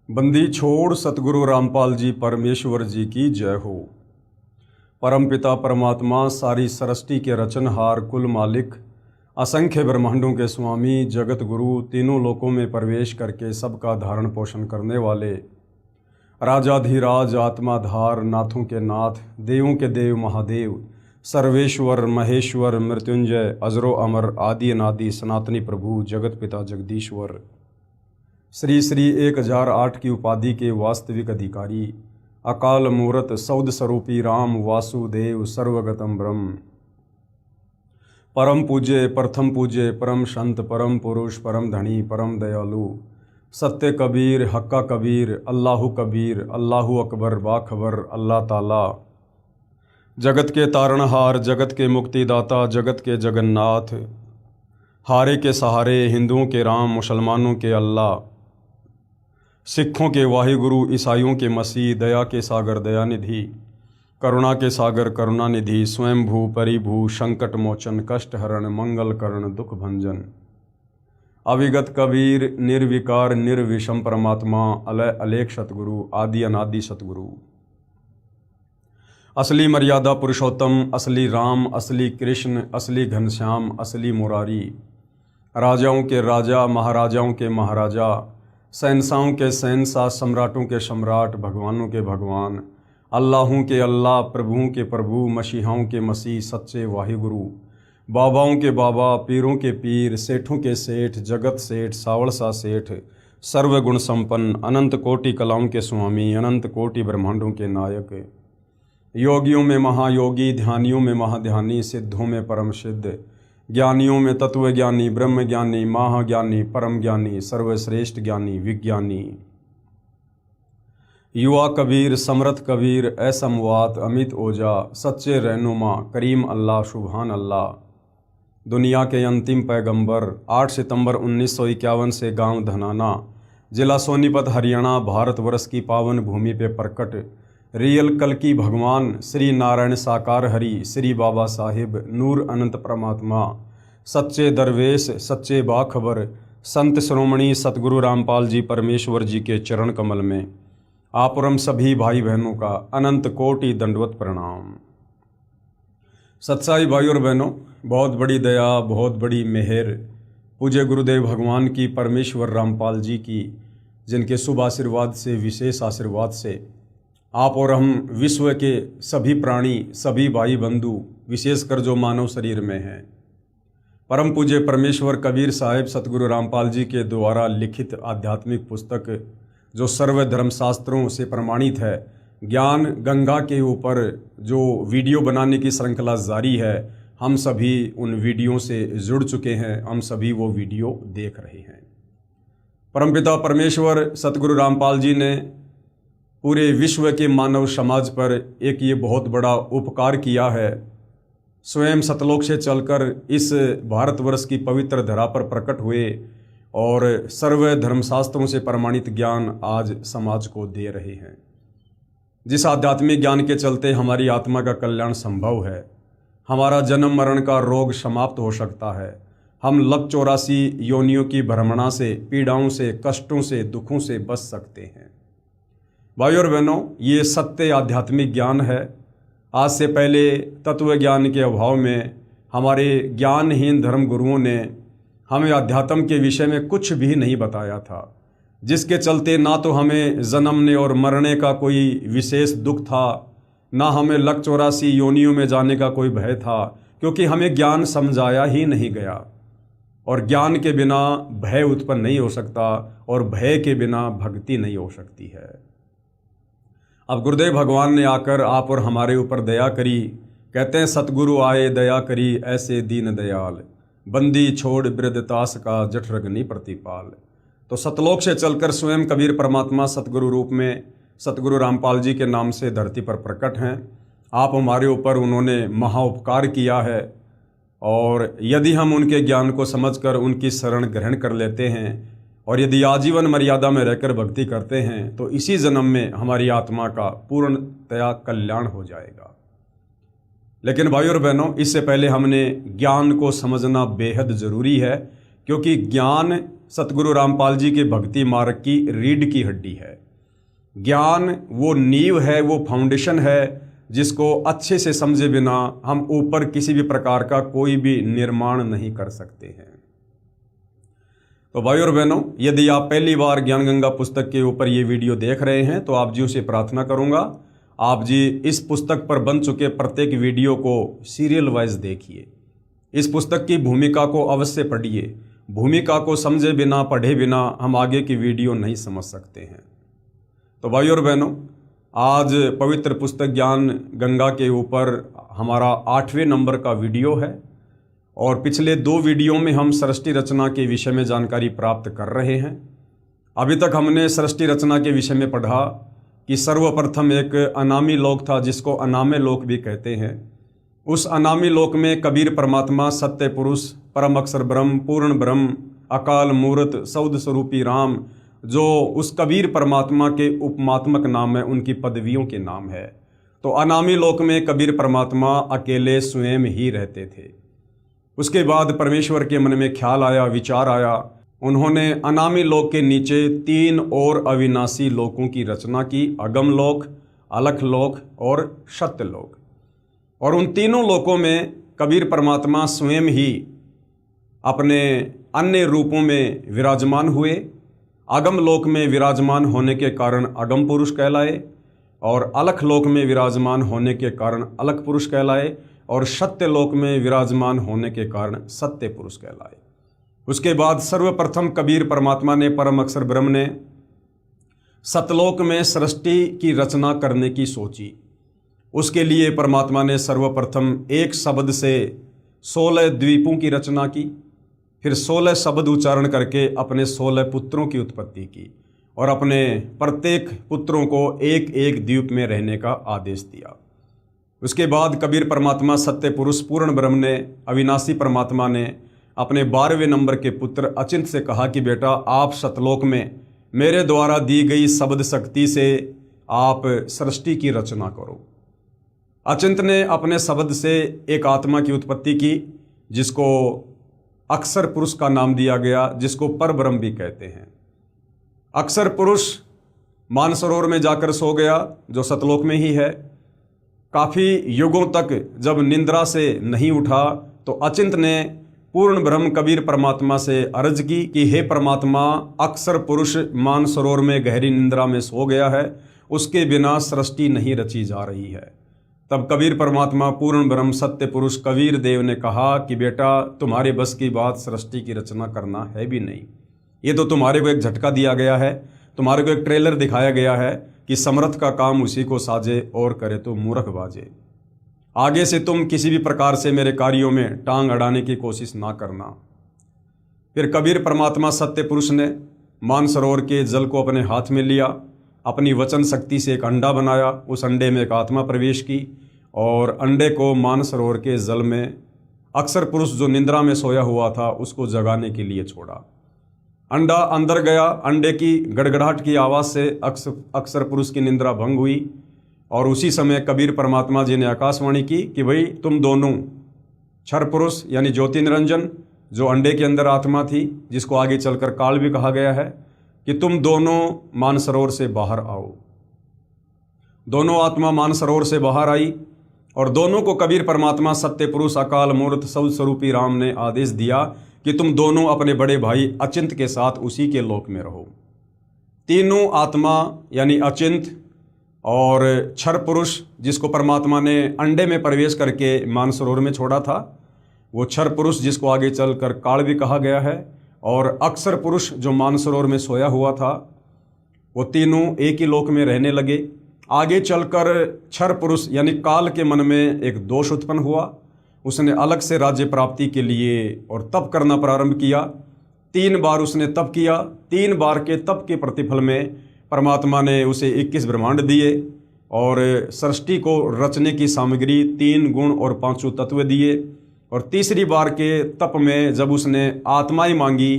बंदी छोड़ सतगुरु रामपाल जी परमेश्वर जी की जय हो। परमपिता परमात्मा सारी सृष्टि के रचनहार कुल मालिक असंख्य ब्रह्मांडों के स्वामी जगत गुरु तीनों लोकों में प्रवेश करके सबका धारण पोषण करने वाले राजाधिराज आत्माधार नाथों के नाथ देवों के देव महादेव सर्वेश्वर महेश्वर मृत्युंजय अजरो अमर आदि अनादि सनातनी प्रभु जगत पिता जगदीश्वर श्री श्री 1008 की उपाधि के वास्तविक अधिकारी अकाल मूरत सौद स्वरूपी राम वासुदेव सर्वगतम ब्रह्म परम पूज्य प्रथम पूज्य परम संत परम पुरुष परम धनी परम दयालु सत्य कबीर हक्का कबीर अल्लाहु कबीर अल्लाहु अकबर बाखबर अल्लाह ताला जगत के तारणहार जगत के मुक्तिदाता जगत के जगन्नाथ हारे के सहारे हिंदुओं के राम मुसलमानों के अल्लाह सिखों के वाहिगुरु ईसाइयों के मसीह दया के सागर दयानिधि करुणा के सागर करुणानिधि स्वयंभू परिभू संकट मोचन कष्ट हरण मंगल करण दुख भंजन अविगत कबीर निर्विकार निर्विषम परमात्मा अलय अलेख सतगुरु आदि अनादि सतगुरु असली मर्यादा पुरुषोत्तम असली राम असली कृष्ण असली घनश्याम असली मुरारी राजाओं के राजा महाराजाओं के महाराजा शहंशाहों के शहंशाह सम्राटों के सम्राट भगवानों के भगवान अल्लाहों के अल्लाह प्रभुओं के प्रभु मसीहाओं के मसीह सच्चे वाहिगुरु बाबाओं के बाबा पीरों के पीर सेठों के सेठ जगत सेठ सावड़सा सेठ सर्वगुण संपन्न अनंत कोटि कलाओं के स्वामी अनंत कोटि ब्रह्मांडों के नायक योगियों में महायोगी ध्यानियों में महाध्यानी सिद्धों में परम सिद्ध ज्ञानियों में तत्व ज्ञानी ब्रह्म ज्ञानी महाज्ञानी परम ज्ञानी सर्वश्रेष्ठ ज्ञानी विज्ञानी युवा कबीर समर्थ कबीर असमवात अमित ओजा सच्चे रहनुमा करीम अल्लाह सुभान अल्लाह दुनिया के अंतिम पैगंबर 8 सितंबर 1951 से गांव धनाना जिला सोनीपत हरियाणा भारतवर्ष की पावन भूमि पे प्रकट रियल कल्कि भगवान श्री नारायण साकार हरि श्री बाबा साहिब नूर अनंत परमात्मा सच्चे दरवेश सच्चे बाखबर संत श्रोमणी सतगुरु रामपाल जी परमेश्वर जी के चरण कमल में आप और हम सभी भाई बहनों का अनंत कोटि दंडवत प्रणाम। सत्साई भाई और बहनों, बहुत बड़ी दया बहुत बड़ी मेहर पूज्य गुरुदेव भगवान की परमेश्वर रामपाल जी की, जिनके शुभ आशीर्वाद से विशेष आशीर्वाद से आप और हम विश्व के सभी प्राणी सभी भाई बंधु विशेषकर जो मानव शरीर में हैं परम पूज्य परमेश्वर कबीर साहिब सतगुरु रामपाल जी के द्वारा लिखित आध्यात्मिक पुस्तक जो सर्व धर्मशास्त्रों से प्रमाणित है ज्ञान गंगा के ऊपर जो वीडियो बनाने की श्रृंखला जारी है, हम सभी उन वीडियो से जुड़ चुके हैं, हम सभी वो वीडियो देख रहे हैं। परमपिता परमेश्वर सतगुरु रामपाल जी ने पूरे विश्व के मानव समाज पर एक ये बहुत बड़ा उपकार किया है। स्वयं सतलोक से चलकर इस भारतवर्ष की पवित्र धरा पर प्रकट हुए और सर्व धर्मशास्त्रों से प्रमाणित ज्ञान आज समाज को दे रहे हैं। जिस आध्यात्मिक ज्ञान के चलते हमारी आत्मा का कल्याण संभव है, हमारा जन्म मरण का रोग समाप्त हो सकता है, हम लक 84 योनियों की भ्रमणा से पीड़ाओं से कष्टों से दुखों से बच सकते हैं। भाई और बहनों, ये सत्य आध्यात्मिक ज्ञान है। आज से पहले तत्व ज्ञान के अभाव में हमारे ज्ञानहीन धर्म गुरुओं ने हमें अध्यात्म के विषय में कुछ भी नहीं बताया था, जिसके चलते ना तो हमें जन्मने और मरने का कोई विशेष दुख था, ना हमें लक 84 योनियों में जाने का कोई भय था, क्योंकि हमें ज्ञान समझाया ही नहीं गया। और ज्ञान के बिना भय उत्पन्न नहीं हो सकता और भय के बिना भक्ति नहीं हो सकती है। अब गुरुदेव भगवान ने आकर आप और हमारे ऊपर दया करी। कहते हैं सतगुरु आए दया करी ऐसे दीन दयाल बंदी छोड़ वृद्धतास का जठरग्नि प्रतिपाल। तो सतलोक से चलकर स्वयं कबीर परमात्मा सतगुरु रूप में सतगुरु रामपाल जी के नाम से धरती पर प्रकट हैं। आप हमारे ऊपर उन्होंने महाउपकार किया है और यदि हम उनके ज्ञान को समझकर उनकी शरण ग्रहण कर लेते हैं और यदि आजीवन मर्यादा में रहकर भक्ति करते हैं तो इसी जन्म में हमारी आत्मा का पूर्णतया कल्याण हो जाएगा। लेकिन भाई और बहनों, इससे पहले हमने ज्ञान को समझना बेहद ज़रूरी है, क्योंकि ज्ञान सतगुरु रामपाल जी के भक्ति मार्ग की रीढ़ की हड्डी है। ज्ञान वो नींव है, वो फाउंडेशन है जिसको अच्छे से समझे बिना हम ऊपर किसी भी प्रकार का कोई भी निर्माण नहीं कर सकते हैं। तो भाई और बहनों, यदि आप पहली बार ज्ञान गंगा पुस्तक के ऊपर ये वीडियो देख रहे हैं तो आप जी से प्रार्थना करूंगा, आप जी इस पुस्तक पर बन चुके प्रत्येक वीडियो को सीरियल वाइज देखिए। इस पुस्तक की भूमिका को अवश्य पढ़िए। भूमिका को समझे बिना, पढ़े बिना हम आगे की वीडियो नहीं समझ सकते हैं। तो भाई और बहनों, आज पवित्र पुस्तक ज्ञान गंगा के ऊपर हमारा 8वें नंबर का वीडियो है और पिछले 2 वीडियो में हम सृष्टि रचना के विषय में जानकारी प्राप्त कर रहे हैं। अभी तक हमने सृष्टि रचना के विषय में पढ़ा कि सर्वप्रथम एक अनामी लोक था जिसको अनामे लोक भी कहते हैं। उस अनामी लोक में कबीर परमात्मा, सत्य पुरुष, परम अक्षर ब्रह्म, पूर्ण ब्रह्म, अकाल मूर्त, सौद स्वरूपी राम, जो उस कबीर परमात्मा के उपमात्मक नाम है, उनकी पदवियों के नाम है। तो अनामी लोक में कबीर परमात्मा अकेले स्वयं ही रहते थे। उसके बाद परमेश्वर के मन में ख्याल आया, विचार आया। उन्होंने अनामी लोक के नीचे 3 और अविनाशी लोकों की रचना की, अगम लोक, अलख लोक और सत्य लोक। और उन तीनों लोकों में कबीर परमात्मा स्वयं ही अपने अन्य रूपों में विराजमान हुए। अगम लोक में विराजमान होने के कारण अगम पुरुष कहलाए और अलख लोक में विराजमान होने के कारण अलख पुरुष कहलाए और सत्य लोक में विराजमान होने के कारण सत्य पुरुष कहलाए। उसके बाद सर्वप्रथम कबीर परमात्मा ने, परम अक्षर ब्रह्म ने सतलोक में सृष्टि की रचना करने की सोची। उसके लिए परमात्मा ने सर्वप्रथम एक शब्द से 16 द्वीपों की रचना की, फिर 16 शब्द उच्चारण करके अपने 16 पुत्रों की उत्पत्ति की और अपने प्रत्येक पुत्रों को एक एक द्वीप में रहने का आदेश दिया। उसके बाद कबीर परमात्मा, सत्य पुरुष, पूर्ण ब्रह्म ने, अविनाशी परमात्मा ने अपने 12वें नंबर के पुत्र अचिंत से कहा कि बेटा, आप सतलोक में मेरे द्वारा दी गई शब्द शक्ति से आप सृष्टि की रचना करो। अचिंत ने अपने शब्द से एक आत्मा की उत्पत्ति की जिसको अक्षर पुरुष का नाम दिया गया, जिसको पर ब्रह्म भी कहते हैं। अक्षर पुरुष मानसरोवर में जाकर सो गया, जो सतलोक में ही है। काफ़ी युगों तक जब निंद्रा से नहीं उठा तो अचिंत ने पूर्ण ब्रह्म कबीर परमात्मा से अर्ज की कि हे परमात्मा, अक्षर पुरुष मानसरोवर में गहरी निंद्रा में सो गया है, उसके बिना सृष्टि नहीं रची जा रही है। तब कबीर परमात्मा, पूर्ण ब्रह्म, सत्य पुरुष कबीर देव ने कहा कि बेटा, तुम्हारे बस की बात सृष्टि की रचना करना है भी नहीं। ये तो तुम्हारे को एक झटका दिया गया है, तुम्हारे को एक ट्रेलर दिखाया गया है कि समर्थ का काम उसी को साजे और करे तो मूर्ख बाजे। आगे से तुम किसी भी प्रकार से मेरे कार्यों में टांग अड़ाने की कोशिश ना करना। फिर कबीर परमात्मा, सत्य पुरुष ने मानसरोवर के जल को अपने हाथ में लिया, अपनी वचन शक्ति से एक अंडा बनाया, उस अंडे में एक आत्मा प्रवेश की और अंडे को मानसरोवर के जल में अक्षर पुरुष जो निंद्रा में सोया हुआ था उसको जगाने के लिए छोड़ा। अंडा अंदर गया, अंडे की गड़गड़ाहट की आवाज़ से अक्षर पुरुष की निंद्रा भंग हुई और उसी समय कबीर परमात्मा जी ने आकाशवाणी की कि भाई, तुम दोनों क्षर पुरुष यानी ज्योति निरंजन, जो अंडे के अंदर आत्मा थी, जिसको आगे चलकर काल भी कहा गया है, कि तुम दोनों मानसरोवर से बाहर आओ। दोनों आत्मा मानसरोवर से बाहर आई और दोनों को कबीर परमात्मा, सत्य पुरुष, अकाल मूर्त, सौद स्वरूपी राम ने आदेश दिया कि तुम दोनों अपने बड़े भाई अचिंत के साथ उसी के लोक में रहो। तीनों आत्मा यानी अचिंत और क्षर पुरुष, जिसको परमात्मा ने अंडे में प्रवेश करके मानसरोवर में छोड़ा था, वो क्षर पुरुष जिसको आगे चलकर काल भी कहा गया है, और अक्षर पुरुष जो मानसरोवर में सोया हुआ था, वो तीनों एक ही लोक में रहने लगे। आगे चलकर क्षर पुरुष यानी काल के मन में एक दोष उत्पन्न हुआ। उसने अलग से राज्य प्राप्ति के लिए और तप करना प्रारंभ किया। 3 बार उसने तप किया। 3 बार के तप के प्रतिफल में परमात्मा ने उसे 21 ब्रह्मांड दिए और सृष्टि को रचने की सामग्री 3 गुण और 5 तत्व दिए। और तीसरी बार के तप में जब उसने आत्माएं मांगी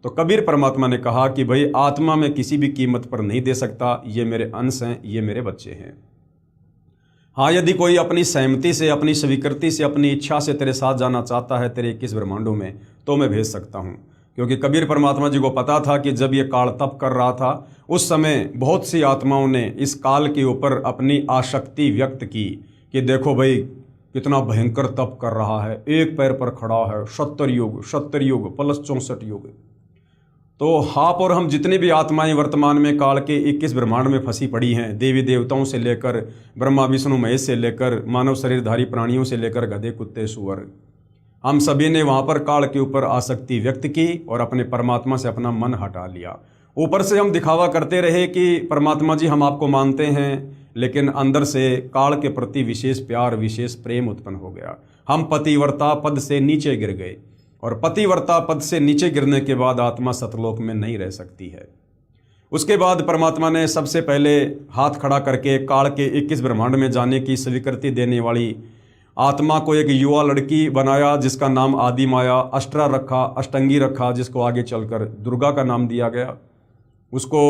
तो कबीर परमात्मा ने कहा कि भाई, आत्मा में किसी भी कीमत पर नहीं दे सकता, ये मेरे अंश हैं, ये मेरे बच्चे हैं। हाँ, यदि कोई अपनी सहमति से, अपनी स्वीकृति से, अपनी इच्छा से तेरे साथ जाना चाहता है तेरे 21 ब्रह्मांडों में, तो मैं भेज सकता हूँ। क्योंकि कबीर परमात्मा जी को पता था कि जब ये काल तप कर रहा था उस समय बहुत सी आत्माओं ने इस काल के ऊपर अपनी आसक्ति व्यक्त की कि देखो भाई कितना भयंकर तप कर रहा है, एक पैर पर खड़ा है, 70 युग प्लस 64 युग। तो आप और हम जितनी भी आत्माएं वर्तमान में काल के 21 ब्रह्मांड में फंसी पड़ी हैं, देवी देवताओं से लेकर ब्रह्मा विष्णु महेश से लेकर मानव शरीरधारी प्राणियों से लेकर गधे कुत्ते सूअर, हम सभी ने वहाँ पर काल के ऊपर आसक्ति व्यक्त की और अपने परमात्मा से अपना मन हटा लिया। ऊपर से हम दिखावा करते रहे कि परमात्मा जी हम आपको मानते हैं, लेकिन अंदर से काल के प्रति विशेष प्यार विशेष प्रेम उत्पन्न हो गया। हम पतिव्रता पद से नीचे गिर गए और पतिव्रता पद से नीचे गिरने के बाद आत्मा सतलोक में नहीं रह सकती है। उसके बाद परमात्मा ने सबसे पहले हाथ खड़ा करके काल के 21 ब्रह्मांड में जाने की स्वीकृति देने वाली आत्मा को एक युवा लड़की बनाया जिसका नाम आदि माया, अष्टरा रखा, अष्टंगी रखा, जिसको आगे चलकर दुर्गा का नाम दिया गया। उसको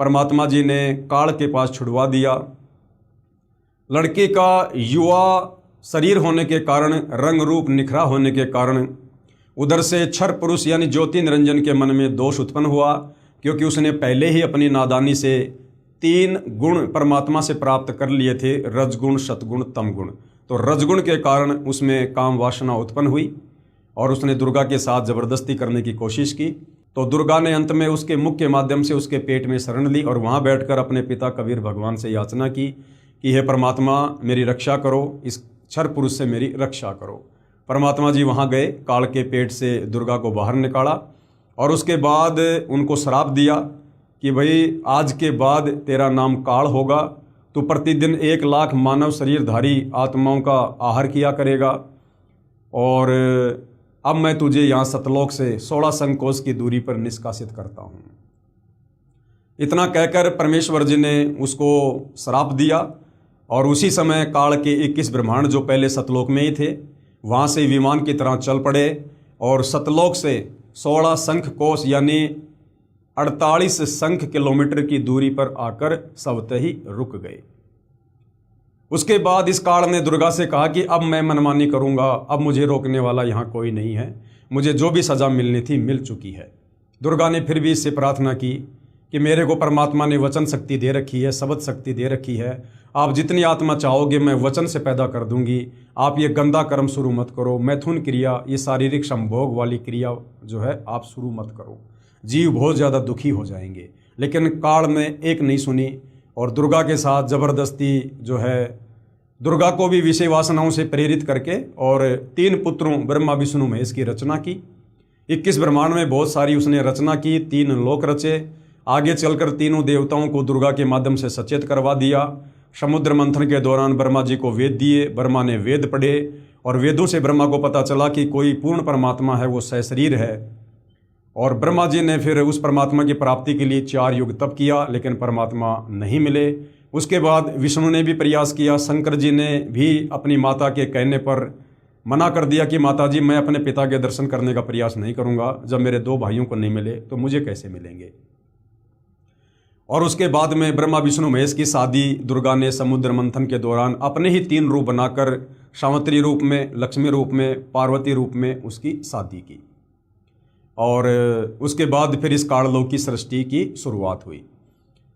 परमात्मा जी ने काल के पास छुड़वा दिया। लड़की का युवा शरीर होने के कारण, रंग रूप निखरा होने के कारण उधर से क्षर पुरुष यानी ज्योति निरंजन के मन में दोष उत्पन्न हुआ, क्योंकि उसने पहले ही अपनी नादानी से 3 गुण परमात्मा से प्राप्त कर लिए थे, रजगुण सतगुण तम गुण। तो रजगुण के कारण उसमें काम वासना उत्पन्न हुई और उसने दुर्गा के साथ ज़बरदस्ती करने की कोशिश की। तो दुर्गा ने अंत में उसके मुख के माध्यम से उसके पेट में शरण ली और वहाँ बैठकर अपने पिता कबीर भगवान से याचना की कि हे परमात्मा मेरी रक्षा करो, इस क्षर पुरुष से मेरी रक्षा करो। परमात्मा जी वहाँ गए, काल के पेट से दुर्गा को बाहर निकाला और उसके बाद उनको श्राप दिया कि भाई आज के बाद तेरा नाम काल होगा, तू प्रतिदिन 1 लाख मानव शरीरधारी आत्माओं का आहार किया करेगा और अब मैं तुझे यहाँ सतलोक से 16 संकोश की दूरी पर निष्कासित करता हूँ। इतना कहकर परमेश्वर जी ने उसको श्राप दिया और उसी समय काल के 21 ब्रह्मांड जो पहले सतलोक में ही थे वहाँ से विमान की तरह चल पड़े और सतलोक से 16 शंख कोश यानी 48 शंख किलोमीटर की दूरी पर आकर स्वतः ही रुक गए। उसके बाद इस काल ने दुर्गा से कहा कि अब मैं मनमानी करूंगा, अब मुझे रोकने वाला यहाँ कोई नहीं है, मुझे जो भी सज़ा मिलनी थी मिल चुकी है। दुर्गा ने फिर भी इससे प्रार्थना की कि मेरे को परमात्मा ने वचन शक्ति दे रखी है, शब्द शक्ति दे रखी है, आप जितनी आत्मा चाहोगे मैं वचन से पैदा कर दूंगी, आप ये गंदा कर्म शुरू मत करो, मैथुन क्रिया, ये शारीरिक संभोग वाली क्रिया जो है आप शुरू मत करो, जीव बहुत ज़्यादा दुखी हो जाएंगे। लेकिन काल ने एक नहीं सुनी और दुर्गा के साथ ज़बरदस्ती जो है दुर्गा को भी विषय वासनाओं से प्रेरित करके और 3 पुत्रों ब्रह्मा विष्णु महेश की रचना की। 21 ब्रह्मांड में बहुत सारी उसने रचना की, 3 लोक रचे। आगे चलकर तीनों देवताओं को दुर्गा के माध्यम से सचेत करवा दिया। समुद्र मंथन के दौरान ब्रह्मा जी को वेद दिए, ब्रह्मा ने वेद पढ़े और वेदों से ब्रह्मा को पता चला कि कोई पूर्ण परमात्मा है, वो सशरीर है। और ब्रह्मा जी ने फिर उस परमात्मा की प्राप्ति के लिए 4 युग तप किया, लेकिन परमात्मा नहीं मिले। उसके बाद विष्णु ने भी प्रयास किया, शंकर जी ने भी अपनी माता के कहने पर मना कर दिया कि माता जी मैं अपने पिता के दर्शन करने का प्रयास नहीं करूंगा, जब मेरे 2 भाइयों को नहीं मिले तो मुझे कैसे मिलेंगे। और उसके बाद में ब्रह्मा विष्णु महेश की शादी दुर्गा ने समुद्र मंथन के दौरान अपने ही 3 रूप बनाकर सावित्री रूप में, लक्ष्मी रूप में, पार्वती रूप में उसकी शादी की। और उसके बाद फिर इस काललोक की सृष्टि की शुरुआत हुई।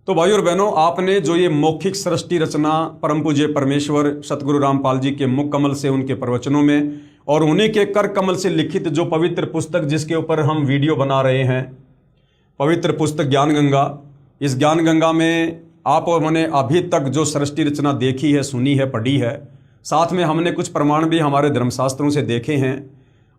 तो भाई और बहनों, आपने जो ये मौखिक सृष्टि रचना परम पूज्य परमेश्वर सतगुरु रामपाल जी के मुख कमल से, उनके प्रवचनों में और उन्हीं के कर कमल से लिखित जो पवित्र पुस्तक जिसके ऊपर हम वीडियो बना रहे हैं, पवित्र पुस्तक ज्ञान गंगा, इस ज्ञान गंगा में आप और मैंने अभी तक जो सृष्टि रचना देखी है, सुनी है, पढ़ी है, साथ में हमने कुछ प्रमाण भी हमारे धर्मशास्त्रों से देखे हैं।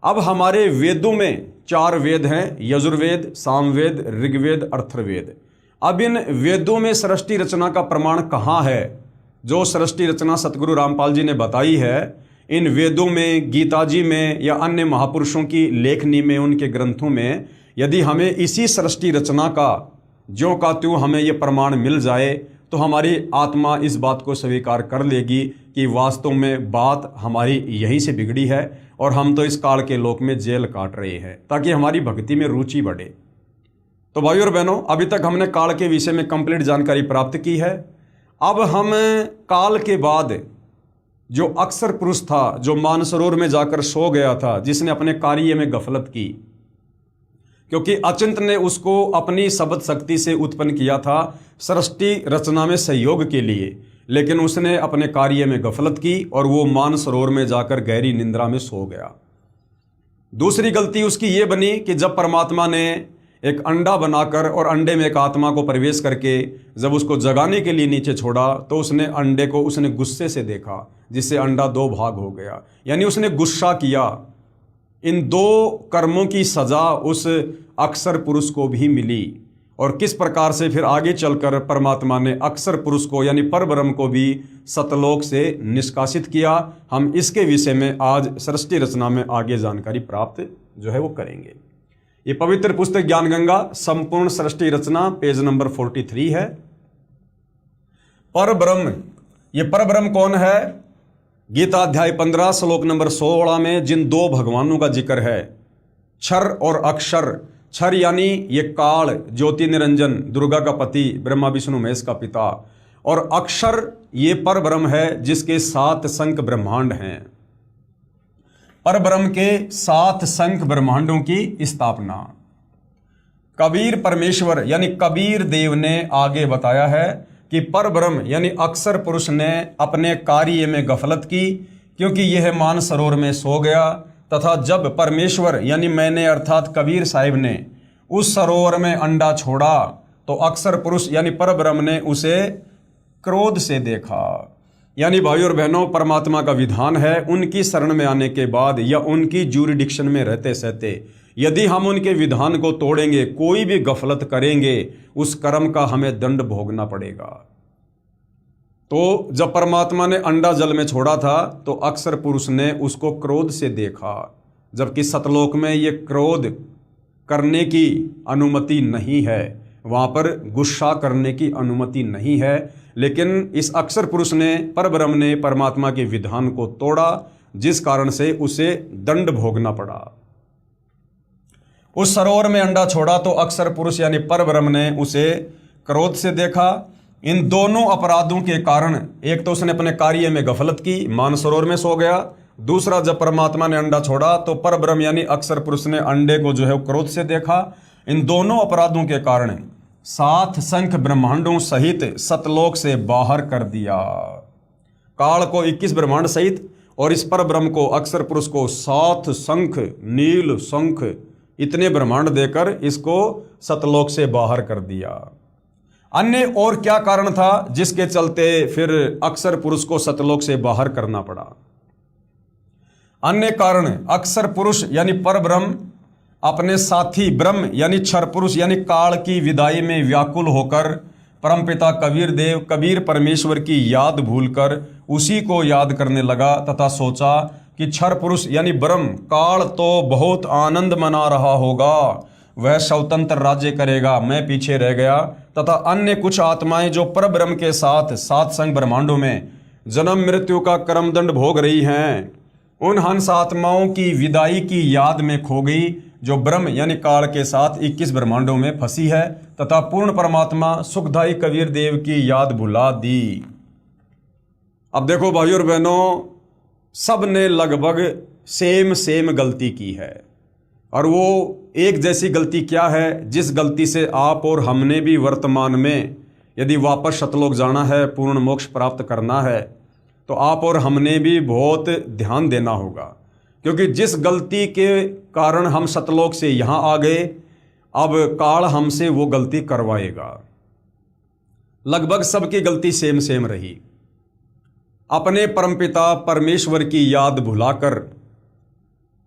अब हमारे वेदों में 4 वेद हैं, यजुर्वेद, सामवेद, ऋग्वेद, अथर्ववेद। अब इन वेदों में सृष्टि रचना का प्रमाण कहाँ है? जो सृष्टि रचना सतगुरु रामपाल जी ने बताई है, इन वेदों में, गीता जी में या अन्य महापुरुषों की लेखनी में, उनके ग्रंथों में यदि हमें इसी सृष्टि रचना का ज्यों का त्यों हमें ये प्रमाण मिल जाए तो हमारी आत्मा इस बात को स्वीकार कर लेगी कि वास्तव में बात हमारी यहीं से बिगड़ी है और हम तो इस काल के लोक में जेल काट रहे हैं, ताकि हमारी भक्ति में रुचि बढ़े। तो भाइयों और बहनों, अभी तक हमने काल के विषय में कंप्लीट जानकारी प्राप्त की है। अब हम काल के बाद जो अक्षर पुरुष था, जो मानसरोवर में जाकर सो गया था, जिसने अपने कार्य में गफलत की, क्योंकि अचिंत ने उसको अपनी शब्द शक्ति से उत्पन्न किया था सृष्टि रचना में सहयोग के लिए, लेकिन उसने अपने कार्य में गफलत की और वो मानसरोवर में जाकर गहरी निंद्रा में सो गया। दूसरी गलती उसकी ये बनी कि जब परमात्मा ने एक अंडा बनाकर और अंडे में एक आत्मा को प्रवेश करके जब उसको जगाने के लिए नीचे छोड़ा तो उसने अंडे को उसने गुस्से से देखा, जिससे अंडा दो भाग हो गया। यानी उसने गुस्सा किया। इन दो कर्मों की सजा उस अक्षर पुरुष को भी मिली। और किस प्रकार से फिर आगे चलकर परमात्मा ने अक्षर पुरुष को यानी परब्रह्म को भी सतलोक से निष्कासित किया, हम इसके विषय में आज सृष्टि रचना में आगे जानकारी प्राप्त जो है वो करेंगे। ये पवित्र पुस्तक ज्ञान गंगा संपूर्ण सृष्टि रचना पेज नंबर 43 है। परब्रह्म, ये परब्रह्म कौन है? गीता अध्याय 15 श्लोक नंबर 16 में जिन दो भगवानों का जिक्र है, क्षर और अक्षर। क्षर यानी ये काल ज्योति निरंजन दुर्गा का पति ब्रह्मा विष्णु महेश का पिता, और अक्षर ये परब्रह्म है जिसके 7 शंख ब्रह्मांड हैं। परब्रह्म के 7 शंख ब्रह्मांडों की स्थापना कबीर परमेश्वर यानी कबीर देव ने आगे बताया है कि परब्रह्म यानी अक्षर पुरुष ने अपने कार्य में गफलत की, क्योंकि यह मानसरोवर में सो गया। तथा जब परमेश्वर यानी मैंने अर्थात कबीर साहिब ने उस सरोवर में अंडा छोड़ा तो अक्षर पुरुष यानी परब्रह्म ने उसे क्रोध से देखा। यानी भाई और बहनों, परमात्मा का विधान है उनकी शरण में आने के बाद या उनकी ज्यूरिडिक्शन में रहते सहते यदि हम उनके विधान को तोड़ेंगे, कोई भी गफलत करेंगे, उस कर्म का हमें दंड भोगना पड़ेगा। तो जब परमात्मा ने अंडा जल में छोड़ा था तो अक्षर पुरुष ने उसको क्रोध से देखा, जबकि सतलोक में ये क्रोध करने की अनुमति नहीं है, वहाँ पर गुस्सा करने की अनुमति नहीं है। लेकिन इस अक्षर पुरुष ने परब्रह्म ने परमात्मा के विधान को तोड़ा, जिस कारण से उसे दंड भोगना पड़ा। उस सरोवर में अंडा छोड़ा तो अक्षर पुरुष यानी परब्रह्म ने उसे क्रोध से देखा। इन दोनों अपराधों के कारण, एक तो उसने अपने कार्य में गफलत की, मानसरोवर में सो गया। दूसरा, जब परमात्मा ने अंडा छोड़ा तो परब्रह्म यानी अक्षर पुरुष ने अंडे को जो है क्रोध से देखा। इन दोनों अपराधों के कारण 7 शंख ब्रह्मांडों सहित सतलोक से बाहर कर दिया। काल को 21 ब्रह्मांड सहित और इस परब्रह्म को अक्षर पुरुष को 7 शंख, नील शंख, इतने ब्रह्मांड देकर इसको सतलोक से बाहर कर दिया। अन्य और क्या कारण था जिसके चलते फिर अक्षर पुरुष को सतलोक से बाहर करना पड़ा? अन्य कारण, अक्षर पुरुष यानी परब्रह्म अपने साथी ब्रह्म यानी क्षर पुरुष यानी काल की विदाई में व्याकुल होकर परमपिता कबीर देव कबीर परमेश्वर की याद भूलकर उसी को याद करने लगा तथा सोचा कि क्षर पुरुष यानी ब्रह्म काल तो बहुत आनंद मना रहा होगा, वह स्वतंत्र राज्य करेगा, मैं पीछे रह गया। तथा अन्य कुछ आत्माएं जो परब्रह्म के साथ 7 शंख ब्रह्मांडों में जन्म मृत्यु का कर्मदंड भोग रही हैं, उन हंस आत्माओं की विदाई की याद में खो गई, जो ब्रह्म यानी काल के साथ 21 ब्रह्मांडों में फंसी है, तथा पूर्ण परमात्मा सुखदाई कबीर देव की याद भुला दी। अब देखो भाई और बहनों, सब ने लगभग सेम गलती की है, और वो एक जैसी गलती क्या है, जिस गलती से आप और हमने भी वर्तमान में यदि वापस सतलोक जाना है, पूर्ण मोक्ष प्राप्त करना है, तो आप और हमने भी बहुत ध्यान देना होगा। क्योंकि जिस गलती के कारण हम सतलोक से यहाँ आ गए, अब काल हमसे वो गलती करवाएगा। लगभग सबकी गलती सेम रही। अपने परमपिता परमेश्वर की याद भुलाकर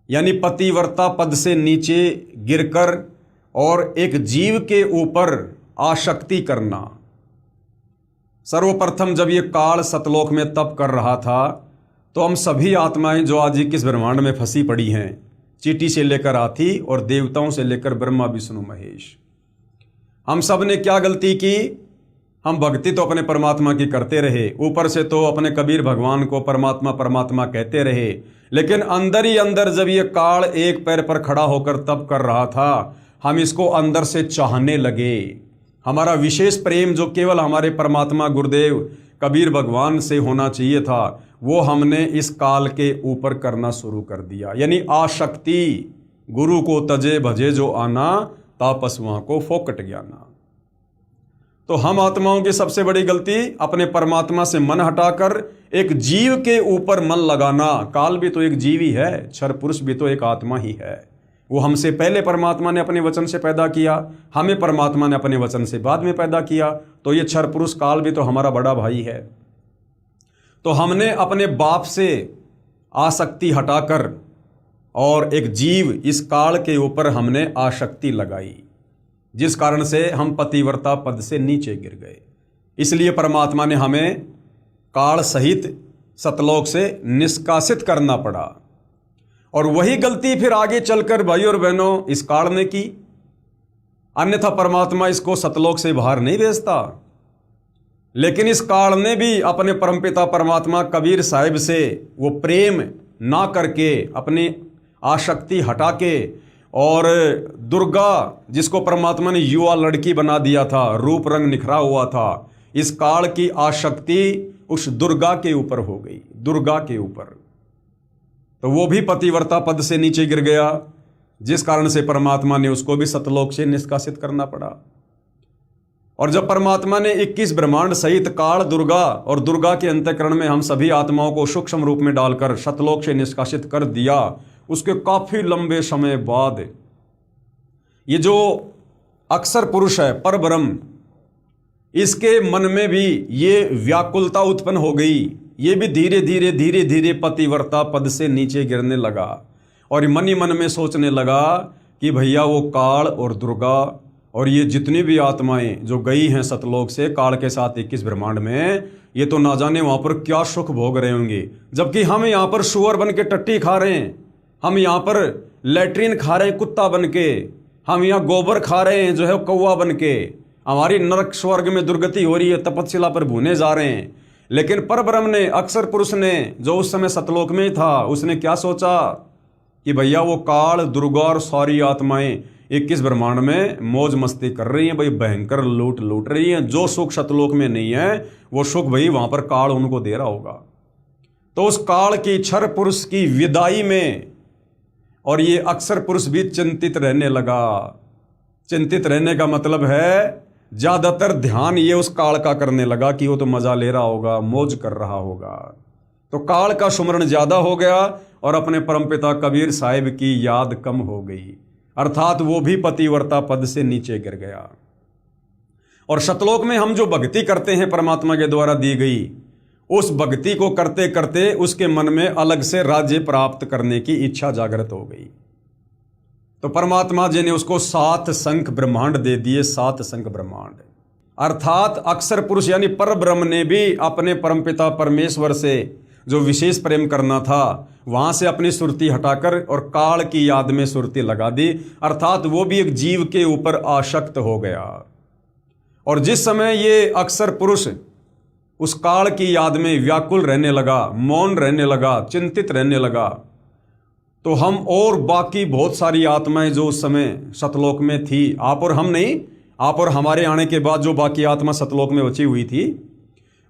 यानी पतिव्रता पद से नीचे गिरकर और एक जीव के ऊपर आसक्ति करना। सर्वप्रथम जब ये काल सतलोक में तप कर रहा था तो हम सभी आत्माएं जो आज 21 ब्रह्मांड में फंसी पड़ी हैं, चींटी से लेकर हाथी और देवताओं से लेकर ब्रह्मा विष्णु महेश, हम सब ने क्या गलती की? हम भक्ति तो अपने परमात्मा की करते रहे, ऊपर से तो अपने कबीर भगवान को परमात्मा परमात्मा कहते रहे, लेकिन अंदर ही अंदर जब ये काल एक पैर पर खड़ा होकर तप कर रहा था, हम इसको अंदर से चाहने लगे। हमारा विशेष प्रेम जो केवल हमारे परमात्मा गुरुदेव कबीर भगवान से होना चाहिए था, वो हमने इस काल के ऊपर करना शुरू कर दिया। यानी आसक्ति गुरु को तजे भजे जो आना, तापस वहाँ को फोकट ज्ञाना। तो हम आत्माओं की सबसे बड़ी गलती अपने परमात्मा से मन हटाकर एक जीव के ऊपर मन लगाना। काल भी तो एक जीव ही है, क्षर पुरुष भी तो एक आत्मा ही है। वो हमसे पहले परमात्मा ने अपने वचन से पैदा किया, हमें परमात्मा ने अपने वचन से बाद में पैदा किया। तो ये क्षर पुरुष काल भी तो हमारा बड़ा भाई है। तो हमने अपने बाप से आसक्ति हटाकर और एक जीव इस काल के ऊपर हमने आसक्ति लगाई, जिस कारण से हम पतिव्रता पद से नीचे गिर गए। इसलिए परमात्मा ने हमें काल सहित सतलोक से निष्कासित करना पड़ा। और वही गलती फिर आगे चलकर भाई और बहनों इस काल ने की। अन्यथा परमात्मा इसको सतलोक से बाहर नहीं भेजता। लेकिन इस काल ने भी अपने परमपिता परमात्मा कबीर साहिब से वो प्रेम ना करके, अपनी आसक्ति हटा के, और दुर्गा जिसको परमात्मा ने युवा लड़की बना दिया था, रूप रंग निखरा हुआ था, इस काल की आसक्ति उस दुर्गा के ऊपर हो गई, दुर्गा के ऊपर। तो वो भी पतिव्रता पद से नीचे गिर गया, जिस कारण से परमात्मा ने उसको भी सतलोक से निष्कासित करना पड़ा। और जब परमात्मा ने 21 ब्रह्मांड सहित काल, दुर्गा और दुर्गा के अंतःकरण में हम सभी आत्माओं को सूक्ष्म रूप में डालकर सतलोक से निष्कासित कर दिया, उसके काफी लंबे समय बाद ये जो अक्षर पुरुष है, परब्रह्म, इसके मन में भी ये व्याकुलता उत्पन्न हो गई। ये भी धीरे धीरे पतिव्रता पद से नीचे गिरने लगा और मन ही मन में सोचने लगा कि भैया वो काल और दुर्गा और ये जितनी भी आत्माएं जो गई हैं सतलोक से काल के साथ 21 ब्रह्मांड में, ये तो ना जाने वहां पर क्या सुख भोग रहे होंगे, जबकि हम यहाँ पर सुअर बन के टट्टी खा रहे हैं, हम यहाँ पर लैट्रिन खा रहे हैं कुत्ता बन के, हम यहाँ गोबर खा रहे हैं जो है कौवा बन के, हमारी नरक स्वर्ग में दुर्गति हो रही है, तपस्या पर भूने जा रहे हैं। लेकिन परब्रह्म ने, अक्षर पुरुष ने, जो उस समय सतलोक में था, उसने क्या सोचा कि भैया वो काल, दुर्गा और सारी आत्माएं 21 ब्रह्मांड में मौज मस्ती कर रही हैं, भाई भयंकर लूट रही हैं। जो सुख सतलोक में नहीं है वो सुख भाई वहां पर काल उनको दे रहा होगा। तो उस काल की, क्षर पुरुष की विदाई में और ये अक्षर पुरुष भी चिंतित रहने लगा। चिंतित रहने का मतलब है ज्यादातर ध्यान ये उस काल का करने लगा कि वो तो मजा ले रहा होगा, मौज कर रहा होगा। तो काल का सुमरण ज्यादा हो गया और अपने परमपिता कबीर साहिब की याद कम हो गई, अर्थात वो भी पतिव्रता पद से नीचे गिर गया। और सतलोक में हम जो भक्ति करते हैं परमात्मा के द्वारा दी गई, उस भक्ति को करते करते उसके मन में अलग से राज्य प्राप्त करने की इच्छा जागृत हो गई। तो परमात्मा जी ने उसको 7 शंख ब्रह्मांड दे दिए, 7 शंख ब्रह्मांड। अर्थात अक्षर पुरुष यानी परब्रह्म ने भी अपने परमपिता परमेश्वर से जो विशेष प्रेम करना था, वहां से अपनी सुरती हटाकर और काल की याद में सुरती लगा दी। अर्थात वो भी एक जीव के ऊपर आसक्त हो गया। और जिस समय ये अक्षर पुरुष उस काल की याद में व्याकुल रहने लगा, मौन रहने लगा, चिंतित रहने लगा, तो हम और बाकी बहुत सारी आत्माएं जो उस समय सतलोक में थी, आप और हम नहीं, आप और हमारे आने के बाद जो बाकी आत्मा सतलोक में बची हुई थी,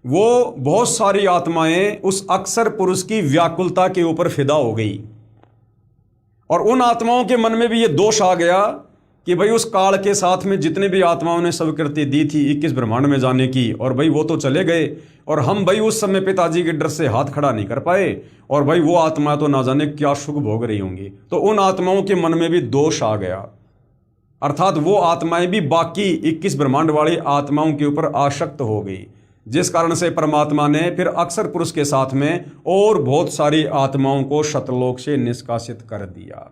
वो बहुत सारी आत्माएं उस अक्षर पुरुष की व्याकुलता के ऊपर फिदा हो गई। और उन आत्माओं के मन में भी ये दोष आ गया कि भाई उस काल के साथ में जितने भी आत्माओं ने स्वीकृति दी थी 21 ब्रह्मांड में जाने की, और भाई वो तो चले गए और हम भाई उस समय पिताजी के डर से हाथ खड़ा नहीं कर पाए, और भाई वो आत्मा तो ना जाने क्या सुख भोग रही होंगी। तो उन आत्माओं के मन में भी दोष आ गया, अर्थात वो आत्माएं भी बाकी 21 ब्रह्मांड वाली आत्माओं के ऊपर आसक्त हो गई, जिस कारण से परमात्मा ने फिर अक्षर पुरुष के साथ में और बहुत सारी आत्माओं को सतलोक से निष्कासित कर दिया।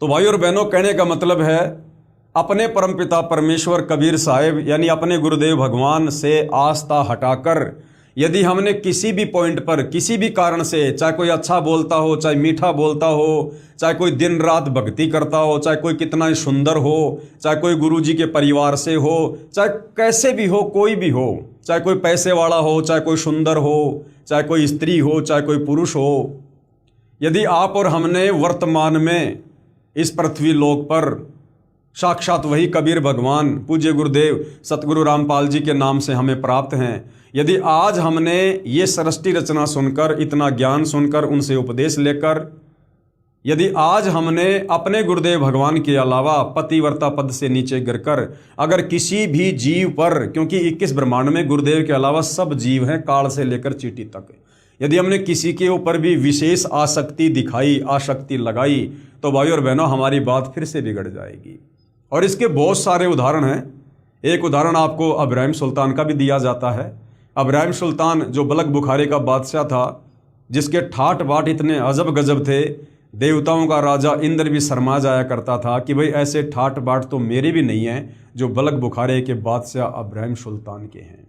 तो भाई और बहनों, कहने का मतलब है अपने परमपिता परमेश्वर कबीर साहिब यानी अपने गुरुदेव भगवान से आस्था हटाकर यदि हमने किसी भी पॉइंट पर किसी भी कारण से, चाहे कोई अच्छा बोलता हो, चाहे मीठा बोलता हो, चाहे कोई दिन रात भक्ति करता हो, चाहे कोई कितना ही सुंदर हो, चाहे कोई गुरुजी के परिवार से हो, चाहे कैसे भी हो, कोई भी हो, चाहे कोई पैसे वाला हो, चाहे कोई सुंदर हो, चाहे कोई स्त्री हो, चाहे कोई पुरुष हो, यदि आप और हमने वर्तमान में इस पृथ्वी लोक पर साक्षात वही कबीर भगवान पूज्य गुरुदेव सतगुरु रामपाल जी के नाम से हमें प्राप्त हैं, यदि आज हमने ये सृष्टि रचना सुनकर, इतना ज्ञान सुनकर, उनसे उपदेश लेकर यदि आज हमने अपने गुरुदेव भगवान के अलावा पतिव्रता पद से नीचे गिरकर अगर किसी भी जीव पर, क्योंकि 21 ब्रह्मांड में गुरुदेव के अलावा सब जीव हैं काल से लेकर चींटी तक, यदि हमने किसी के ऊपर भी विशेष आसक्ति दिखाई, आसक्ति लगाई, तो भाई और बहनों हमारी बात फिर से बिगड़ जाएगी। और इसके बहुत सारे उदाहरण हैं। एक उदाहरण आपको अब्राहिम सुल्तान का भी दिया जाता है। अब्राहिम सुल्तान जो बलक बुखारे का बादशाह था, जिसके ठाट बाट इतने अजब गजब थे, देवताओं का राजा इंद्र भी शर्मा जाया करता था कि भाई ऐसे ठाट बाट तो मेरे भी नहीं हैं जो बलक बुखारे के बादशाह अब्राहिम सुल्तान के हैं।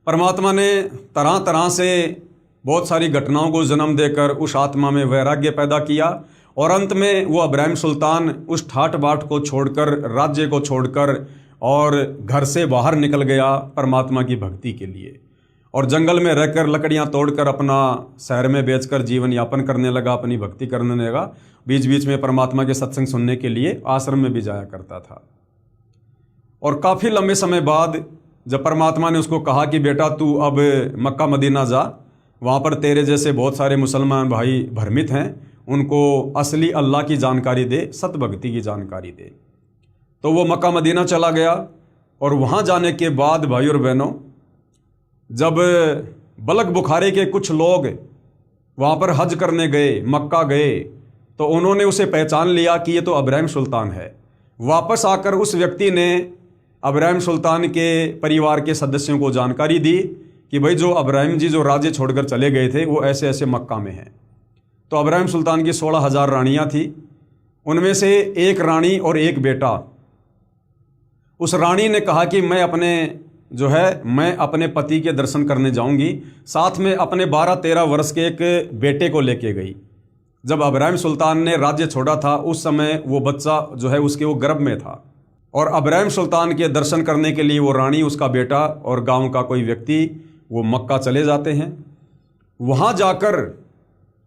परमात्मा ने तरह तरह से बहुत सारी घटनाओं को जन्म देकर उस आत्मा में वैराग्य पैदा किया और अंत में वो अब्राहिम सुल्तान उस ठाट बाट को छोड़कर, राज्य को छोड़कर और घर से बाहर निकल गया परमात्मा की भक्ति के लिए, और जंगल में रहकर लकड़ियां तोड़कर अपना शहर में बेचकर जीवन यापन करने लगा, अपनी भक्ति करने लगा। बीच बीच में परमात्मा के सत्संग सुनने के लिए आश्रम में भी जाया करता था। और काफ़ी लंबे समय बाद जब परमात्मा ने उसको कहा कि बेटा तू अब मक्का मदीना जा, वहाँ पर तेरे जैसे बहुत सारे मुसलमान भाई भ्रमित हैं, उनको असली अल्लाह की जानकारी दे, सतभक्ति की जानकारी दे। तो वो मक्का मदीना चला गया और वहाँ जाने के बाद भाई और बहनों, जब बलक बुखारे के कुछ लोग वहाँ पर हज करने गए, मक्का गए, तो उन्होंने उसे पहचान लिया कि ये तो अब्राहिम सुल्तान है। वापस आकर उस व्यक्ति ने अब्राहिम सुल्तान के परिवार के सदस्यों को जानकारी दी कि भाई जो अब्राहिम जी जो राज्य छोड़कर चले गए थे वो ऐसे ऐसे मक्का में हैं। तो अब्राहिम सुल्तान की 16,000 रानियाँ थी, उनमें से एक रानी और एक बेटा। उस रानी ने कहा कि मैं अपने पति के दर्शन करने जाऊंगी, साथ में अपने 12-13 वर्ष के एक बेटे को लेके गई। जब अब्राहिम सुल्तान ने राज्य छोड़ा था उस समय वो बच्चा उसके वो गर्भ में था, और अब्राहिम सुल्तान के दर्शन करने के लिए वो रानी, उसका बेटा और गांव का कोई व्यक्ति वो मक्का चले जाते हैं। वहाँ जाकर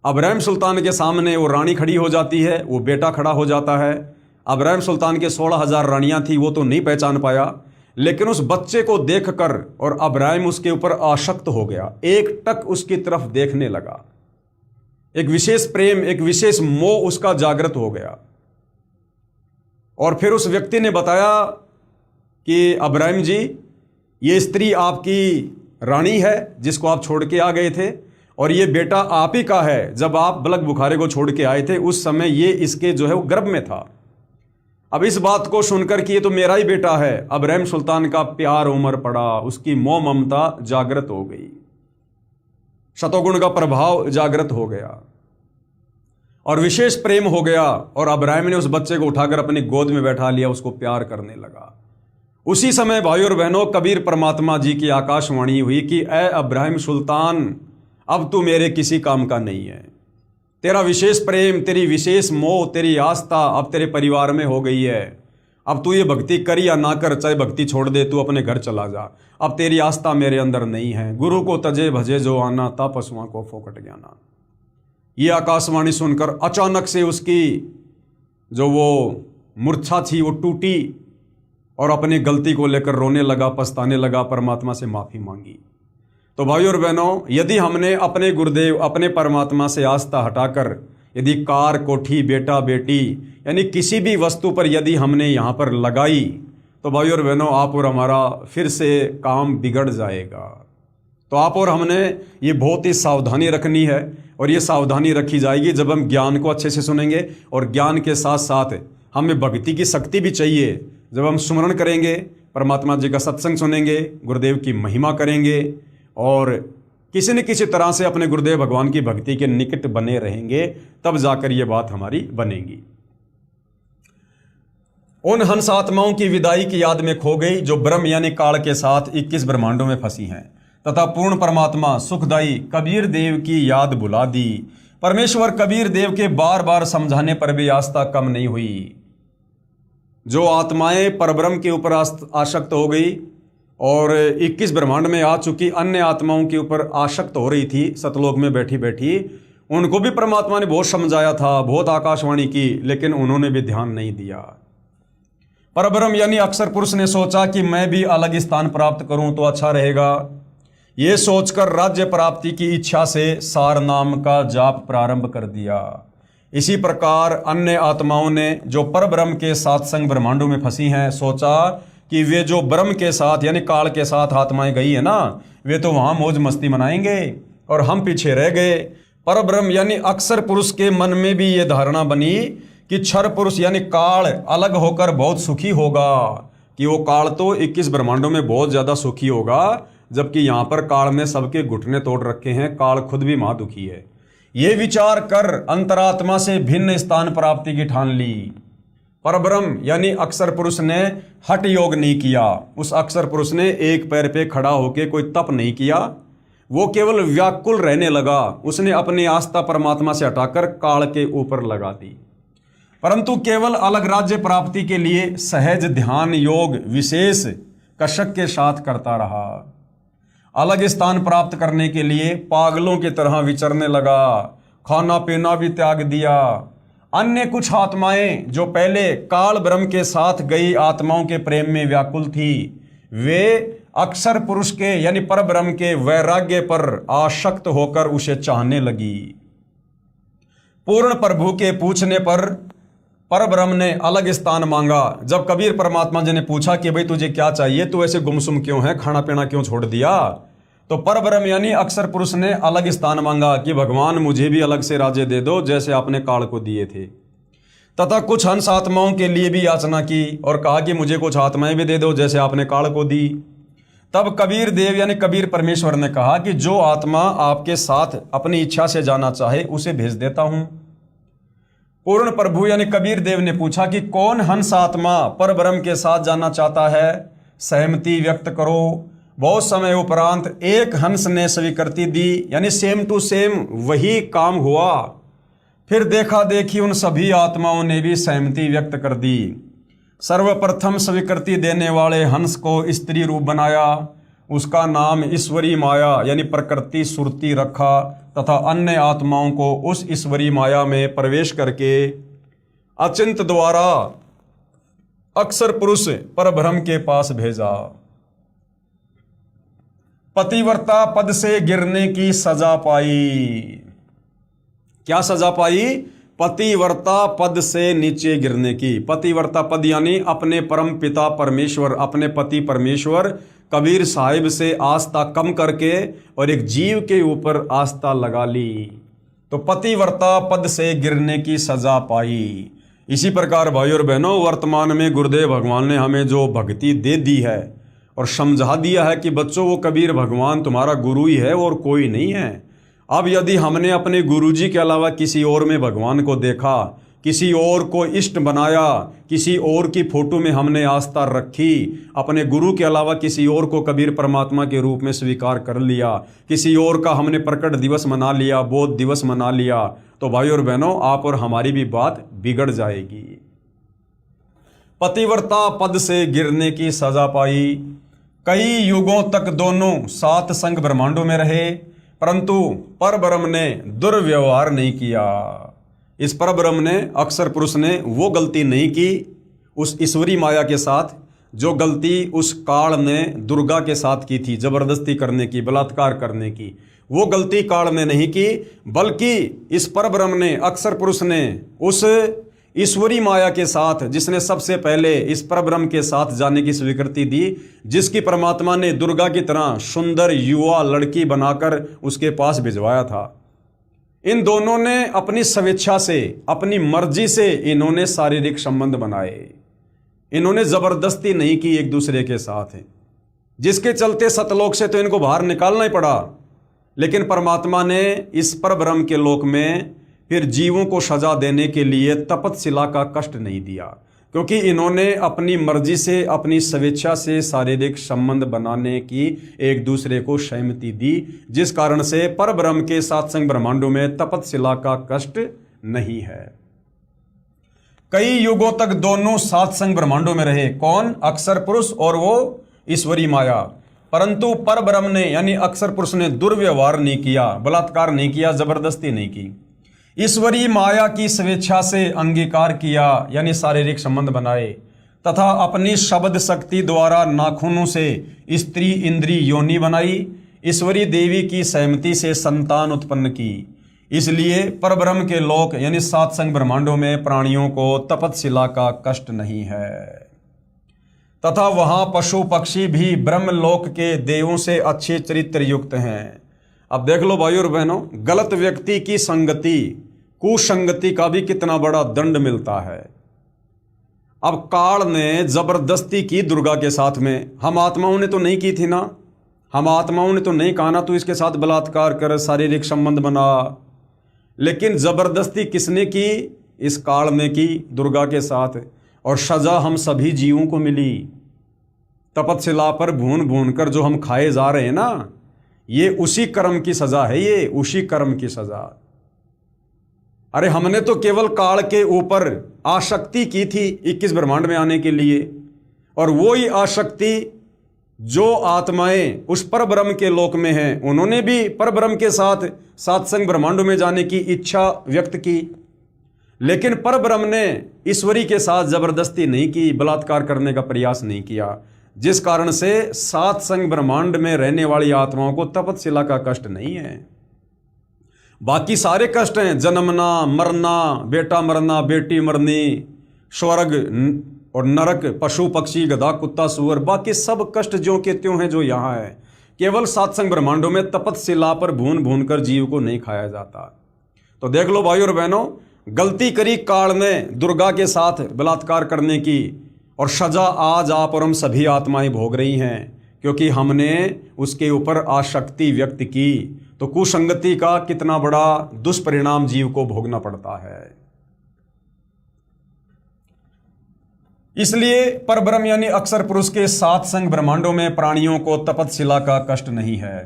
अब्राहिम सुल्तान के सामने वो रानी खड़ी हो जाती है, वो बेटा खड़ा हो जाता है। अब्राहिम सुल्तान के 16,000 रानियाँ थी, वो तो नहीं पहचान पाया, लेकिन उस बच्चे को देखकर और अब्राहिम उसके ऊपर आसक्त हो गया, एक टक उसकी तरफ देखने लगा। एक विशेष प्रेम, एक विशेष मोह उसका जागृत हो गया। और फिर उस व्यक्ति ने बताया कि अब्राहिम जी, ये स्त्री आपकी रानी है जिसको आप छोड़ के आ गए थे, और ये बेटा आप ही का है। जब आप बलक बुखारे को छोड़ के आए थे उस समय ये इसके वो गर्भ में था। अब इस बात को सुनकर कि ये तो मेरा ही बेटा है, अब्राहिम सुल्तान का प्यार उमड़ पड़ा, उसकी मोह ममता जागृत हो गई, शतोगुण का प्रभाव जागृत हो गया और विशेष प्रेम हो गया। और अब्राहिम ने उस बच्चे को उठाकर अपनी गोद में बैठा लिया, उसको प्यार करने लगा। उसी समय भाई और बहनों, कबीर परमात्मा जी की आकाशवाणी हुई कि ऐ अब्राहिम सुल्तान, अब तू मेरे किसी काम का नहीं है। तेरा विशेष प्रेम, तेरी विशेष मोह, तेरी आस्था अब तेरे परिवार में हो गई है। अब तू ये भक्ति कर या ना कर, चाहे भक्ति छोड़ दे, तू अपने घर चला जा। अब तेरी आस्था मेरे अंदर नहीं है। गुरु को तजे भजे जो आना, ता पशुओं को फोकट ज्ञाना। ये आकाशवाणी सुनकर अचानक से उसकी वो मूर्छा थी वो टूटी और अपनी गलती को लेकर रोने लगा, पछताने लगा, परमात्मा से माफ़ी मांगी। तो भाई और बहनों, यदि हमने अपने गुरुदेव, अपने परमात्मा से आस्था हटाकर यदि कार, कोठी, बेटा, बेटी यानी किसी भी वस्तु पर यदि हमने यहाँ पर लगाई, तो भाई और बहनों, आप और हमारा फिर से काम बिगड़ जाएगा। तो आप और हमने ये बहुत ही सावधानी रखनी है, और ये सावधानी रखी जाएगी जब हम ज्ञान को अच्छे से सुनेंगे, और ज्ञान के साथ साथ हमें भक्ति की शक्ति भी चाहिए। जब हम सुमरण करेंगे, परमात्मा जी का सत्संग सुनेंगे, गुरुदेव की महिमा करेंगे और किसी न किसी तरह से अपने गुरुदेव भगवान की भक्ति के निकट बने रहेंगे, तब जाकर ये बात हमारी बनेगी। उन हंस आत्माओं की विदाई की याद में खो गई जो ब्रह्म यानी काल के साथ 21 ब्रह्मांडों में फंसी हैं, तथा पूर्ण परमात्मा सुखदाई कबीर देव की याद बुला दी। परमेश्वर कबीर देव के बार बार समझाने पर भी आस्था कम नहीं हुई। जो आत्माएं परब्रह्म के ऊपर आसक्त हो गई और 21 ब्रह्मांड में आ चुकी अन्य आत्माओं के ऊपर आसक्त हो रही थी सतलोक में बैठी बैठी, उनको भी परमात्मा ने बहुत समझाया था, बहुत आकाशवाणी की, लेकिन उन्होंने भी ध्यान नहीं दिया। परब्रह्म यानी अक्षर पुरुष ने सोचा कि मैं भी अलग स्थान प्राप्त करूं तो अच्छा रहेगा। ये सोचकर राज्य प्राप्ति की इच्छा से सार नाम का जाप प्रारंभ कर दिया। इसी प्रकार अन्य आत्माओं ने जो परब्रह्म के सत्संग ब्रह्मांडों में फंसी हैं, सोचा कि वे जो ब्रह्म के साथ यानी काल के साथ आत्माएं गई है ना, वे तो वहां मौज मस्ती मनाएंगे और हम पीछे रह गए। परब्रह्म यानी अक्षर पुरुष के मन में भी ये धारणा बनी कि क्षर पुरुष यानी काल अलग होकर बहुत सुखी होगा, कि वो काल तो 21 ब्रह्मांडों में बहुत ज्यादा सुखी होगा, जबकि यहां पर काल ने सबके घुटने तोड़ रखे हैं, काल खुद भी महादुखी है। ये विचार कर अंतरात्मा से भिन्न स्थान प्राप्ति की ठान ली। परब्रह्म यानी अक्षर पुरुष ने हठ योग नहीं किया। उस अक्षर पुरुष ने एक पैर पे खड़ा होकर कोई तप नहीं किया, वो केवल व्याकुल रहने लगा। उसने अपनी आस्था परमात्मा से हटाकर काल के ऊपर लगा दी, परंतु केवल अलग राज्य प्राप्ति के लिए सहज ध्यान योग विशेष कषक के साथ करता रहा। अलग स्थान प्राप्त करने के लिए पागलों की तरह विचरने लगा, खाना पीना भी त्याग दिया। अन्य कुछ आत्माएं जो पहले काल ब्रह्म के साथ गई आत्माओं के प्रेम में व्याकुल थी, वे अक्षर पुरुष के यानी परब्रह्म के वैराग्य पर आसक्त होकर उसे चाहने लगी। पूर्ण प्रभु के पूछने पर परब्रह्म ने अलग स्थान मांगा। जब कबीर परमात्मा जी ने पूछा कि भाई तुझे क्या चाहिए, तू ऐसे गुमसुम क्यों है, खाना पीना क्यों छोड़ दिया, तो परब्रह्म यानी अक्षर पुरुष ने अलग स्थान मांगा कि भगवान मुझे भी अलग से राज्य दे दो जैसे आपने काल को दिए थे। तथा कुछ हंस आत्माओं के लिए भी याचना की और कहा कि मुझे कुछ आत्माएं भी दे दो जैसे आपने काल को दी। तब कबीर देव यानी कबीर परमेश्वर ने कहा कि जो आत्मा आपके साथ अपनी इच्छा से जाना चाहे उसे भेज देता हूं। पूर्ण प्रभु यानी कबीर देव ने पूछा कि कौन हंस आत्मा परब्रह्म के साथ जाना चाहता है, सहमति व्यक्त करो। बहुत समय उपरांत एक हंस ने स्वीकृति दी, यानी सेम टू सेम वही काम हुआ। फिर देखा देखी उन सभी आत्माओं ने भी सहमति व्यक्त कर दी। सर्वप्रथम स्वीकृति देने वाले हंस को स्त्री रूप बनाया, उसका नाम ईश्वरी माया यानी प्रकृति सुरती रखा तथा अन्य आत्माओं को उस ईश्वरी माया में प्रवेश करके अचिंत द्वारा अक्षर पुरुष परब्रह्म के पास भेजा। पतिव्रता पद से गिरने की सजा पाई। क्या सजा पाई? पतिव्रता पद से नीचे गिरने की। पतिव्रता पद यानी अपने परम पिता परमेश्वर, अपने पति परमेश्वर कबीर साहिब से आस्था कम करके और एक जीव के ऊपर आस्था लगा ली, तो पतिव्रता पद से गिरने की सजा पाई। इसी प्रकार भाइयों और बहनों, वर्तमान में गुरुदेव भगवान ने हमें जो भक्ति दे दी है और समझा दिया है कि बच्चों वो कबीर भगवान तुम्हारा गुरु ही है और कोई नहीं है। अब यदि हमने अपने गुरुजी के अलावा किसी और में भगवान को देखा, किसी और को इष्ट बनाया, किसी और की फोटो में हमने आस्था रखी, अपने गुरु के अलावा किसी और को कबीर परमात्मा के रूप में स्वीकार कर लिया, किसी और का हमने प्रकट दिवस मना लिया, बोध दिवस मना लिया, तो भाई और बहनों आप और हमारी भी बात बिगड़ जाएगी। पतिव्रता पद से गिरने की सजा पाई। कई युगों तक दोनों सात संग ब्रह्मांडों में रहे, परंतु परब्रह्म ने दुर्व्यवहार नहीं किया। इस परब्रह्म ने, अक्षर पुरुष ने वो गलती नहीं की उस ईश्वरी माया के साथ जो गलती उस काल ने दुर्गा के साथ की थी, जबरदस्ती करने की, बलात्कार करने की। वो गलती काल ने नहीं की, बल्कि इस परब्रह्म ने, अक्षर पुरुष ने उस ईश्वरी माया के साथ, जिसने सबसे पहले इस परब्रह्म के साथ जाने की स्वीकृति दी, जिसकी परमात्मा ने दुर्गा की तरह सुंदर युवा लड़की बनाकर उसके पास भिजवाया था, इन दोनों ने अपनी स्वेच्छा से, अपनी मर्जी से इन्होंने शारीरिक संबंध बनाए। इन्होंने जबरदस्ती नहीं की एक दूसरे के साथ, जिसके चलते सतलोक से तो इनको बाहर निकालना ही पड़ा। लेकिन परमात्मा ने इस परब्रह्म के लोक में फिर जीवों को सजा देने के लिए तपतशिला का कष्ट नहीं दिया, क्योंकि इन्होंने अपनी मर्जी से, अपनी स्वेच्छा से शारीरिक संबंध बनाने की एक दूसरे को सहमति दी, जिस कारण से परब्रह्म के सात्संग ब्रह्मांडों में तपतशिला का कष्ट नहीं है। कई युगों तक दोनों सात्संग ब्रह्मांडों में रहे। कौन? अक्षर पुरुष और वो ईश्वरी माया। परंतु परब्रह्म ने यानी अक्षर पुरुष ने दुर्व्यवहार नहीं किया, बलात्कार नहीं किया, जबरदस्ती नहीं की। ईश्वरी माया की स्वेच्छा से अंगीकार किया, यानी शारीरिक संबंध बनाए, तथा अपनी शब्द शक्ति द्वारा नाखूनों से स्त्री इंद्री योनि बनाई। ईश्वरी देवी की सहमति से संतान उत्पन्न की। इसलिए परब्रह्म के लोक यानी सात संग ब्रह्मांडों में प्राणियों को तपतशिला का कष्ट नहीं है, तथा वहां पशु पक्षी भी ब्रह्मलोक के देवों से अच्छे चरित्र युक्त हैं। अब देख लो भाइयों और बहनों, गलत व्यक्ति की संगति, कुसंगति का भी कितना बड़ा दंड मिलता है। अब काल ने जबरदस्ती की दुर्गा के साथ में, हम आत्माओं ने तो नहीं की थी ना, हम आत्माओं ने तो नहीं कहा ना तू इसके साथ बलात्कार कर, शारीरिक संबंध बना, लेकिन जबरदस्ती किसने की? इस काल ने की दुर्गा के साथ, और सजा हम सभी जीवों को मिली। तपतशिला पर भून भून कर जो हम खाए जा रहे हैं ना, ये उसी कर्म की सजा है, ये उसी कर्म की सजा। अरे हमने तो केवल काल के ऊपर आसक्ति की थी 21 ब्रह्मांड में आने के लिए, और वो ही आसक्ति जो आत्माएं उस परब्रह्म के लोक में हैं, उन्होंने भी परब्रह्म के साथ सातसंग ब्रह्मांडों में जाने की इच्छा व्यक्त की, लेकिन परब्रह्म ने ईश्वरी के साथ जबरदस्ती नहीं की, बलात्कार करने का प्रयास नहीं किया, जिस कारण से सात संग ब्रह्मांड में रहने वाली आत्माओं को तपतशिला का कष्ट नहीं है। बाकी सारे कष्ट हैं, जन्मना, मरना, बेटा मरना, बेटी मरनी, स्वर्ग और नरक, पशु पक्षी, गधा कुत्ता सूअर, बाकी सब कष्ट ज्यों के त्यों हैं जो यहाँ है। केवल सात संग ब्रह्मांडों में तपतशिला पर भून भून कर जीव को नहीं खाया जाता। तो देख लो भाइयों और बहनों, गलती करी काल ने दुर्गा के साथ बलात्कार करने की, और सजा आज आप और हम सभी आत्माएं भोग रही हैं, क्योंकि हमने उसके ऊपर आसक्ति व्यक्त की। तो कुसंगति का कितना बड़ा दुष्परिणाम जीव को भोगना पड़ता है। इसलिए परब्रह्म यानी अक्षर पुरुष के सात संग ब्रह्मांडों में प्राणियों को तपतशिला का कष्ट नहीं है,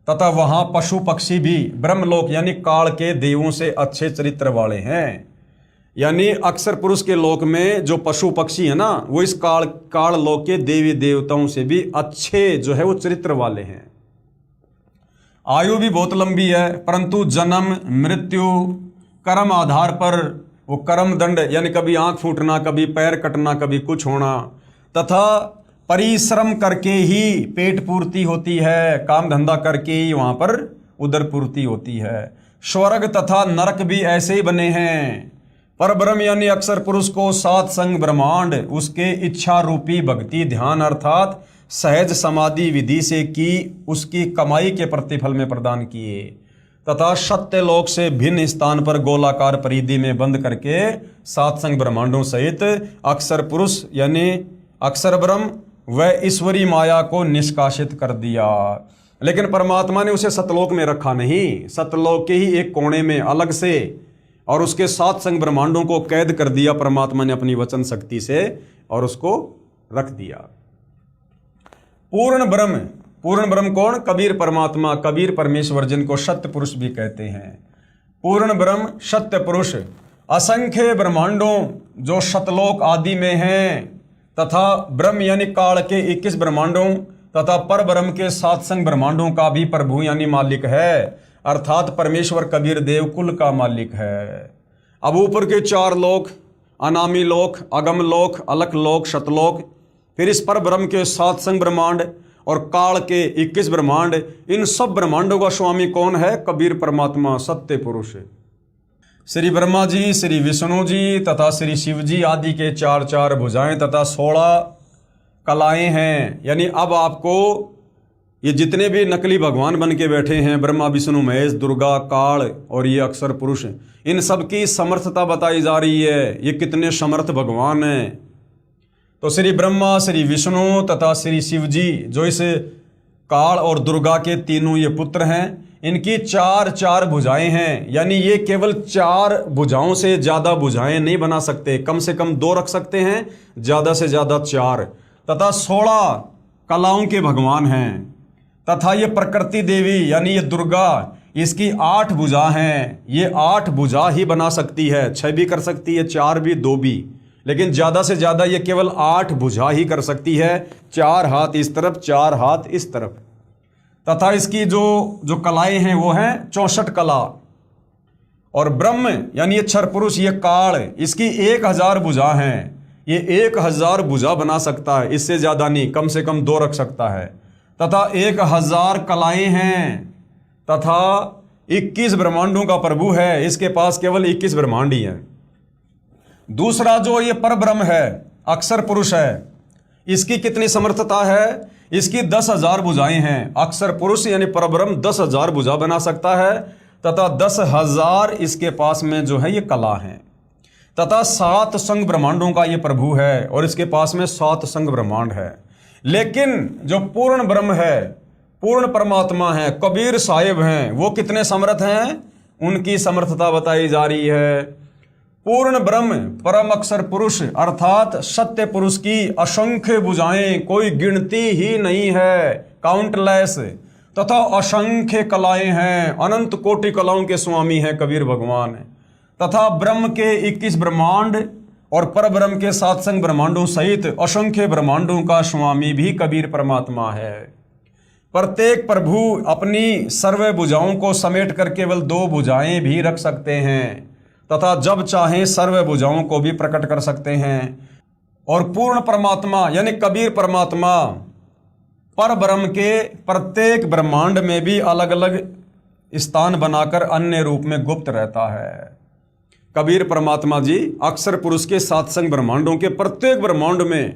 तथा वहां पशु पक्षी भी ब्रह्मलोक यानी काल के देवों से अच्छे चरित्र वाले हैं। यानी अक्षर पुरुष के लोक में जो पशु पक्षी है ना, वो इस काल लोक के देवी देवताओं से भी अच्छे जो है वो चरित्र वाले हैं। आयु भी बहुत लंबी है, परंतु जन्म मृत्यु कर्म आधार पर वो कर्म दंड, यानी कभी आंख फूटना, कभी पैर कटना, कभी कुछ होना, तथा परिश्रम करके ही पेट पूर्ति होती है, काम धंधा करके ही वहां पर उदर पूर्ति होती है। स्वर्ग तथा नरक भी ऐसे ही बने हैं। परब्रह्म यानी अक्षर पुरुष को सात संग ब्रह्मांड उसके इच्छा रूपी भक्ति ध्यान अर्थात सहज समाधि विधि से की उसकी कमाई के प्रतिफल में प्रदान किए, तथा सत्य लोक से भिन्न स्थान पर गोलाकार परिधि में बंद करके सात संग ब्रह्मांडों सहित अक्षर पुरुष यानी अक्षर ब्रह्म व ईश्वरी माया को निष्कासित कर दिया। लेकिन परमात्मा ने उसे सतलोक में रखा नहीं, सतलोक के ही एक कोने में अलग से, और उसके सात संग ब्रह्मांडों को कैद कर दिया परमात्मा ने अपनी वचन शक्ति से, और उसको रख दिया। पूर्ण ब्रह्म कौन? कबीर परमात्मा, कबीर परमेश्वर, जिनको सत्य पुरुष भी कहते हैं। पूर्ण ब्रह्म सत्य पुरुष असंख्य ब्रह्मांडों जो सतलोक आदि में हैं, तथा ब्रह्म यानी काल के 21 ब्रह्मांडों तथा पर ब्रह्म के सात संग ब्रह्मांडों का भी प्रभु यानी मालिक है, अर्थात परमेश्वर कबीर देव कुल का मालिक है। अब ऊपर के चार लोक, अनामी लोक, अगम लोक, अलख लोक, शतलोक, फिर इस पर ब्रह्म के सात संग ब्रह्मांड और काल के 21 ब्रह्मांड, इन सब ब्रह्मांडों का स्वामी कौन है? कबीर परमात्मा, सत्य पुरुष। श्री ब्रह्मा जी, श्री विष्णु जी तथा श्री शिव जी आदि के चार चार भुजाएं तथा 16 कलाएं हैं। यानी अब आपको ये जितने भी नकली भगवान बन के बैठे हैं, ब्रह्मा विष्णु महेश दुर्गा काल और ये अक्षर पुरुष, इन सब की समर्थता बताई जा रही है, ये कितने समर्थ भगवान हैं। तो श्री ब्रह्मा, श्री विष्णु तथा श्री शिव जी जो इस काल और दुर्गा के तीनों ये पुत्र हैं, इनकी चार चार भुजाएं हैं। यानी ये केवल 4 भुजाओं से ज़्यादा भुजाएं नहीं बना सकते, कम से कम 2 रख सकते हैं, ज़्यादा से ज़्यादा 4, तथा 16 कलाओं के भगवान हैं। तथा ये प्रकृति देवी यानी ये दुर्गा, इसकी 8 भुजा हैं। ये 8 भुजा ही बना सकती है, 6 भी कर सकती है, 4 भी, 2 भी, लेकिन ज़्यादा से ज़्यादा ये केवल 8 भुजा ही कर सकती है। 4 हाथ इस तरफ, 4 हाथ इस तरफ। तथा इसकी जो कलाएं हैं वो हैं 64 कला। और ब्रह्म यानी ये क्षर पुरुष, ये काल, इसकी 1000 भुजा हैं। ये 1000 भुजा बना सकता है, इससे ज़्यादा नहीं, कम से कम 2 रख सकता है। तथा 1000 कलाएं हैं, तथा 21 ब्रह्मांडों का प्रभु है, इसके पास केवल 21 ब्रह्मांड ही हैं। दूसरा जो ये परब्रह्म है, अक्षर पुरुष है, इसकी कितनी समर्थता है? इसकी 10,000 भुजाएं हैं। अक्षर पुरुष यानी परब्रह्म 10,000 भुजा बना सकता है तथा 10,000 इसके पास में जो है ये कला है तथा 7 संग ब्रह्मांडों का ये प्रभु है और इसके पास में 7 संग ब्रह्मांड है। लेकिन जो पूर्ण ब्रह्म है, पूर्ण परमात्मा है, कबीर साहिब हैं, वो कितने समर्थ हैं? उनकी समर्थता बताई जा रही है। पूर्ण ब्रह्म परम अक्षर पुरुष अर्थात सत्य पुरुष की असंख्य भुजाएं, कोई गिनती ही नहीं है, काउंटलेस, तथा असंख्य कलाएं हैं, अनंत कोटि कलाओं के स्वामी हैं कबीर भगवान, तथा ब्रह्म के 21 ब्रह्मांड और परब्रह्म के 7 संग ब्रह्मांडों सहित असंख्य ब्रह्मांडों का स्वामी भी कबीर परमात्मा है। प्रत्येक प्रभु अपनी सर्व भुजाओं को समेट कर केवल 2 भुजाएं भी रख सकते हैं तथा जब चाहें सर्व भुजाओं को भी प्रकट कर सकते हैं। और पूर्ण परमात्मा यानी कबीर परमात्मा पर ब्रह्म के प्रत्येक ब्रह्मांड में भी अलग अलग स्थान बनाकर अन्य रूप में गुप्त रहता है। कबीर परमात्मा जी अक्षर पुरुष के 7 संग ब्रह्मांडों के प्रत्येक ब्रह्मांड में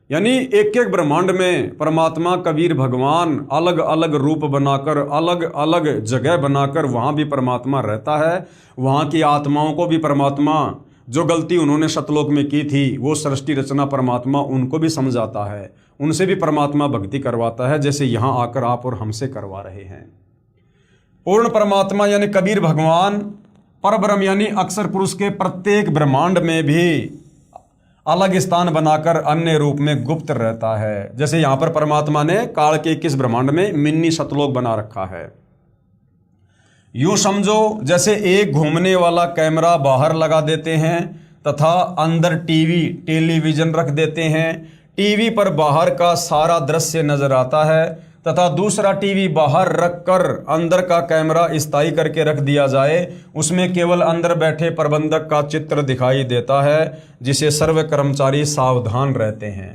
यानी एक एक ब्रह्मांड में परमात्मा कबीर भगवान अलग अलग रूप बनाकर, अलग अलग जगह बनाकर वहाँ भी परमात्मा रहता है। वहाँ की आत्माओं को भी परमात्मा, जो गलती उन्होंने सतलोक में की थी वो सृष्टि रचना परमात्मा उनको भी समझाता है, उनसे भी परमात्मा भक्ति करवाता है, जैसे यहाँ आकर आप और हमसे करवा रहे हैं। पूर्ण परमात्मा यानी कबीर भगवान परब्रह्म यानी अक्षर पुरुष के प्रत्येक ब्रह्मांड में भी अलग स्थान बनाकर अन्य रूप में गुप्त रहता है। जैसे यहाँ पर परमात्मा ने काल के 21 ब्रह्मांड में मिनी सतलोक बना रखा है। यूं समझो जैसे एक घूमने वाला कैमरा बाहर लगा देते हैं तथा अंदर टेलीविजन रख देते हैं। टीवी पर बाहर का सारा दृश्य नजर आता है तथा दूसरा टीवी बाहर रखकर अंदर का कैमरा स्थायी करके रख दिया जाए, उसमें केवल अंदर बैठे प्रबंधक का चित्र दिखाई देता है जिसे सर्व कर्मचारी सावधान रहते हैं।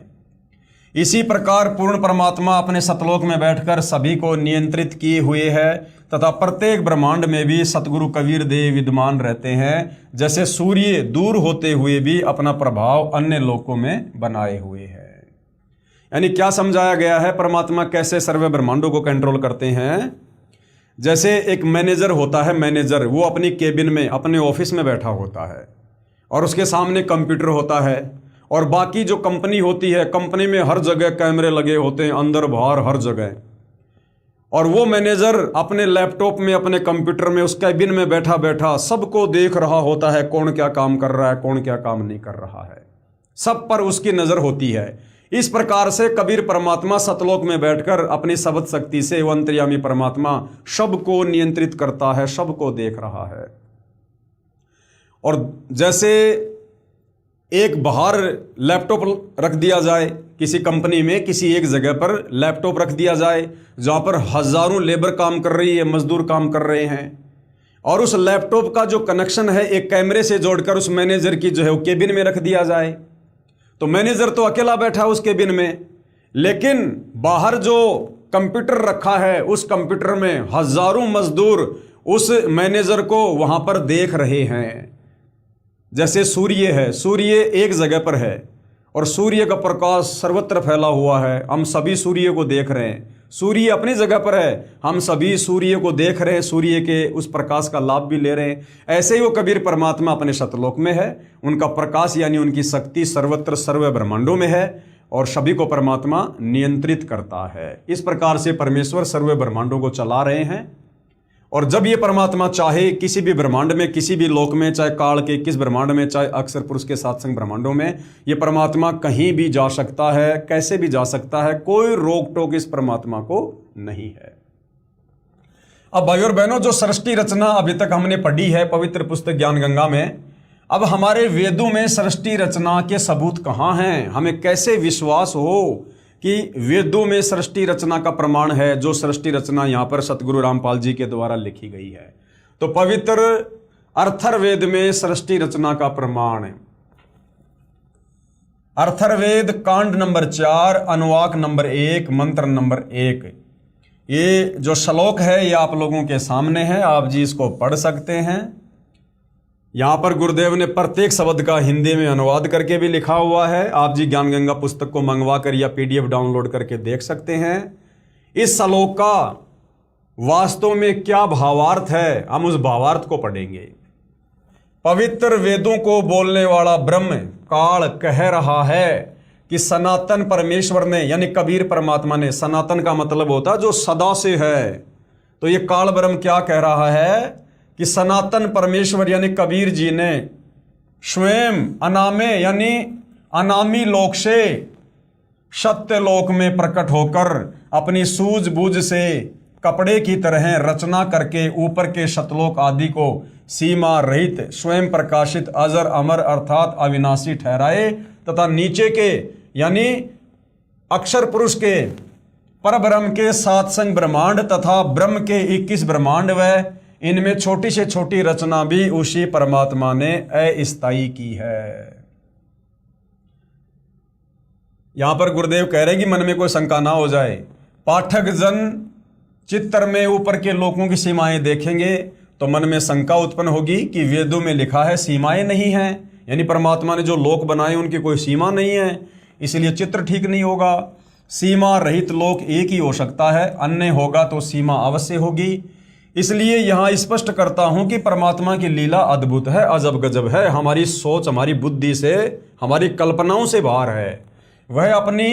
इसी प्रकार पूर्ण परमात्मा अपने सतलोक में बैठकर सभी को नियंत्रित किए हुए है तथा प्रत्येक ब्रह्मांड में भी सतगुरु कबीर देव विद्यमान रहते हैं, जैसे सूर्य दूर होते हुए भी अपना प्रभाव अन्य लोकों में बनाए हुए है। यानी क्या समझाया गया है, परमात्मा कैसे सर्व ब्रह्मांडों को कंट्रोल करते हैं। जैसे एक मैनेजर होता है, मैनेजर वो अपनी केबिन में अपने ऑफिस में बैठा होता है और उसके सामने कंप्यूटर होता है और बाकी जो कंपनी होती है, कंपनी में हर जगह कैमरे लगे होते हैं, अंदर बाहर हर जगह, और वो मैनेजर अपने लैपटॉप में अपने कंप्यूटर में उस कैबिन में बैठा बैठा सबको देख रहा होता है, कौन क्या काम कर रहा है, कौन क्या काम नहीं कर रहा है, सब पर उसकी नजर होती है। इस प्रकार से कबीर परमात्मा सतलोक में बैठकर अपनी शब्द शक्ति से वो अंतर्यामी परमात्मा सबको नियंत्रित करता है, सबको देख रहा है। और जैसे एक बाहर लैपटॉप रख दिया जाए, किसी कंपनी में किसी एक जगह पर लैपटॉप रख दिया जाए जहां पर हजारों लेबर काम कर रही है, मजदूर काम कर रहे हैं, और उस लैपटॉप का जो कनेक्शन है एक कैमरे से जोड़कर उस मैनेजर की जो है वो केबिन में रख दिया जाए, तो मैनेजर तो अकेला बैठा उस केबिन में, लेकिन बाहर जो कंप्यूटर रखा है उस कंप्यूटर में हजारों मजदूर उस मैनेजर को वहां पर देख रहे हैं। जैसे सूर्य है, सूर्य एक जगह पर है और सूर्य का प्रकाश सर्वत्र फैला हुआ है, हम सभी सूर्य को देख रहे हैं। सूर्य अपनी जगह पर है, हम सभी सूर्य को देख रहे हैं, सूर्य के उस प्रकाश का लाभ भी ले रहे हैं। ऐसे ही वो कबीर परमात्मा अपने सतलोक में है, उनका प्रकाश यानी उनकी शक्ति सर्वत्र सर्व ब्रह्मांडों में है और सभी को परमात्मा नियंत्रित करता है। इस प्रकार से परमेश्वर सर्व ब्रह्मांडों को चला रहे हैं। और जब ये परमात्मा चाहे किसी भी ब्रह्मांड में, किसी भी लोक में, चाहे काल के किस ब्रह्मांड में, चाहे अक्षर पुरुष के 7 संग ब्रह्मांडों में, ये परमात्मा कहीं भी जा सकता है, कैसे भी जा सकता है, कोई रोक टोक इस परमात्मा को नहीं है। अब भाई और बहनों, जो सृष्टि रचना अभी तक हमने पढ़ी है पवित्र पुस्तक ज्ञान गंगा में, अब हमारे वेदों में सृष्टि रचना के सबूत कहाँ हैं? हमें कैसे विश्वास हो कि वेदों में सृष्टि रचना का प्रमाण है, जो सृष्टि रचना यहाँ पर सतगुरु रामपाल जी के द्वारा लिखी गई है? तो पवित्र अर्थर्वेद में सृष्टि रचना का प्रमाण है। अर्थर्वेद कांड नंबर 4 अनुवाक नंबर 1 मंत्र नंबर 1, ये जो श्लोक है ये आप लोगों के सामने है, आप जी इसको पढ़ सकते हैं। यहाँ पर गुरुदेव ने प्रत्येक शब्द का हिंदी में अनुवाद करके भी लिखा हुआ है। आप जी ज्ञान गंगा पुस्तक को मंगवा कर या PDF डाउनलोड करके देख सकते हैं। इस श्लोक का वास्तव में क्या भावार्थ है, हम उस भावार्थ को पढ़ेंगे। पवित्र वेदों को बोलने वाला ब्रह्म काल कह रहा है कि सनातन परमेश्वर ने, यानी कबीर परमात्मा ने, सनातन का मतलब होता है जो सदा से है, तो ये काल ब्रह्म क्या कह रहा है कि सनातन परमेश्वर यानी कबीर जी ने स्वयं अनामे यानी अनामी लोक से सत्य लोक में प्रकट होकर अपनी सूझबूझ से कपड़े की तरह रचना करके ऊपर के शतलोक आदि को सीमा रहित स्वयं प्रकाशित अजर अमर अर्थात अविनाशी ठहराए तथा नीचे के यानी अक्षर पुरुष के परब्रह्म के 7 संग ब्रह्मांड तथा ब्रह्म के 21 ब्रह्मांड व इनमें छोटी से छोटी रचना भी उसी परमात्मा ने अस्थायी की है। यहां पर गुरुदेव कह रहे हैं कि मन में कोई शंका ना हो जाए। पाठक जन चित्र में ऊपर के लोकों की सीमाएं देखेंगे तो मन में शंका उत्पन्न होगी कि वेदों में लिखा है सीमाएं नहीं हैं, यानी परमात्मा ने जो लोक बनाए उनकी कोई सीमा नहीं है, इसलिए चित्र ठीक नहीं होगा। सीमा रहित लोक एक ही हो सकता है, अन्य होगा तो सीमा अवश्य होगी। इसलिए यहां स्पष्ट करता हूं कि परमात्मा की लीला अद्भुत है, अजब गजब है, हमारी सोच हमारी बुद्धि से हमारी कल्पनाओं से बाहर है। वह अपनी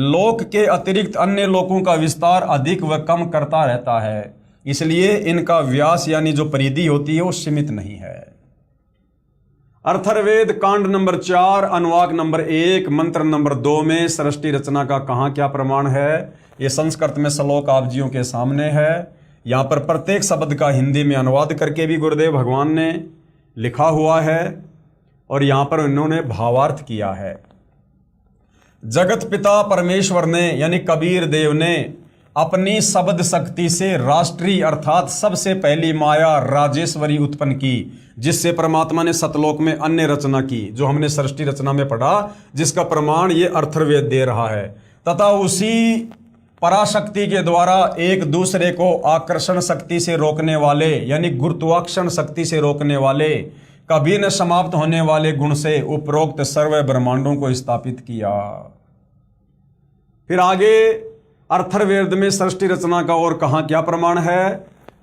लोक के अतिरिक्त अन्य लोकों का विस्तार अधिक व कम करता रहता है, इसलिए इनका व्यास यानी जो परिधि होती है वो सीमित नहीं है। अथर्ववेद कांड नंबर 4 अनुवाक नंबर 1 मंत्र नंबर 2 में सृष्टि रचना का कहाँ क्या प्रमाण है, ये संस्कृत में श्लोक आप जियों के सामने है। यहाँ पर प्रत्येक शब्द का हिंदी में अनुवाद करके भी गुरुदेव भगवान ने लिखा हुआ है और यहाँ पर इन्होंने भावार्थ किया है। जगत पिता परमेश्वर ने यानी कबीर देव ने अपनी शब्द शक्ति से राष्ट्रीय अर्थात सबसे पहली माया राजेश्वरी उत्पन्न की, जिससे परमात्मा ने सतलोक में अन्य रचना की, जो हमने सृष्टि रचना में पढ़ा, जिसका प्रमाण ये अथर्ववेद दे रहा है। तथा उसी पराशक्ति के द्वारा एक दूसरे को आकर्षण शक्ति से रोकने वाले यानी गुरुत्वाकर्षण शक्ति से रोकने वाले कभी न समाप्त होने वाले गुण से उपरोक्त सर्व ब्रह्मांडों को स्थापित किया। फिर आगे अथर्ववेद में सृष्टि रचना का और कहाँ क्या प्रमाण है।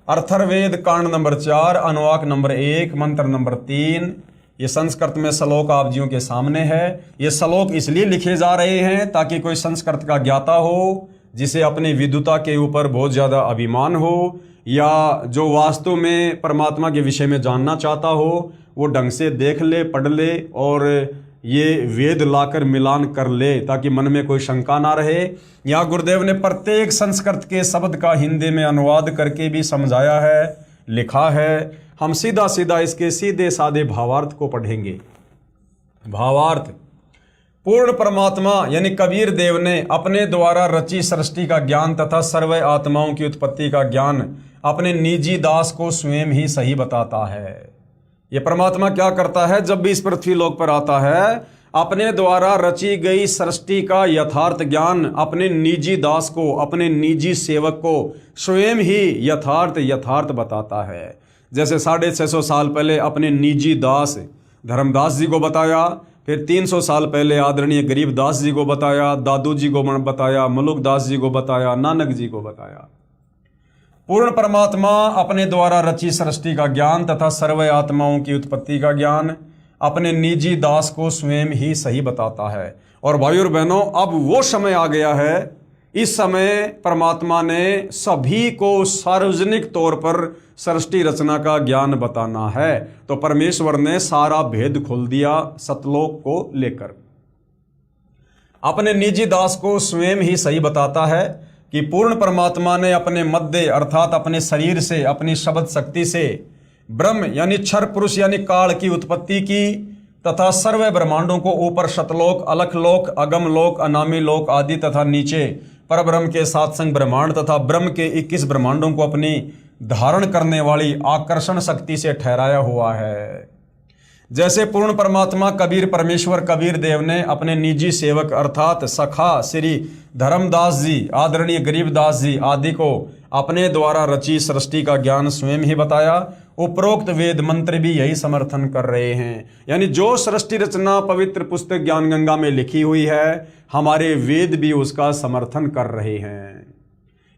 अथर्ववेद कांड नंबर 4 अनुवाक नंबर 1 मंत्र नंबर 3, ये संस्कृत में श्लोक आप जियों के सामने है। ये श्लोक इसलिए लिखे जा रहे हैं ताकि कोई संस्कृत का ज्ञाता हो जिसे अपनी विद्वता के ऊपर बहुत ज़्यादा अभिमान हो या जो वास्तव में परमात्मा के विषय में जानना चाहता हो, वो ढंग से देख ले, पढ़ ले और ये वेद लाकर मिलान कर ले ताकि मन में कोई शंका ना रहे। यहाँ गुरुदेव ने प्रत्येक संस्कृत के शब्द का हिंदी में अनुवाद करके भी समझाया है, लिखा है। हम सीधा सीधा इसके सीधे साधे भावार्थ को पढ़ेंगे। भावार्थ, पूर्ण परमात्मा यानी कबीर देव ने अपने द्वारा रची सृष्टि का ज्ञान तथा सर्व आत्माओं की उत्पत्ति का ज्ञान अपने निजी दास को स्वयं ही सही बताता है। ये परमात्मा क्या करता है, जब भी इस पृथ्वी लोक पर आता है, अपने द्वारा रची गई सृष्टि का यथार्थ ज्ञान अपने निजी दास को, अपने निजी सेवक को स्वयं ही यथार्थ बताता है। जैसे 650 साल पहले अपने निजी दास धर्मदास जी को बताया, फिर 300 साल पहले आदरणीय गरीबदास जी को बताया, दादू जी को बताया, मलुकदास जी को बताया, नानक जी को बताया। पूर्ण परमात्मा अपने द्वारा रची सृष्टि का ज्ञान तथा सर्व आत्माओं की उत्पत्ति का ज्ञान अपने निजी दास को स्वयं ही सही बताता है। और भाइयों और बहनों, अब वो समय आ गया है, इस समय परमात्मा ने सभी को सार्वजनिक तौर पर सृष्टि रचना का ज्ञान बताना है। तो परमेश्वर ने सारा भेद खोल दिया सतलोक को लेकर। अपने निजी दास को स्वयं ही सही बताता है कि पूर्ण परमात्मा ने अपने मध्य अर्थात अपने शरीर से, अपनी शब्द शक्ति से ब्रह्म यानी क्षर पुरुष यानी काल की उत्पत्ति की तथा सर्व ब्रह्मांडों को ऊपर शतलोक, अलख लोक, अगम लोक, अनामी लोक आदि तथा नीचे परब्रह्म के 7 संग ब्रह्मांड तथा ब्रह्म के 21 ब्रह्मांडों को अपनी धारण करने वाली आकर्षण शक्ति से ठहराया हुआ है। जैसे पूर्ण परमात्मा कबीर परमेश्वर कबीर देव ने अपने निजी सेवक अर्थात सखा श्री धर्मदास जी, आदरणीय गरीबदास जी आदि को अपने द्वारा रची सृष्टि का ज्ञान स्वयं ही बताया, उपरोक्त वेद मंत्र भी यही समर्थन कर रहे हैं। यानी जो सृष्टि रचना पवित्र पुस्तक ज्ञान गंगा में लिखी हुई है, हमारे वेद भी उसका समर्थन कर रहे हैं।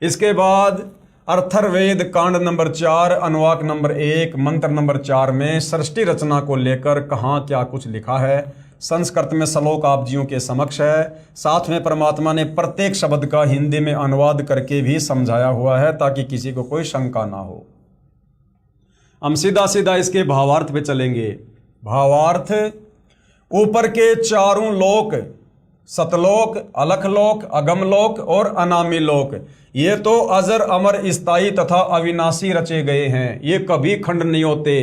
इसके बाद अर्थर्वेद कांड नंबर 4 अनुवाक नंबर 1 मंत्र नंबर 4 में सृष्टि रचना को लेकर कहाँ क्या कुछ लिखा है, संस्कृत में श्लोक आप जियों के समक्ष है। साथ में परमात्मा ने प्रत्येक शब्द का हिंदी में अनुवाद करके भी समझाया हुआ है ताकि किसी को कोई शंका ना हो। हम सीधा सीधा इसके भावार्थ पे चलेंगे। भावार्थ, ऊपर के चारों लोक, सतलोक, अलखलोक, अगमलोक और अनामी लोक, ये तो अजर अमर स्थायी तथा अविनाशी रचे गए हैं। ये कभी खंड नहीं होते,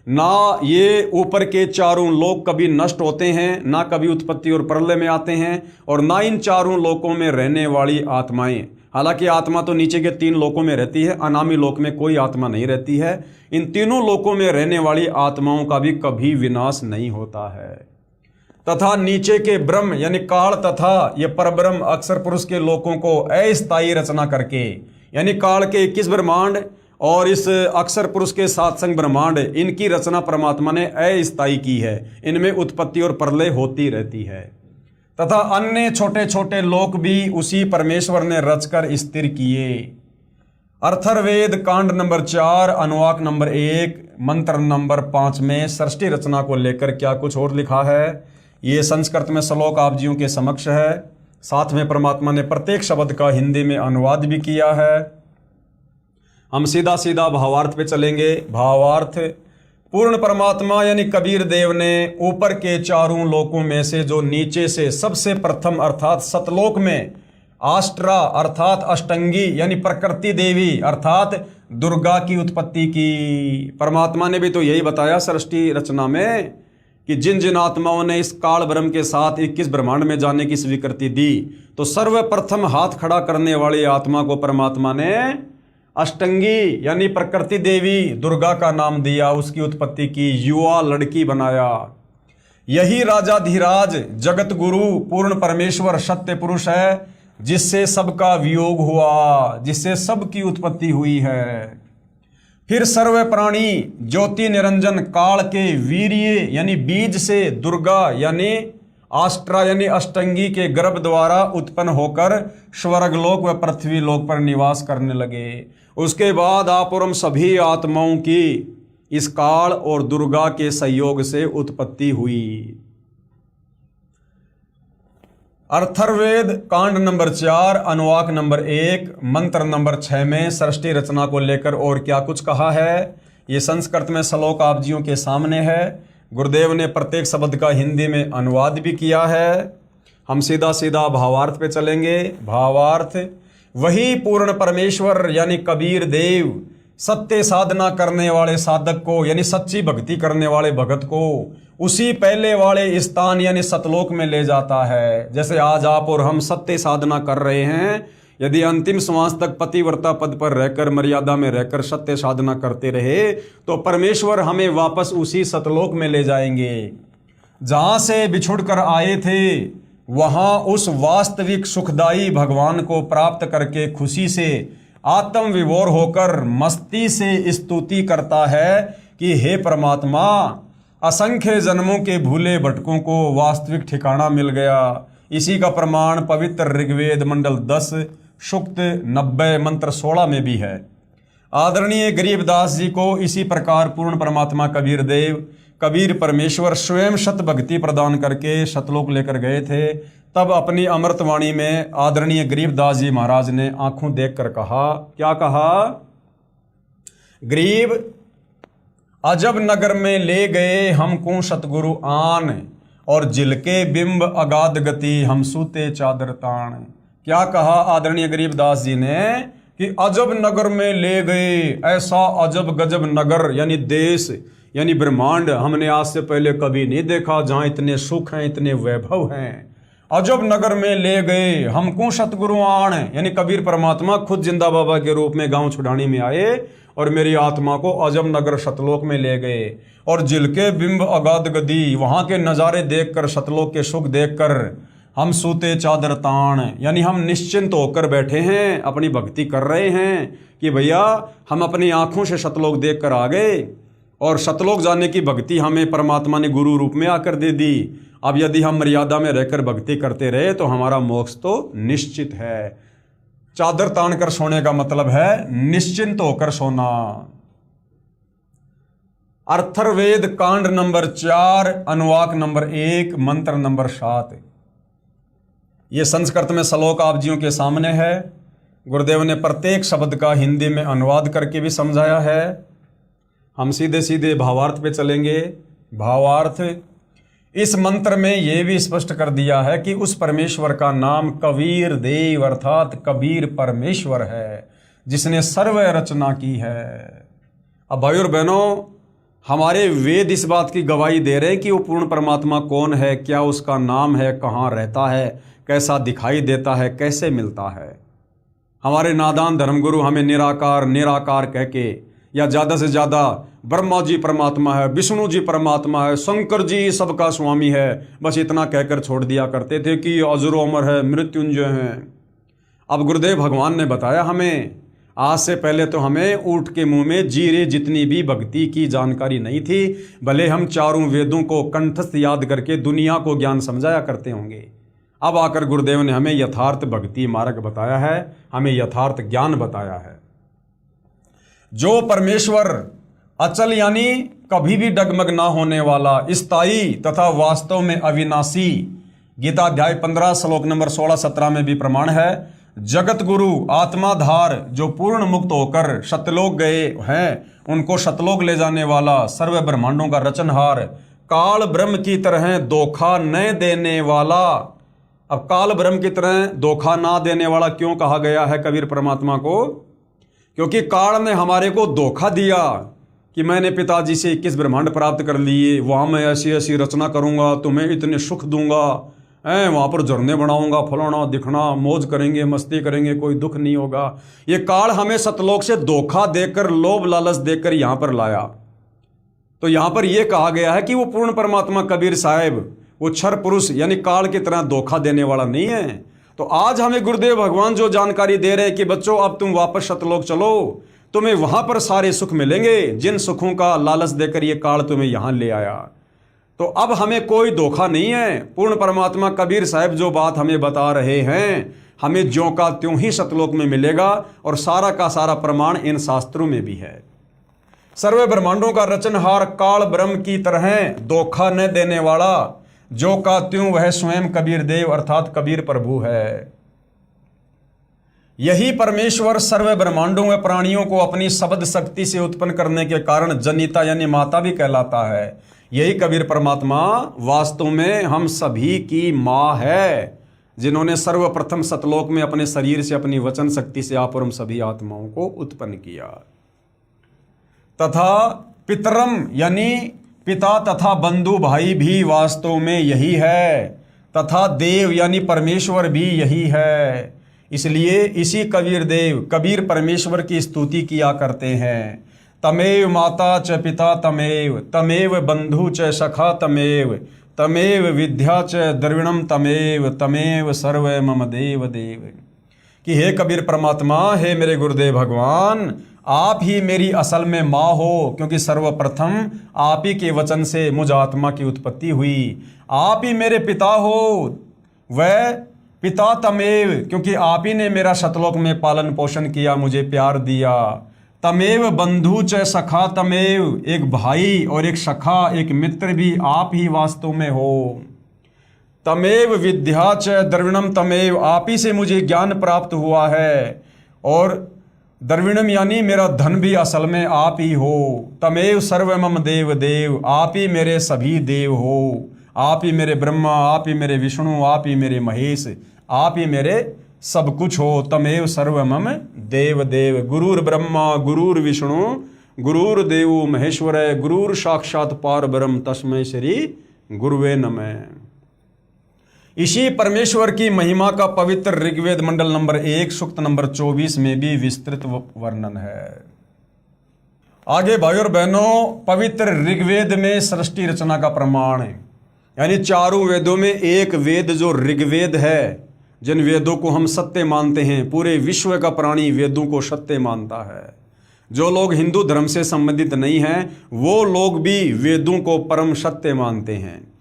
ना ये ऊपर के चारों लोक कभी नष्ट होते हैं, ना कभी उत्पत्ति और प्रलय में आते हैं, और ना इन चारों लोकों में रहने वाली आत्माएं। हालांकि आत्मा तो नीचे के 3 लोकों में रहती है, अनामी लोक में कोई आत्मा नहीं रहती है। इन तीनों लोकों में रहने वाली आत्माओं का भी कभी विनाश नहीं होता है। तथा नीचे के ब्रह्म यानी काल तथा ये परब्रह्म अक्षर पुरुष के लोकों को अस्थायी रचना करके, यानी काल के 21 ब्रह्मांड और इस अक्षर पुरुष के 7 संग ब्रह्मांड, इनकी रचना परमात्मा ने अस्थायी की है। इनमें उत्पत्ति और प्रलय होती रहती है। तथा अन्य छोटे छोटे लोक भी उसी परमेश्वर ने रचकर स्थिर किए। अर्थर्वेद कांड नंबर 4 अनुवाक नंबर 1 मंत्र नंबर 5 में सृष्टि रचना को लेकर क्या कुछ और लिखा है, ये संस्कृत में श्लोक आप जियों के समक्ष है। साथ में परमात्मा ने प्रत्येक शब्द का हिंदी में अनुवाद भी किया है। हम सीधा सीधा भावार्थ पे चलेंगे। भावार्थ, पूर्ण परमात्मा यानी कबीर देव ने ऊपर के चारों लोकों में से जो नीचे से सबसे प्रथम अर्थात सतलोक में आष्ट्रा अर्थात अष्टंगी यानी प्रकृति देवी अर्थात दुर्गा की उत्पत्ति की। परमात्मा ने भी तो यही बताया सृष्टि रचना में कि जिन जिन आत्माओं ने इस काल ब्रह्म के साथ 21 ब्रह्मांड में जाने की स्वीकृति दी, तो सर्वप्रथम हाथ खड़ा करने वाली आत्मा को परमात्मा ने अष्टंगी यानी प्रकृति देवी दुर्गा का नाम दिया, उसकी उत्पत्ति की, युवा लड़की बनाया। यही राजाधिराज जगत गुरु पूर्ण परमेश्वर सत्य पुरुष है, जिससे सबका वियोग हुआ, जिससे सबकी उत्पत्ति हुई है। फिर सर्व प्राणी ज्योति निरंजन काल के वीर्य यानी बीज से दुर्गा यानी आष्ट्रा यानी अष्टंगी के गर्भ द्वारा उत्पन्न होकर स्वर्गलोक व पृथ्वी लोक पर निवास करने लगे। उसके बाद आप और हम सभी आत्माओं की इस काल और दुर्गा के सहयोग से उत्पत्ति हुई। अर्थर्वेद कांड नंबर 4 अनुवाक नंबर 1 मंत्र नंबर 6 में सृष्टि रचना को लेकर और क्या कुछ कहा है, ये संस्कृत में श्लोक आप जियों के सामने है। गुरुदेव ने प्रत्येक शब्द का हिंदी में अनुवाद भी किया है। हम सीधा सीधा भावार्थ पे चलेंगे। भावार्थ, वही पूर्ण परमेश्वर यानी कबीर देव सत्य साधना करने वाले साधक को यानी सच्ची भक्ति करने वाले भगत को उसी पहले वाले स्थान यानी सतलोक में ले जाता है। जैसे आज आप और हम सत्य साधना कर रहे हैं, यदि अंतिम श्वास तक पतिव्रता पद पर रहकर मर्यादा में रहकर सत्य साधना करते रहे तो परमेश्वर हमें वापस उसी सतलोक में ले जाएंगे जहां से बिछुड़ कर आए थे। वहां उस वास्तविक सुखदाई भगवान को प्राप्त करके खुशी से आत्म विभोर होकर मस्ती से स्तुति करता है कि हे परमात्मा, असंख्य जन्मों के भूले भटकों को वास्तविक ठिकाना मिल गया। इसी का प्रमाण पवित्र ऋग्वेद मंडल 10 सूक्त 90 मंत्र 16 में भी है। आदरणीय गरीबदास जी को इसी प्रकार पूर्ण परमात्मा कबीर देव कबीर परमेश्वर स्वयं शत भक्ति प्रदान करके सतलोक लेकर गए थे। तब अपनी अमृतवाणी में आदरणीय गरीबदास जी महाराज ने आंखों देखकर कहा, क्या कहा? गरीब अजब नगर में ले गए हमको सतगुरु आन, और जिलके बिंब अगाध गति हम सूते चादर तान। क्या कहा आदरणीय गरीबदास जी ने कि अजब नगर में ले गए, ऐसा अजब गजब नगर यानी देश यानी ब्रह्मांड हमने आज से पहले कभी नहीं देखा, जहां इतने सुख हैं, इतने वैभव हैं। अजब नगर में ले गए हमको सतगुरु आन, यानी कबीर परमात्मा खुद जिंदा बाबा के रूप में गांव छुड़ानी में आए और मेरी आत्मा को अजम नगर सतलोक में ले गए। और जिलके बिंब अगाध गदी, वहाँ के नज़ारे देखकर, सतलोक के सुख देखकर हम सूते चादर तान, यानी हम निश्चिंत होकर बैठे हैं, अपनी भक्ति कर रहे हैं कि भैया हम अपनी आँखों से सतलोक देख कर आ गए और सतलोक जाने की भक्ति हमें परमात्मा ने गुरु रूप में आकर दे दी। अब यदि हम मर्यादा में रहकर भक्ति करते रहे तो हमारा मोक्ष तो निश्चित है। चादर तान कर सोने का मतलब है निश्चिंत होकर सोना। अथर्ववेद कांड नंबर 4 अनुवाक नंबर 1 मंत्र नंबर 7। ये संस्कृत में श्लोक आप जियों के सामने है। गुरुदेव ने प्रत्येक शब्द का हिंदी में अनुवाद करके भी समझाया है। हम सीधे सीधे भावार्थ पे चलेंगे। भावार्थ, इस मंत्र में यह भी स्पष्ट कर दिया है कि उस परमेश्वर का नाम कबीर देव अर्थात कबीर परमेश्वर है, जिसने सर्व रचना की है। अब भाई और बहनों, हमारे वेद इस बात की गवाही दे रहे हैं कि वो पूर्ण परमात्मा कौन है, क्या उसका नाम है, कहाँ रहता है, कैसा दिखाई देता है, कैसे मिलता है। हमारे नादान धर्मगुरु हमें निराकार निराकार कह के, या ज़्यादा से ज़्यादा ब्रह्मा जी परमात्मा है, विष्णु जी परमात्मा है, शंकर जी सबका स्वामी है, बस इतना कहकर छोड़ दिया करते थे कि अजरो अमर है, मृत्युंजय हैं। अब गुरुदेव भगवान ने बताया हमें, आज से पहले तो हमें ऊँट के मुंह में जीरे जितनी भी भक्ति की जानकारी नहीं थी, भले हम चारों वेदों को कंठस्थ याद करके दुनिया को ज्ञान समझाया करते होंगे। अब आकर गुरुदेव ने हमें यथार्थ भक्ति मार्ग बताया है, हमें यथार्थ ज्ञान बताया है। जो परमेश्वर अचल यानी कभी भी डगमग ना होने वाला, स्थायी तथा वास्तव में अविनाशी, गीता अध्याय 15 श्लोक नंबर 16-17 में भी प्रमाण है। जगत गुरु आत्माधार, जो पूर्ण मुक्त होकर सतलोक गए हैं, उनको सतलोक ले जाने वाला, सर्व ब्रह्मांडों का रचनहार, काल ब्रह्म की तरह धोखा न देने वाला। अब काल ब्रह्म की तरह धोखा ना देने वाला क्यों कहा गया है कबीर परमात्मा को? क्योंकि काल ने हमारे को धोखा दिया कि मैंने पिताजी से 21 ब्रह्मांड प्राप्त कर लिए, वहाँ मैं ऐसी ऐसी रचना करूँगा, तुम्हें इतने सुख दूंगा, वहाँ पर झरने बनाऊंगा, फलाना दिखना, मौज करेंगे, मस्ती करेंगे, कोई दुख नहीं होगा। ये काल हमें सतलोक से धोखा देकर, लोभ लालच देकर यहाँ पर लाया। तो यहाँ पर यह कहा गया है कि वो पूर्ण परमात्मा कबीर साहब वो क्षर पुरुष यानी काल की तरह धोखा देने वाला नहीं है। तो आज हमें गुरुदेव भगवान जो जानकारी दे रहे हैं कि बच्चों अब तुम वापस सतलोक चलो, तुम्हें वहां पर सारे सुख मिलेंगे, जिन सुखों का लालच देकर ये काल तुम्हें यहां ले आया। तो अब हमें कोई धोखा नहीं है। पूर्ण परमात्मा कबीर साहब जो बात हमें बता रहे हैं, हमें ज्यों का त्यों ही सतलोक में मिलेगा, और सारा का सारा प्रमाण इन शास्त्रों में भी है। सर्व ब्रह्मांडों का रचनहार काल ब्रह्म की तरह धोखा न देने वाला, जो का त्यों वह स्वयं कबीर देव अर्थात कबीर प्रभु है। यही परमेश्वर सर्व ब्रह्मांडों व प्राणियों को अपनी शब्द शक्ति से उत्पन्न करने के कारण जनिता यानी माता भी कहलाता है। यही कबीर परमात्मा वास्तव में हम सभी की माँ है, जिन्होंने सर्वप्रथम सतलोक में अपने शरीर से अपनी वचन शक्ति से आप और हम सभी आत्माओं को उत्पन्न किया। तथा पितरम यानी पिता तथा बंधु भाई भी वास्तव में यही है, तथा देव यानी परमेश्वर भी यही है। इसलिए इसी कबीर देव कबीर परमेश्वर की स्तुति किया करते हैं। तमेव माता च पिता तमेव, तमेव बंधु च सखा तमेव, तमेव विद्या च द्रविणम तमेव, तमेव सर्व मम देव देव। कि हे कबीर परमात्मा, हे मेरे गुरुदेव भगवान, आप ही मेरी असल में माँ हो, क्योंकि सर्वप्रथम आप ही के वचन से मुझ आत्मा की उत्पत्ति हुई। आप ही मेरे पिता हो, वह पिता तमेव, क्योंकि आप ही ने मेरा सतलोक में पालन पोषण किया, मुझे प्यार दिया। तमेव बंधु च सखा तमेव, एक भाई और एक सखा एक मित्र भी आप ही वास्तव में हो। तमेव विद्या च द्रविणम तमेव, आप ही से मुझे ज्ञान प्राप्त हुआ है, और द्रविणम यानी मेरा धन भी असल में आप ही हो। तमेव सर्व मम देव देव, आप ही मेरे सभी देव हो। आप ही मेरे ब्रह्मा, आप ही मेरे विष्णु, आप ही मेरे महेश, आप ही मेरे सब कुछ हो। तमेव सर्व मम देव देव। गुरुर ब्रह्मा गुरुर विष्णु गुरुर देव महेश्वर, गुरुर साक्षात पार ब्रह्म, तस्मै श्री गुरुवे नमः। इसी परमेश्वर की महिमा का पवित्र ऋग्वेद मंडल नंबर 1 सूक्त नंबर 24 में भी विस्तृत वर्णन है। आगे भाई और बहनों, पवित्र ऋग्वेद में सृष्टि रचना का प्रमाण है, यानी चारों वेदों में एक वेद जो ऋग्वेद है, जिन वेदों को हम सत्य मानते हैं, पूरे विश्व का प्राणी वेदों को सत्य मानता है। जो लोग हिंदू धर्म से संबंधित नहीं हैं वो लोग भी वेदों को परम सत्य मानते हैं।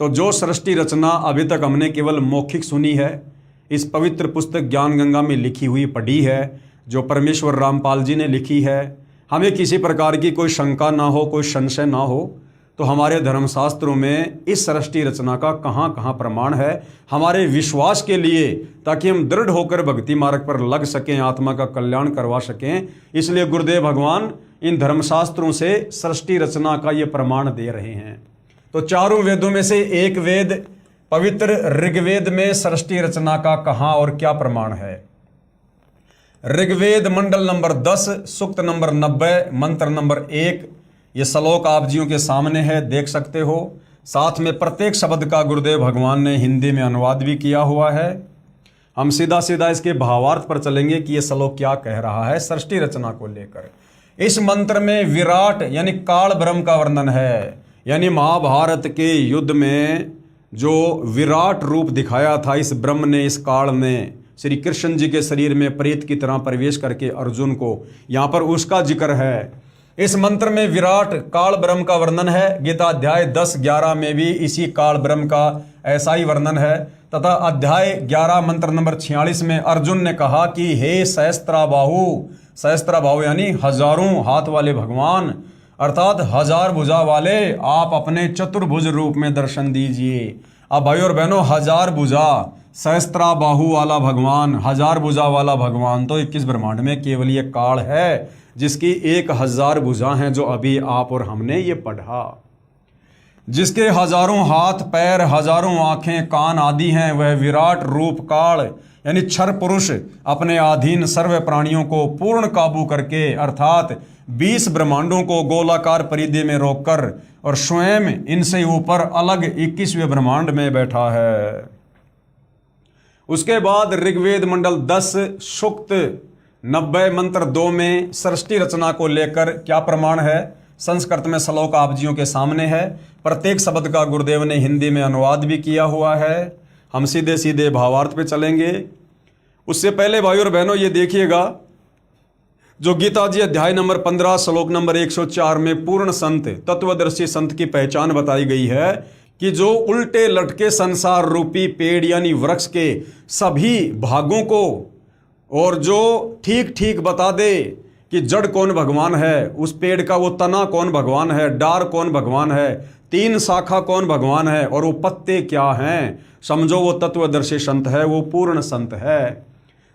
तो जो सृष्टि रचना अभी तक हमने केवल मौखिक सुनी है, इस पवित्र पुस्तक ज्ञान गंगा में लिखी हुई पढ़ी है, जो परमेश्वर रामपाल जी ने लिखी है, हमें किसी प्रकार की कोई शंका ना हो, कोई संशय ना हो, तो हमारे धर्मशास्त्रों में इस सृष्टि रचना का कहाँ कहाँ प्रमाण है हमारे विश्वास के लिए, ताकि हम दृढ़ होकर भक्ति मार्ग पर लग सकें, आत्मा का कल्याण करवा सकें। इसलिए गुरुदेव भगवान इन धर्मशास्त्रों से सृष्टि रचना का ये प्रमाण दे रहे हैं। तो चारों वेदों में से एक वेद पवित्र ऋग्वेद में सृष्टि रचना का कहाँ और क्या प्रमाण है। ऋग्वेद मंडल नंबर 10 सूक्त नंबर 90 मंत्र नंबर 1। ये श्लोक आप जियों के सामने है, देख सकते हो। साथ में प्रत्येक शब्द का गुरुदेव भगवान ने हिंदी में अनुवाद भी किया हुआ है। हम सीधा सीधा इसके भावार्थ पर चलेंगे कि ये श्लोक क्या कह रहा है सृष्टि रचना को लेकर। इस मंत्र में विराट यानी काल ब्रह्म का वर्णन है, यानी महाभारत के युद्ध में जो विराट रूप दिखाया था इस ब्रह्म ने, इस काल ने श्री कृष्ण जी के शरीर में प्रेत की तरह प्रवेश करके अर्जुन को, यहाँ पर उसका जिक्र है। इस मंत्र में विराट काल ब्रह्म का वर्णन है। गीता अध्याय 10-11 में भी इसी काल ब्रह्म का ऐसा ही वर्णन है। तथा अध्याय 11 मंत्र नंबर 46 में अर्जुन ने कहा कि हे सहस्त्राबाहु यानी हजारों हाथ वाले भगवान, अर्थात हजार भुजा वाले, आप अपने चतुर्भुज रूप में दर्शन दीजिए। अब भाई और बहनों, हजार भुजा सहस्त्राबाहु वाला भगवान, हजार भुजा वाला भगवान तो 21 ब्रह्मांड में केवल ये काल है जिसकी 1000 भुजा हैं, जो अभी आप और हमने ये पढ़ा। जिसके हजारों हाथ पैर, हजारों आंखें कान आदि हैं, वह विराट रूप काल यानी क्षर पुरुष अपने अधीन सर्व प्राणियों को पूर्ण काबू करके, अर्थात 20 ब्रह्मांडों को गोलाकार परिधि में रोककर और स्वयं इनसे ऊपर अलग 21वें ब्रह्मांड में बैठा है। उसके बाद ऋग्वेद मंडल 10 सूक्त 90 मंत्र 2 में सृष्टि रचना को लेकर क्या प्रमाण है। संस्कृत में श्लोक आप जियों के सामने है। प्रत्येक शब्द का गुरुदेव ने हिंदी में अनुवाद भी किया हुआ है। हम सीधे सीधे भावार्थ पे चलेंगे। उससे पहले भाई और बहनों, ये देखिएगा, जो गीता जी अध्याय नंबर 15 श्लोक नंबर 104 में पूर्ण संत, तत्वदर्शी संत की पहचान बताई गई है कि जो उल्टे लटके संसार रूपी पेड़ यानी वृक्ष के सभी भागों को, और जो ठीक ठीक बता दे कि जड़ कौन भगवान है, उस पेड़ का वो तना कौन भगवान है, डार कौन भगवान है, 3 शाखा कौन भगवान है और वो पत्ते क्या हैं, समझो वो तत्वदर्शी संत है, वो पूर्ण संत है।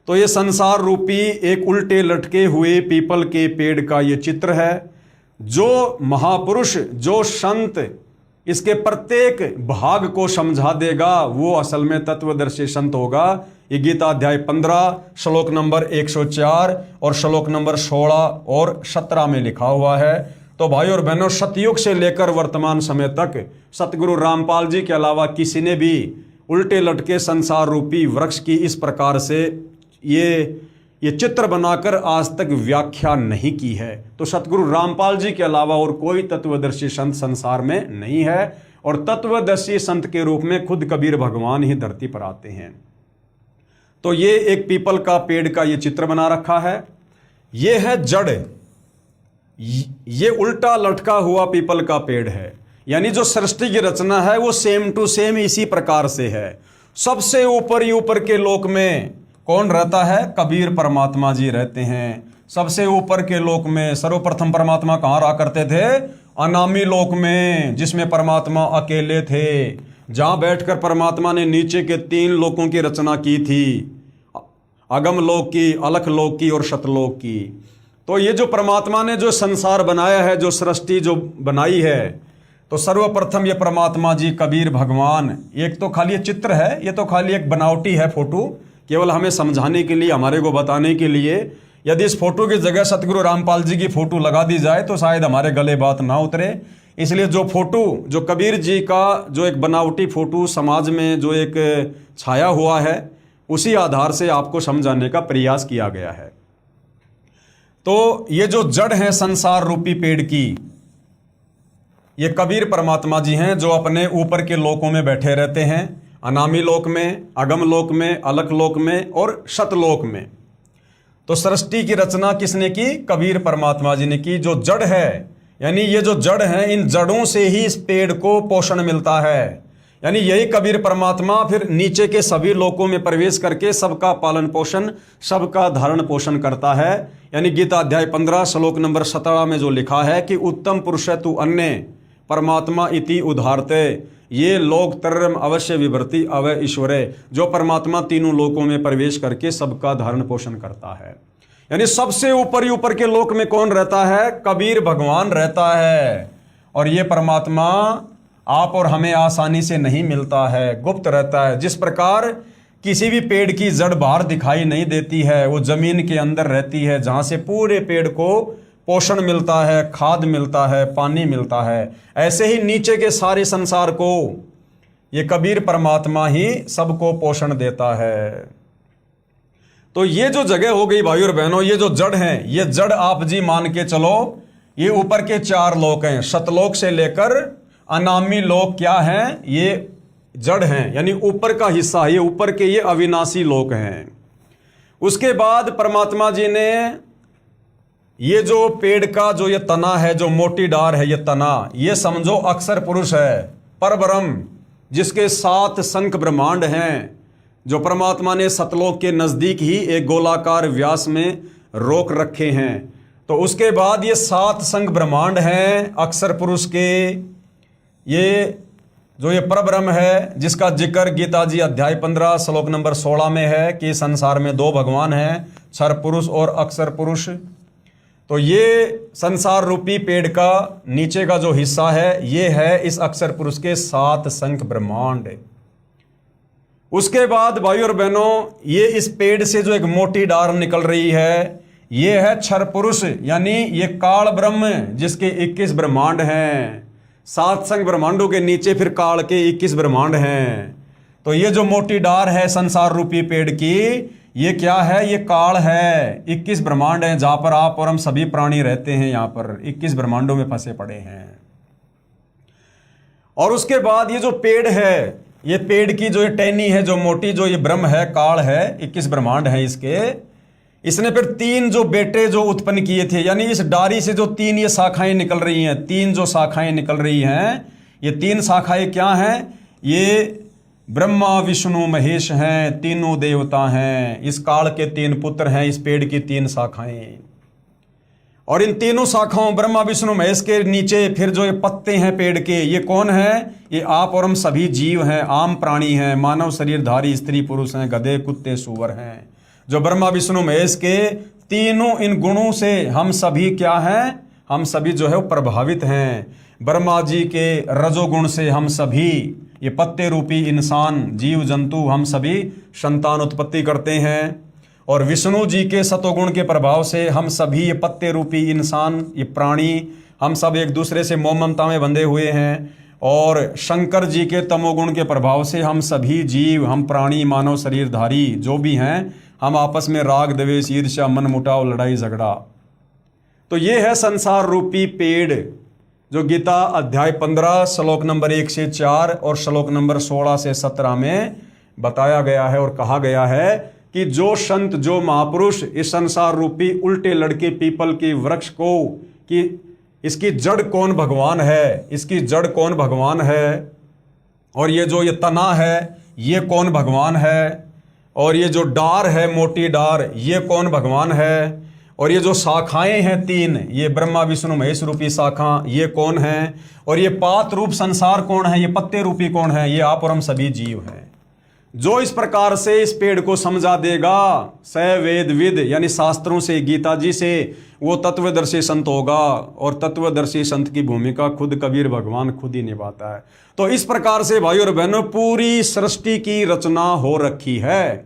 तो ये संसार रूपी एक उल्टे लटके हुए पीपल के पेड़ का ये चित्र है। जो महापुरुष, जो संत इसके प्रत्येक भाग को समझा देगा, वो असल में तत्वदर्शी संत होगा। ये गीता अध्याय 15 श्लोक नंबर 104 और श्लोक नंबर 16 और 17 में लिखा हुआ है। तो भाई और बहनों, सतयुग से लेकर वर्तमान समय तक सतगुरु रामपाल जी के अलावा किसी ने भी उल्टे लटके संसार रूपी वृक्ष की इस प्रकार से ये चित्र बनाकर आज तक व्याख्या नहीं की है। तो सतगुरु रामपाल जी के अलावा और कोई तत्वदर्शी संत संसार में नहीं है, और तत्वदर्शी संत के रूप में खुद कबीर भगवान ही धरती पर आते हैं। तो ये एक पीपल का पेड़ का ये चित्र बना रखा है। ये है जड़, ये उल्टा लटका हुआ पीपल का पेड़ है, यानी जो सृष्टि की रचना है वो सेम टू सेम इसी प्रकार से है। सबसे ऊपर ही ऊपर के लोक में कौन रहता है? कबीर परमात्मा जी रहते हैं। सबसे ऊपर के लोक में सर्वप्रथम परमात्मा कहाँ रहा करते थे? अनामी लोक में, जिसमें परमात्मा अकेले थे, जहां बैठकर परमात्मा ने नीचे के 3 लोकों की रचना की थी, अगम लोक की, अलख लोक की और शतलोक की। तो ये जो परमात्मा ने जो संसार बनाया है, जो सृष्टि जो बनाई है, तो सर्वप्रथम ये परमात्मा जी कबीर भगवान, एक तो खाली चित्र है, ये तो खाली एक बनावटी है फोटो, केवल हमें समझाने के लिए, हमारे को बताने के लिए। यदि इस फोटो की जगह सतगुरु रामपाल जी की फोटो लगा दी जाए तो शायद हमारे गले बात ना उतरे। इसलिए जो फोटो, जो कबीर जी का जो एक बनावटी फोटो समाज में जो एक छाया हुआ है, उसी आधार से आपको समझाने का प्रयास किया गया है। तो ये जो जड़ है संसार रूपी पेड़ की, ये कबीर परमात्मा जी हैं जो अपने ऊपर के लोकों में बैठे रहते हैं, अनामी लोक में, अगम लोक में, अलख लोक में और शतलोक में। तो सृष्टि की रचना किसने की? कबीर परमात्मा जी ने की। जो जड़ है, यानी ये जो जड़ है, इन जड़ों से ही इस पेड़ को पोषण मिलता है। यानी यही कबीर परमात्मा फिर नीचे के सभी लोकों में प्रवेश करके सबका पालन पोषण, सबका धारण पोषण करता है। यानी गीता अध्याय 15 श्लोक नंबर 17 में जो लिखा है कि उत्तम पुरुष तु अन्य परमात्मा इति उदाहरते ये लोक तरम अवश्य विभर्ति अवय ईश्वरे। जो परमात्मा तीनों लोकों में प्रवेश करके सबका धारण पोषण करता है। यानी सबसे ऊपर ही ऊपर के लोक में कौन रहता है? कबीर भगवान रहता है। और ये परमात्मा आप और हमें आसानी से नहीं मिलता है, गुप्त रहता है। जिस प्रकार किसी भी पेड़ की जड़ बाहर दिखाई नहीं देती है, वो जमीन के अंदर रहती है, जहां से पूरे पेड़ को पोषण मिलता है, खाद मिलता है, पानी मिलता है। ऐसे ही नीचे के सारे संसार को ये कबीर परमात्मा ही सबको पोषण देता है। तो ये जो जगह हो गई भाइयों और बहनों, ये जो जड़ है, ये जड़ आप जी मान के चलो, ये ऊपर के 4 लोक हैं। शतलोक से लेकर अनामी लोक क्या हैं? ये जड़ हैं, यानी ऊपर का हिस्सा, ये ऊपर के ये अविनाशी लोक हैं। उसके बाद परमात्मा जी ने ये जो पेड़ का जो ये तना है, जो मोटी डार है, ये तना, ये समझो अक्षर पुरुष है, परब्रह्म, जिसके 7 शंख ब्रह्मांड हैं, जो परमात्मा ने सतलोक के नजदीक ही एक गोलाकार व्यास में रोक रखे हैं। तो उसके बाद ये 7 शंख ब्रह्मांड हैं अक्षर पुरुष के। ये जो ये परब्रह्म है, जिसका जिक्र गीता जी अध्याय 15 श्लोक नंबर 16 में है कि संसार में 2 भगवान हैं, क्षर पुरुष और अक्षर पुरुष। तो ये संसार रूपी पेड़ का नीचे का जो हिस्सा है, ये है इस अक्षर पुरुष के 7 शंख ब्रह्मांड। उसके बाद भाइयों और बहनों, ये इस पेड़ से जो एक मोटी डार निकल रही है, ये है क्षर पुरुष, यानी ये काल ब्रह्म, जिसके 21 ब्रह्मांड हैं। 7 शंख ब्रह्मांडों के नीचे फिर काल के 21 ब्रह्मांड हैं। तो ये जो मोटी डार है संसार रूपी पेड़ की, ये क्या है? ये काल है। 21 ब्रह्मांड हैं जहां पर आप और हम सभी प्राणी रहते हैं। यहां पर 21 ब्रह्मांडों में फंसे पड़े हैं। और उसके बाद ये जो पेड़ है, ये पेड़ की जो ये टहनी है, जो मोटी, जो ये ब्रह्म है, काल है, 21 ब्रह्मांड है इसके। इसने फिर 3 जो बेटे जो उत्पन्न किए थे, यानी इस डारी से जो 3 ये शाखाएं निकल रही हैं, 3 जो शाखाएं निकल रही हैं, ये 3 शाखाएं क्या हैं? ये ब्रह्मा विष्णु महेश हैं, तीनों देवता हैं। इस काल के 3 पुत्र हैं, इस पेड़ की 3 शाखाएं। और इन तीनों शाखाओं ब्रह्मा विष्णु महेश के नीचे फिर जो ये पत्ते हैं पेड़ के, ये कौन है? ये आप और हम सभी जीव हैं, आम प्राणी हैं, मानव शरीरधारी स्त्री पुरुष हैं, गधे कुत्ते सूअर हैं। जो ब्रह्मा विष्णु महेश के तीनों इन गुणों से हम सभी क्या हैं? हम सभी जो है वो प्रभावित हैं। ब्रह्मा जी के रजोगुण से हम सभी ये पत्ते रूपी इंसान, जीव जंतु, हम सभी संतान उत्पत्ति करते हैं। और विष्णु जी के सतोगुण के प्रभाव से हम सभी ये पत्ते रूपी इंसान, ये प्राणी, हम सब एक दूसरे से मोह ममता में बंधे हुए हैं। और शंकर जी के तमोगुण के प्रभाव से हम सभी जीव, हम प्राणी, मानव शरीरधारी जो भी हैं, हम आपस में राग द्वेष ईर्ष्या मन मुटाव लड़ाई झगड़ा। तो ये है संसार रूपी पेड़, जो गीता अध्याय 15 श्लोक नंबर 1 से 4 और श्लोक नंबर 16 से 17 में बताया गया है। और कहा गया है कि जो संत, जो महापुरुष इस संसार रूपी उल्टे लड़के पीपल की वृक्ष को, कि इसकी जड़ कौन भगवान है, इसकी जड़ कौन भगवान है, और ये जो ये तना है ये कौन भगवान है, और ये जो डार है मोटी डार ये कौन भगवान है, और ये जो शाखाएं हैं 3, ये ब्रह्मा विष्णु महेश रूपी शाखा ये कौन है, और ये पात रूप संसार कौन है, ये पत्ते रूपी कौन है, ये आप और हम सभी जीव हैं। जो इस प्रकार से इस पेड़ को समझा देगा, स वेद विद, यानी शास्त्रों से, गीता जी से, वो तत्वदर्शी संत होगा। और तत्वदर्शी संत की भूमिका खुद कबीर भगवान खुद ही निभाता है। तो इस प्रकार से भाइयों और बहनों पूरी सृष्टि की रचना हो रखी है।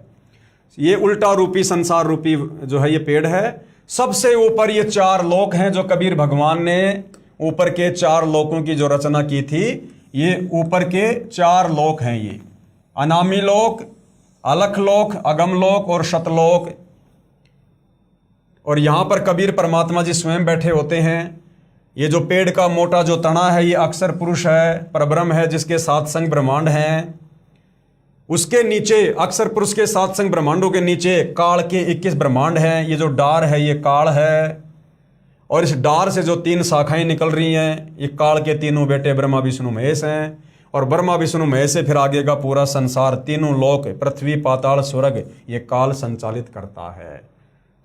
ये उल्टा रूपी संसार रूपी जो है ये पेड़ है। सबसे ऊपर ये 4 लोक हैं जो कबीर भगवान ने ऊपर के 4 लोकों की जो रचना की थी। ये ऊपर के 4 लोक हैं, ये अनामी लोक, अलख लोक, अगम लोक और शतलोक। और यहाँ पर कबीर परमात्मा जी स्वयं बैठे होते हैं। ये जो पेड़ का मोटा जो तना है ये अक्षर पुरुष है, परब्रह्म है, जिसके सात संग ब्रह्मांड हैं। उसके नीचे अक्षर पुरुष के सात संग ब्रह्मांडों के नीचे काल के 21 ब्रह्मांड हैं। ये जो डार है ये काल है, और इस डार से जो 3 शाखाएं निकल रही हैं ये काल के तीनों बेटे ब्रह्मा विष्णु महेश हैं। और ब्रह्मा विष्णु महेश से फिर आगे का पूरा संसार, तीनों लोक, पृथ्वी पाताल स्वर्ग, ये काल संचालित करता है।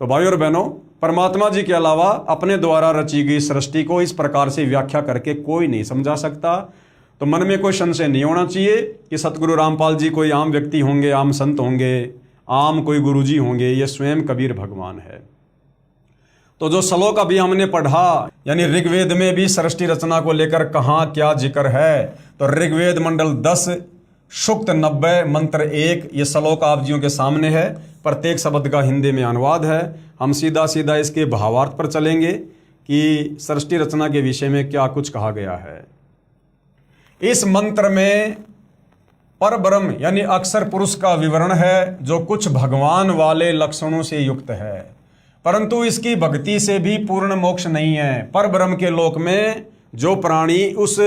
तो भाइयों और बहनों, परमात्मा जी के अलावा अपने द्वारा रची गई सृष्टि को इस प्रकार से व्याख्या करके कोई नहीं समझा सकता। तो मन में कोई संशय नहीं होना चाहिए कि सतगुरु रामपाल जी कोई आम व्यक्ति होंगे, आम संत होंगे, आम कोई गुरुजी होंगे। ये स्वयं कबीर भगवान है। तो जो श्लोक अभी हमने पढ़ा, यानी ऋग्वेद में भी सृष्टि रचना को लेकर कहाँ क्या जिक्र है, तो ऋग्वेद मंडल 10 सूक्त 90 मंत्र 1 ये श्लोक आप जियों के सामने है। प्रत्येक शब्द का हिंदी में अनुवाद है। हम सीधा सीधा इसके भावार्थ पर चलेंगे कि सृष्टि रचना के विषय में क्या कुछ कहा गया है। इस मंत्र में परब्रह्म यानी अक्षर पुरुष का विवरण है, जो कुछ भगवान वाले लक्षणों से युक्त है, परंतु इसकी भक्ति से भी पूर्ण मोक्ष नहीं है। परब्रह्म के लोक में जो प्राणी उस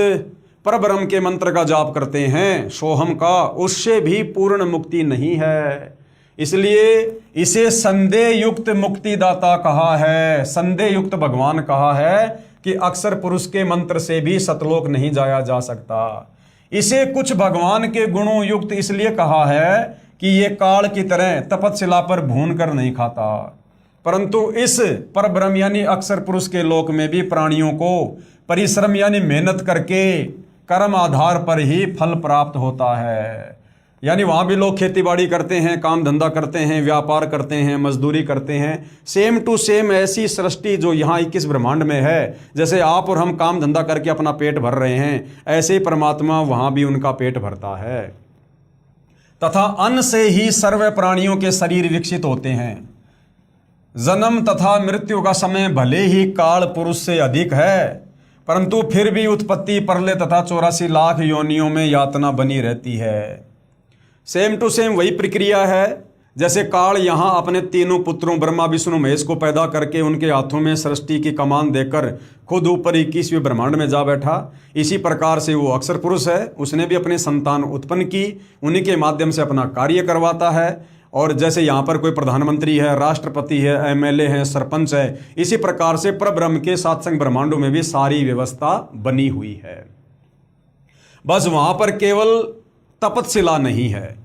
परब्रह्म के मंत्र का जाप करते हैं, सोहम का, उससे भी पूर्ण मुक्ति नहीं है। इसलिए इसे संदेह युक्त मुक्तिदाता कहा है, संदेह युक्त भगवान कहा है कि अक्षर पुरुष के मंत्र से भी सतलोक नहीं जाया जा सकता। इसे कुछ भगवान के गुणों युक्त इसलिए कहा है कि ये काल की तरह तपस्या पर भून कर नहीं खाता, परंतु इस परब्रह्म यानी अक्षर पुरुष के लोक में भी प्राणियों को परिश्रम यानी मेहनत करके कर्म आधार पर ही फल प्राप्त होता है। यानी वहाँ भी लोग खेतीबाड़ी करते हैं, काम धंधा करते हैं, व्यापार करते हैं, मजदूरी करते हैं। सेम टू सेम ऐसी सृष्टि जो यहाँ 21 ब्रह्मांड में है, जैसे आप और हम काम धंधा करके अपना पेट भर रहे हैं, ऐसे ही परमात्मा वहाँ भी उनका पेट भरता है। तथा अन्न से ही सर्व प्राणियों के शरीर विकसित होते हैं। जन्म तथा मृत्यु का समय भले ही काल पुरुष से अधिक है, परंतु फिर भी उत्पत्ति, प्रलय तथा 84 लाख योनियों में यातना बनी रहती है। सेम टू सेम वही प्रक्रिया है। जैसे काल यहाँ अपने तीनों पुत्रों ब्रह्मा विष्णु महेश को पैदा करके उनके हाथों में सृष्टि की कमान देकर खुद ऊपर 21वें ब्रह्मांड में जा बैठा, इसी प्रकार से वो अक्षर पुरुष है, उसने भी अपने संतान उत्पन्न की, उन्हीं के माध्यम से अपना कार्य करवाता है। और जैसे यहाँ पर कोई प्रधानमंत्री है, राष्ट्रपति है, एमएलए है, सरपंच है, इसी प्रकार से परब्रह्म के सातसंग ब्रह्मांडों में भी सारी व्यवस्था बनी हुई है। बस वहाँ पर केवल तपस्या नहीं है,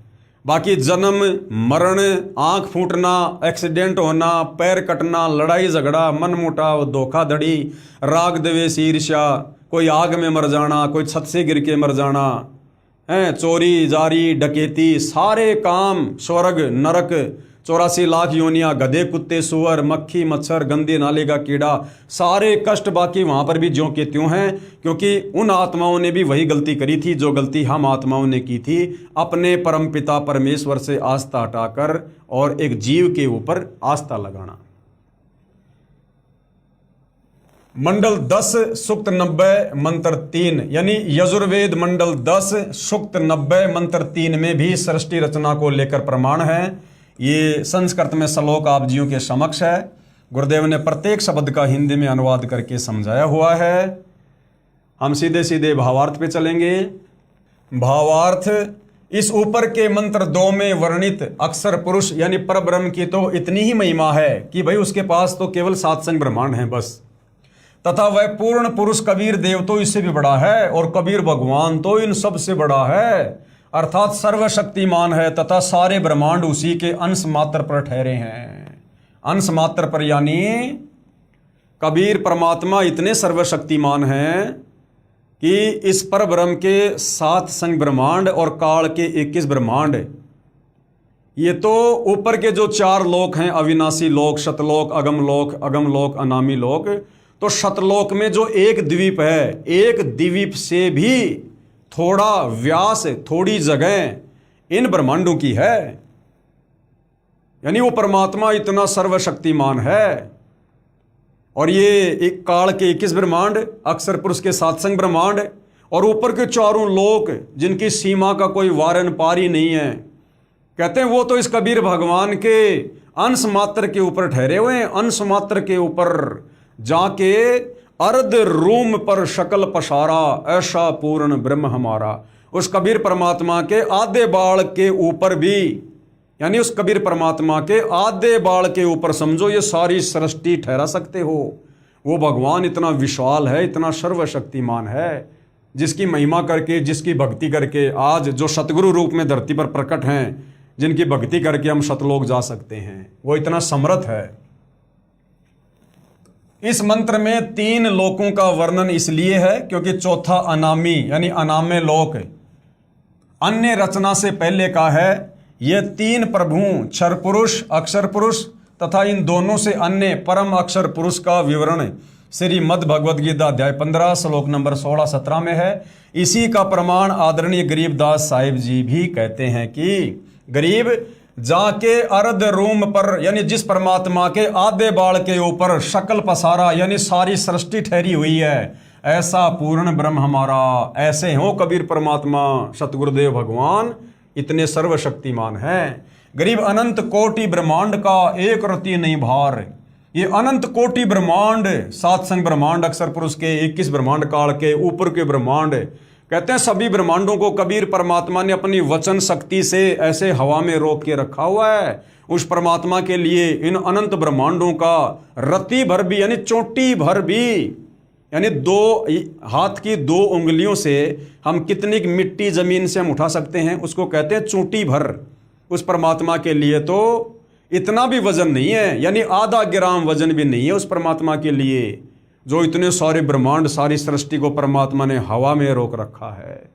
बाकी जन्म मरण, आंख फूटना, एक्सीडेंट होना, पैर कटना, लड़ाई झगड़ा, मनमुटाव, धोखाधड़ी, राग द्वेष, ईर्ष्या, कोई आग में मर जाना, कोई छत से गिर के मर जाना है, चोरी जारी डकैती, सारे काम, स्वर्ग नरक, 84 लाख योनियाँ, गधे कुत्ते सुअर, मक्खी मच्छर, गंदे नाले का कीड़ा, सारे कष्ट बाकी वहाँ पर भी ज्यों के त्यों हैं, क्योंकि उन आत्माओं ने भी वही गलती करी थी जो गलती हम आत्माओं ने की थी, अपने परमपिता परमेश्वर से आस्था हटाकर और एक जीव के ऊपर आस्था लगाना। मंडल 10 सूक्त 90 मंत्र 3 यानी यजुर्वेद मंडल 10 सूक्त 90 मंत्र 3 में भी सृष्टि रचना को लेकर प्रमाण है। ये संस्कृत में श्लोक आप जियों के समक्ष है। गुरुदेव ने प्रत्येक शब्द का हिंदी में अनुवाद करके समझाया हुआ है। हम सीधे सीधे भावार्थ पे चलेंगे। भावार्थ, इस ऊपर के मंत्र 2 में वर्णित अक्षर पुरुष यानी परब्रह्म की तो इतनी ही महिमा है कि भाई उसके पास तो केवल 7 संग ब्रह्मांड हैं बस, तथा वह पूर्ण पुरुष कबीर देव तो इससे भी बड़ा है, और कबीर भगवान तो इन सब से बड़ा है, अर्थात सर्वशक्तिमान है, तथा सारे ब्रह्मांड उसी के अंश मात्र पर ठहरे हैं। अंश मात्र पर यानी कबीर परमात्मा इतने सर्वशक्तिमान हैं कि इस पर ब्रह्म के 7 संग ब्रह्मांड और काल के 21 ब्रह्मांड, ये तो ऊपर के जो 4 लोक हैं, अविनाशी लोक, शतलोक, अगम लोक, अनामी लोक, तो शतलोक में जो एक द्वीप है, एक द्वीप से भी थोड़ा व्यास, थोड़ी जगह इन ब्रह्मांडों की है। यानी वो परमात्मा इतना सर्वशक्तिमान है। और ये एक काल के 21 ब्रह्मांड, अक्षर पुरुष के 7 संग ब्रह्मांड, और ऊपर के 4 लोक जिनकी सीमा का कोई वारन पार ही नहीं है, कहते हैं वो तो इस कबीर भगवान के अंश मात्र के ऊपर ठहरे हुए हैं, अंश मात्र के ऊपर जाके अर्ध रूम पर शकल पसारा, ऐसा पूर्ण ब्रह्म हमारा। उस कबीर परमात्मा के आधे बाल के ऊपर भी, यानी उस कबीर परमात्मा के आधे बाल के ऊपर समझो ये सारी सृष्टि ठहरा सकते हो। वो भगवान इतना विशाल है, इतना सर्वशक्तिमान है, जिसकी महिमा करके, जिसकी भक्ति करके आज जो सतगुरु रूप में धरती पर प्रकट हैं, जिनकी भक्ति करके हम सतलोक जा सकते हैं, वो इतना समर्थ है। इस मंत्र में 3 लोकों का वर्णन इसलिए है क्योंकि चौथा अनामी यानी अनामे लोक अन्य रचना से पहले का है। ये 3 प्रभु क्षर पुरुष, अक्षर पुरुष तथा इन दोनों से अन्य परम अक्षर पुरुष का विवरण श्रीमद् भगवद गीता अध्याय 15 श्लोक नंबर 16-17 में है। इसी का प्रमाण आदरणीय गरीबदास साहिब जी भी कहते हैं कि गरीब जाके अर्ध रूम पर, यानी जिस परमात्मा के आधे बाल के ऊपर शकल पसारा, यानी सारी सृष्टि ठहरी हुई है, ऐसा पूर्ण ब्रह्म हमारा। ऐसे हो कबीर परमात्मा सतगुरुदेव भगवान, इतने सर्वशक्तिमान हैं। गरीब अनंत कोटि ब्रह्मांड का एक रति नहीं भार। ये अनंत कोटि ब्रह्मांड, 7 संग ब्रह्मांड, अक्षर पुरुष के 21 ब्रह्मांड काल के ऊपर के ब्रह्मांड, कहते हैं सभी ब्रह्मांडों को कबीर परमात्मा ने अपनी वचन शक्ति से ऐसे हवा में रोक के रखा हुआ है। उस परमात्मा के लिए इन अनंत ब्रह्मांडों का रत्ती भर भी, यानी चोटी भर भी, यानी 2 हाथ की 2 उंगलियों से हम कितनी मिट्टी जमीन से हम उठा सकते हैं, उसको कहते हैं चोटी भर। उस परमात्मा के लिए तो इतना भी वजन नहीं है, यानी आधा ग्राम वजन भी नहीं है उस परमात्मा के लिए, जो इतने सारे ब्रह्मांड, सारी सृष्टि को परमात्मा ने हवा में रोक रखा है।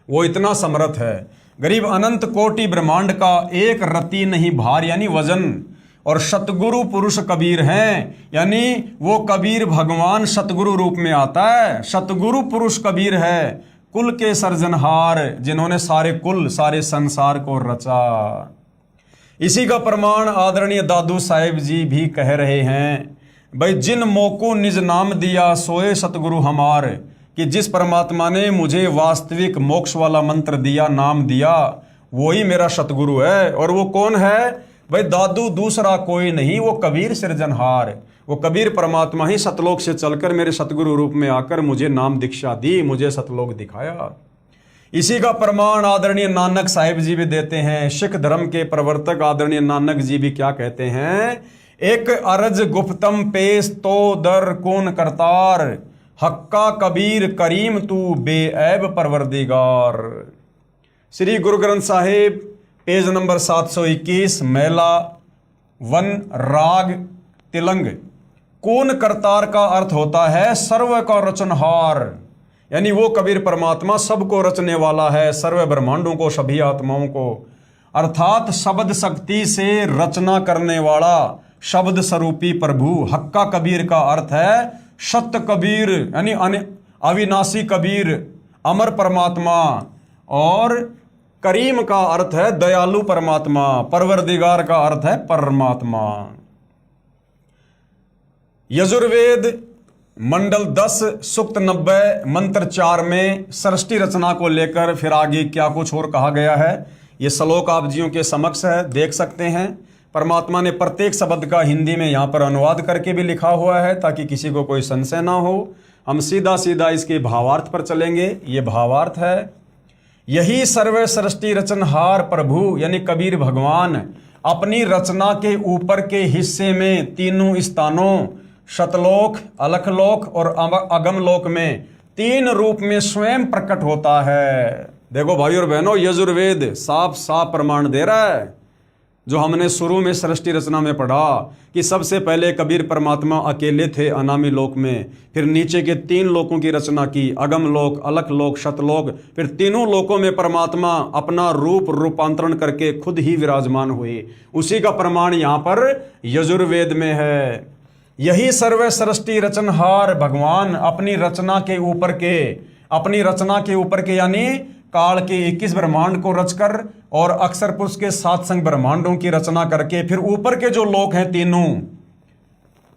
वो इतना समर्थ है। गरीब अनंत कोटि ब्रह्मांड का एक रत्ती नहीं भार, यानी वजन। और सतगुरु पुरुष कबीर हैं, यानी वो कबीर भगवान सतगुरु रूप में आता है। सतगुरु पुरुष कबीर है, कुल के सर्जनहार, जिन्होंने सारे कुल, सारे संसार को रचा। इसी का प्रमाण आदरणीय दादू साहिब जी भी कह रहे हैं, भाई जिन मोको निज नाम दिया सोए सतगुरु हमार, कि जिस परमात्मा ने मुझे वास्तविक मोक्ष वाला मंत्र दिया, नाम दिया, वही मेरा सतगुरु है। और वो कौन है भाई? दादू दूसरा कोई नहीं, वो कबीर सृजनहार, वो कबीर परमात्मा ही सतलोक से चलकर मेरे सतगुरु रूप में आकर मुझे नाम दीक्षा दी, मुझे सतलोक दिखाया। इसी का प्रमाण आदरणीय नानक साहिब जी भी देते हैं। सिख धर्म के प्रवर्तक आदरणीय नानक जी भी क्या कहते हैं? एक अरज गुप्तम पेश तो दर कौन करतार, हक्का कबीर करीम तू बेऐब परवरदिगार। श्री गुरु ग्रंथ साहिब पेज नंबर 721, मैला 1 राग तिलंग। कौन करतार का अर्थ होता है सर्व का रचनहार, यानी वो कबीर परमात्मा सबको रचने वाला है, सर्व ब्रह्मांडों को, सभी आत्माओं को, अर्थात शब्द शक्ति से रचना करने वाला शब्द स्वरूपी प्रभु। हक्का कबीर का अर्थ है सत्य कबीर, यानी अविनाशी कबीर, अमर परमात्मा। और करीम का अर्थ है दयालु परमात्मा, परवरदिगार का अर्थ है परमात्मा। यजुर्वेद मंडल 10 सूक्त 90 मंत्र 4 में सृष्टि रचना को लेकर फिर आगे क्या कुछ और कहा गया है, ये श्लोक आप जियों के समक्ष है, देख सकते हैं। परमात्मा ने प्रत्येक शब्द का हिंदी में यहाँ पर अनुवाद करके भी लिखा हुआ है, ताकि किसी को कोई संशय ना हो। हम सीधा सीधा इसके भावार्थ पर चलेंगे। ये भावार्थ है, यही सर्व सृष्टि रचनहार प्रभु यानी कबीर भगवान अपनी रचना के ऊपर के हिस्से में तीनों स्थानों सतलोक, अलखलोक और अगमलोक में 3 रूप में स्वयं प्रकट होता है। देखो भाई और बहनों, यजुर्वेद साफ साफ प्रमाण दे रहा है, जो हमने शुरू में सृष्टि रचना में पढ़ा कि सबसे पहले कबीर परमात्मा अकेले थे अनामी लोक में, फिर नीचे के 3 लोकों की रचना की, अगम लोक, अलख लोक, सतलोक, फिर तीनों लोकों में परमात्मा अपना रूपांतरण करके खुद ही विराजमान हुए। उसी का प्रमाण यहाँ पर यजुर्वेद में है। यही सर्व सृष्टि रचनहार भगवान अपनी रचना के ऊपर के यानी काल के 21 ब्रह्मांड को रचकर और अक्षर पुरुष के 7 संग ब्रह्मांडों की रचना करके फिर ऊपर के जो लोक हैं तीनों,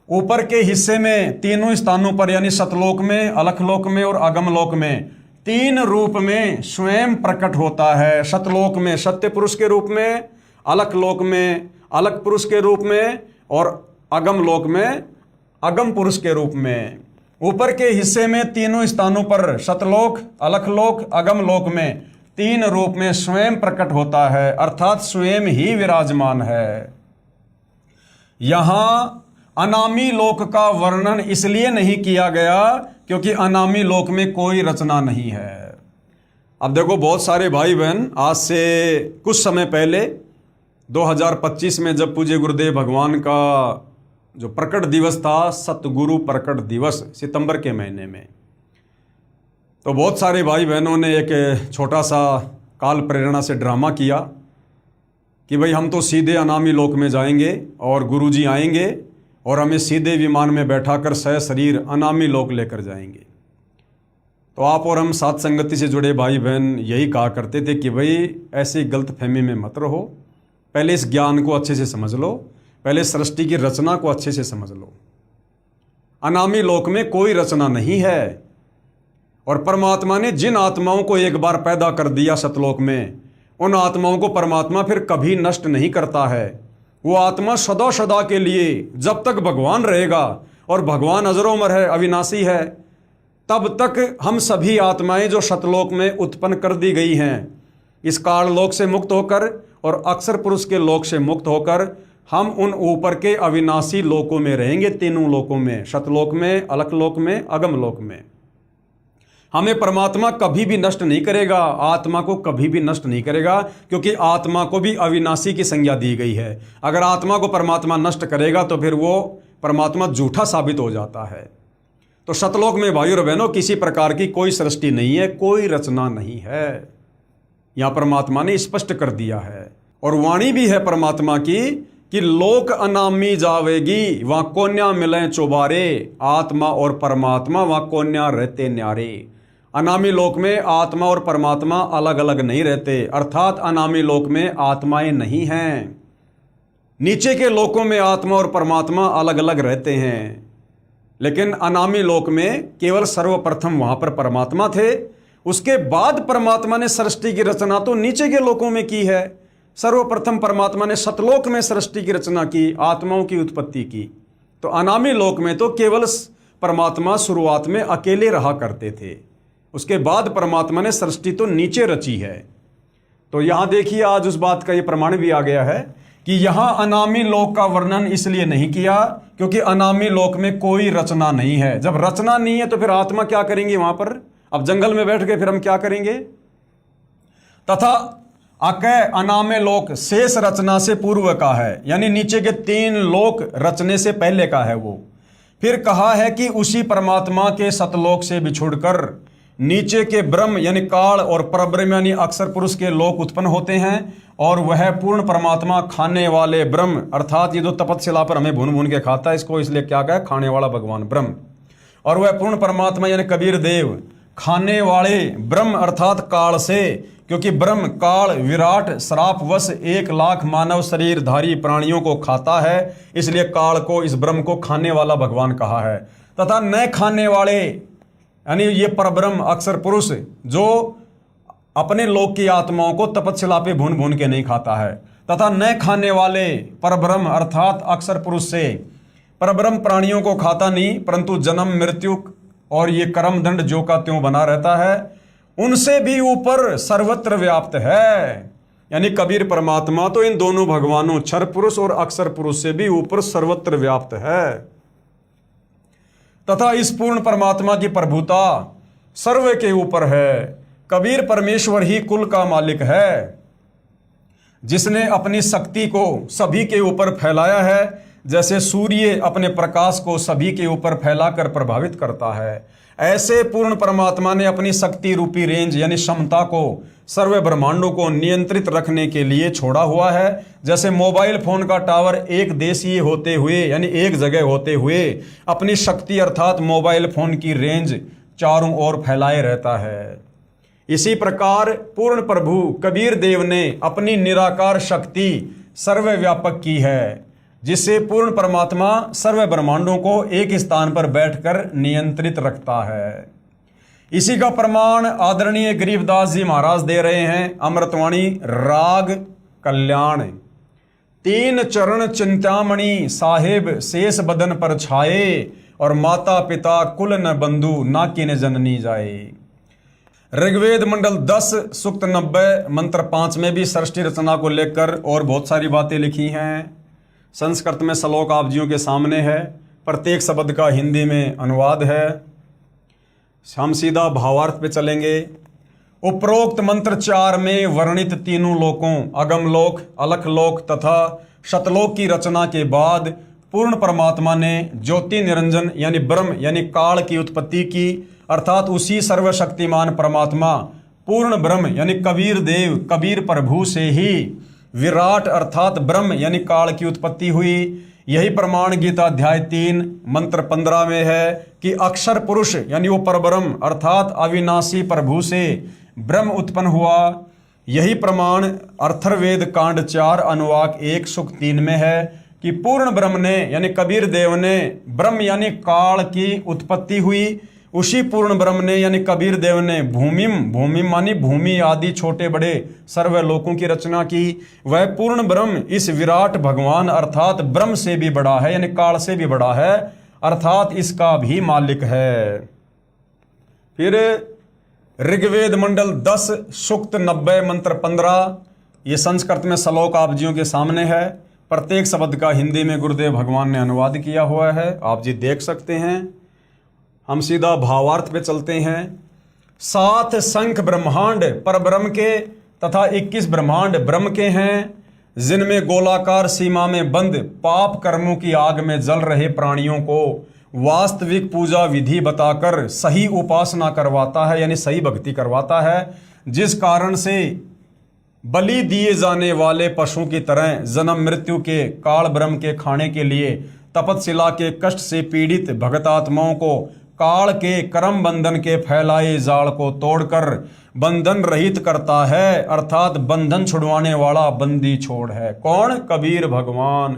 ऊपर के हिस्से में तीनों स्थानों पर यानी सतलोक में, अलखलोक में और अगमलोक में 3 रूप में स्वयं प्रकट होता है। सतलोक में सत्य पुरुष के रूप में, अलखलोक में अलग पुरुष के रूप में और अगम लोक में अगम पुरुष के रूप में। ऊपर के हिस्से में तीनों स्थानों पर सतलोक, अलखलोक, अगम लोक में तीन रूप में स्वयं प्रकट होता है, अर्थात स्वयं ही विराजमान है। यहां अनामी लोक का वर्णन इसलिए नहीं किया गया क्योंकि अनामी लोक में कोई रचना नहीं है। अब देखो, बहुत सारे भाई बहन आज से कुछ समय पहले 2025 में जब पूज्य गुरुदेव भगवान का जो प्रकट दिवस था, सतगुरु प्रकट दिवस, सितंबर के महीने में, तो बहुत सारे भाई बहनों ने एक छोटा सा काल प्रेरणा से ड्रामा किया कि भाई हम तो सीधे अनामी लोक में जाएंगे और गुरुजी आएंगे और हमें सीधे विमान में बैठाकर सशरीर अनामी लोक लेकर जाएंगे। तो आप और हम साथ संगति से जुड़े भाई बहन यही कहा करते थे कि भाई ऐसी गलतफहमी में मत रहो, पहले इस ज्ञान को अच्छे से समझ लो, पहले सृष्टि की रचना को अच्छे से समझ लो। अनामी लोक में कोई रचना नहीं है और परमात्मा ने जिन आत्माओं को एक बार पैदा कर दिया सतलोक में, उन आत्माओं को परमात्मा फिर कभी नष्ट नहीं करता है। वो आत्मा सदा सदा के लिए, जब तक भगवान रहेगा, और भगवान अजर-ओ-अमर है, अविनाशी है, तब तक हम सभी आत्माएं जो सतलोक में उत्पन्न कर दी गई हैं, इस काल लोक से मुक्त होकर और अक्षर पुरुष के लोक से मुक्त होकर हम उन ऊपर के अविनाशी लोकों में रहेंगे, तीनों लोकों में, सतलोक में, अलखलोक में, अगम लोक में। हमें परमात्मा कभी भी नष्ट नहीं करेगा, आत्मा को कभी भी नष्ट नहीं करेगा, क्योंकि आत्मा को भी अविनाशी की संज्ञा दी गई है। अगर आत्मा को परमात्मा नष्ट करेगा तो फिर वो परमात्मा झूठा साबित हो जाता है। तो सतलोक में भाइयों और बहनों किसी प्रकार की कोई सृष्टि नहीं है, कोई रचना नहीं है, यहां परमात्मा ने स्पष्ट कर दिया है। और वाणी भी है परमात्मा की कि लोक अनामी जावेगी, वहां कोन्या मिले चौबारे, आत्मा और परमात्मा वहां कोन्या रहते न्यारे। अनामी लोक में आत्मा और परमात्मा अलग अलग नहीं रहते, अर्थात अनामी लोक में आत्माएं नहीं हैं। नीचे के लोकों में आत्मा और परमात्मा अलग अलग रहते हैं, लेकिन अनामी लोक में केवल सर्वप्रथम वहां पर परमात्मा थे, उसके बाद परमात्मा ने सृष्टि की रचना तो नीचे के लोकों में की है। सर्वप्रथम परमात्मा ने सतलोक में सृष्टि की रचना की, आत्माओं की उत्पत्ति की। तो अनामी लोक में तो केवल परमात्मा शुरुआत में अकेले रहा करते थे, उसके बाद परमात्मा ने सृष्टि तो नीचे रची है। तो यहां देखिए, आज उस बात का यह प्रमाण भी आ गया है कि यहां अनामी लोक का वर्णन इसलिए नहीं किया क्योंकि अनामी लोक में कोई रचना नहीं है। जब रचना नहीं है तो फिर आत्मा क्या करेंगे वहां पर? अब जंगल में बैठ के फिर हम क्या करेंगे? तथा अकय अनामे लोक शेष रचना से पूर्व का है, यानी नीचे के तीन लोक रचने से पहले का है वो। फिर कहा है कि उसी परमात्मा के सतलोक से बिछुड़कर नीचे के ब्रह्म यानी काल और परब्रह्म यानी अक्षर पुरुष के लोक उत्पन्न होते हैं, और वह पूर्ण परमात्मा खाने वाले ब्रह्म, अर्थात ये जो तपस्या पर हमें भून भून के खाता है, इसको इसलिए क्या कहा? खाने वाला भगवान ब्रह्म। और वह पूर्ण परमात्मा यानी कबीर देव खाने वाले ब्रह्म अर्थात काल से, क्योंकि ब्रह्म काल विराट श्रापवश 1,00,000 मानव शरीरधारी प्राणियों को खाता है, इसलिए काल को, इस ब्रह्म को खाने वाला भगवान कहा है। तथा न खाने वाले यानी ये परब्रह्म अक्षर पुरुष जो अपने लोक की आत्माओं को तपस्या पे भून भून के नहीं खाता है, तथा न खाने वाले परब्रह्म अर्थात अक्षर पुरुष से परब्रह्म प्राणियों को खाता नहीं, परंतु जन्म मृत्यु और ये कर्म दंड जो का त्यों बना रहता है, उनसे भी ऊपर सर्वत्र व्याप्त है। यानी कबीर परमात्मा तो इन दोनों भगवानों क्षर पुरुष और अक्षर पुरुष से भी ऊपर सर्वत्र व्याप्त है। तथा इस पूर्ण परमात्मा की प्रभुता सर्व के ऊपर है। कबीर परमेश्वर ही कुल का मालिक है, जिसने अपनी शक्ति को सभी के ऊपर फैलाया है, जैसे सूर्य अपने प्रकाश को सभी के ऊपर फैलाकर प्रभावित करता है। ऐसे पूर्ण परमात्मा ने अपनी शक्ति रूपी रेंज यानी क्षमता को सर्व ब्रह्मांडों को नियंत्रित रखने के लिए छोड़ा हुआ है। जैसे मोबाइल फोन का टावर एक देशीय होते हुए यानी एक जगह होते हुए अपनी शक्ति अर्थात मोबाइल फोन की रेंज चारों ओर फैलाए रहता है, इसी प्रकार पूर्ण प्रभु कबीर देव ने अपनी निराकार शक्ति सर्वव्यापक की है, जिससे पूर्ण परमात्मा सर्व ब्रह्मांडों को एक स्थान पर बैठकर नियंत्रित रखता है। इसी का प्रमाण आदरणीय गरीबदास जी महाराज दे रहे हैं। अमृतवाणी राग कल्याण तीन चरण चिंतामणि साहेब शेष बदन पर छाए, और माता पिता कुल न बंधु ना किन जननी जाए। ऋग्वेद मंडल 10 सूक्त 90 मंत्र 5 में भी सृष्टि रचना को लेकर और बहुत सारी बातें लिखी हैं। संस्कृत में श्लोक आप जियों के सामने है, प्रत्येक शब्द का हिंदी में अनुवाद है। हम सीधा भावार्थ पे चलेंगे। उपरोक्त मंत्र 4 में वर्णित तीनों लोकों अगम लोक, अलख लोक तथा शतलोक की रचना के बाद पूर्ण परमात्मा ने ज्योति निरंजन यानी ब्रह्म यानी काल की उत्पत्ति की, अर्थात उसी सर्वशक्तिमान परमात्मा पूर्ण ब्रह्म यानी कबीर देव कबीर प्रभु से ही विराट अर्थात ब्रह्म यानी काल की उत्पत्ति हुई। यही प्रमाण गीता अध्याय 3 मंत्र 15 में है कि अक्षर पुरुष यानी वो परब्रह्म अर्थात अविनाशी प्रभु से ब्रह्म उत्पन्न हुआ। यही प्रमाण अथर्ववेद कांड 4 अनुवाक 1 सूक्त 3 में है कि पूर्ण ब्रह्म ने यानी कबीर देव ने ब्रह्म यानी काल की उत्पत्ति हुई। उसी पूर्ण ब्रह्म ने यानी कबीर देव ने भूमिम मानी भूमि आदि छोटे बड़े सर्व लोकों की रचना की। वह पूर्ण ब्रह्म इस विराट भगवान अर्थात ब्रह्म से भी बड़ा है यानी काल से भी बड़ा है, अर्थात इसका भी मालिक है। फिर ऋग्वेद मंडल 10 सूक्त 90 मंत्र 15, ये संस्कृत में श्लोक आप जियों के सामने है। प्रत्येक शब्द का हिंदी में गुरुदेव भगवान ने अनुवाद किया हुआ है, आप जी देख सकते हैं। हम सीधा भावार्थ पे चलते हैं। 7 संख्य ब्रह्मांड परब्रह्म के तथा 21 ब्रह्मांड ब्रह्म के हैं, जिनमें गोलाकार सीमा में बंद पाप कर्मों की आग में जल रहे प्राणियों को वास्तविक पूजा विधि बताकर सही उपासना करवाता है यानी सही भक्ति करवाता है, जिस कारण से बलि दिए जाने वाले पशु की तरह जन्म मृत्यु के काल ब्रह्म के खाने के लिए तपतशिला के कष्ट से पीड़ित भगतात्माओं को काल के कर्म बंधन के फैलाए जाल को तोड़कर बंधन रहित करता है, अर्थात बंधन छुड़वाने वाला बंदी छोड़ है। कौन? कबीर भगवान।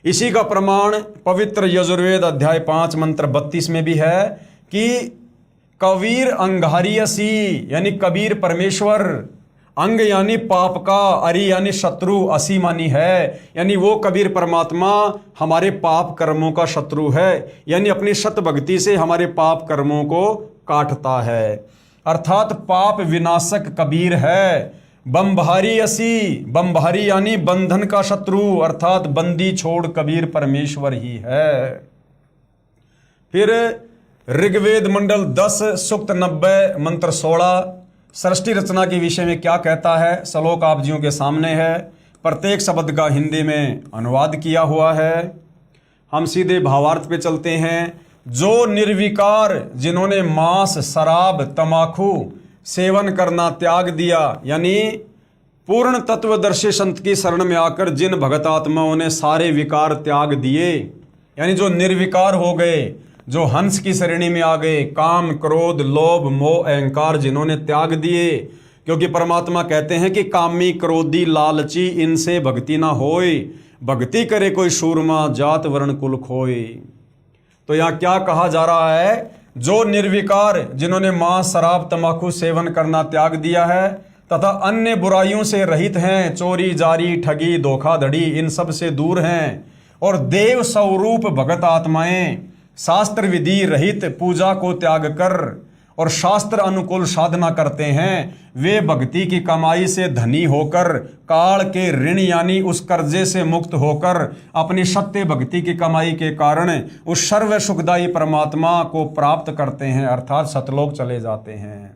इसी का प्रमाण पवित्र यजुर्वेद अध्याय 5 मंत्र 32 में भी है कि कबीर अंगारियसी यानी कबीर परमेश्वर, अंग यानी पाप का, अरि यानी शत्रु, असी मानी है यानी वो कबीर परमात्मा हमारे पाप कर्मों का शत्रु है, यानी अपनी सत भक्ति से हमारे पाप कर्मों को काटता है, अर्थात पाप विनाशक कबीर है। बम्भारी असी, बम्भारी यानी बंधन का शत्रु, अर्थात बंदी छोड़ कबीर परमेश्वर ही है। फिर ऋग्वेद मंडल 10 सूक्त 90 मंत्र 16 सृष्टि रचना के विषय में क्या कहता है, श्लोक आप जियों के सामने है। प्रत्येक शब्द का हिंदी में अनुवाद किया हुआ है। हम सीधे भावार्थ पे चलते हैं। जो निर्विकार जिन्होंने मांस शराब तमाकू सेवन करना त्याग दिया, यानी पूर्ण तत्वदर्शी संत की शरण में आकर जिन भगत आत्माओं ने सारे विकार त्याग दिए, यानी जो निर्विकार हो गए, जो हंस की श्रेणी में आ गए, काम क्रोध लोभ मोह अहंकार जिन्होंने त्याग दिए, क्योंकि परमात्मा कहते हैं कि कामी क्रोधी लालची इनसे भक्ति ना होए, भक्ति करे कोई सूरमा जात वर्ण कुल खोए। तो यहाँ क्या कहा जा रहा है? जो निर्विकार जिन्होंने मांस शराब तंबाकू सेवन करना त्याग दिया है तथा अन्य बुराइयों से रहित हैं, चोरी जारी ठगी धोखाधड़ी इन सब से दूर हैं, और देव स्वरूप भगत आत्माएं शास्त्र विधि रहित पूजा को त्याग कर और शास्त्र अनुकूल साधना करते हैं, वे भक्ति की कमाई से धनी होकर काल के ऋण यानी उस कर्जे से मुक्त होकर अपनी सत्य भक्ति की कमाई के कारण उस सर्व सुखदायी परमात्मा को प्राप्त करते हैं, अर्थात सतलोक चले जाते हैं,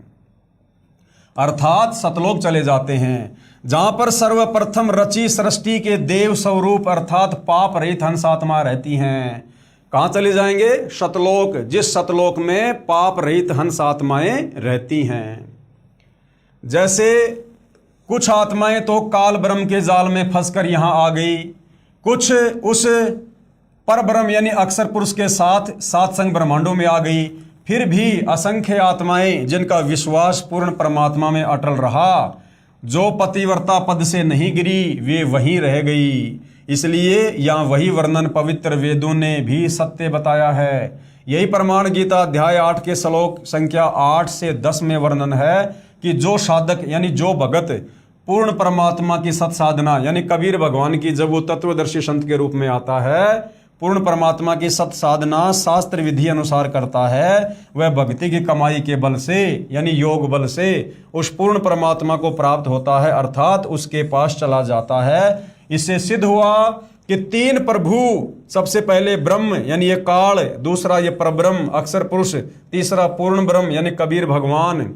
अर्थात सतलोक चले जाते हैं, जहां पर सर्वप्रथम रची सृष्टि के देव स्वरूप अर्थात पाप रहित हंस आत्मा रहती हैं। कहाँ चले जाएंगे? सतलोक, जिस सतलोक में पाप रहित हंस आत्माएं रहती हैं। जैसे कुछ आत्माएं तो काल ब्रह्म के जाल में फंसकर यहां आ गई, कुछ उस पर ब्रह्म यानी अक्षर पुरुष के साथ सात संग ब्रह्मांडों में आ गई, फिर भी असंख्य आत्माएं जिनका विश्वास पूर्ण परमात्मा में अटल रहा, जो पतिव्रता पद से नहीं गिरी, वे वहीं रह गई। इसलिए यहाँ वही वर्णन पवित्र वेदों ने भी सत्य बताया है। यही प्रमाण गीता अध्याय 8 के श्लोक संख्या 8 से 10 में वर्णन है कि जो साधक यानी जो भगत पूर्ण परमात्मा की सत साधना, यानी कबीर भगवान की जब वो तत्वदर्शी संत के रूप में आता है, पूर्ण परमात्मा की सत साधना शास्त्र विधि अनुसार करता है, वह भक्ति की कमाई के बल से यानी योग बल से उस पूर्ण परमात्मा को प्राप्त होता है, अर्थात उसके पास चला जाता है। इससे सिद्ध हुआ कि तीन प्रभु, सबसे पहले ब्रह्म यानी ये काल, दूसरा ये परब्रह्म अक्षर पुरुष, तीसरा पूर्ण ब्रह्म यानी कबीर भगवान,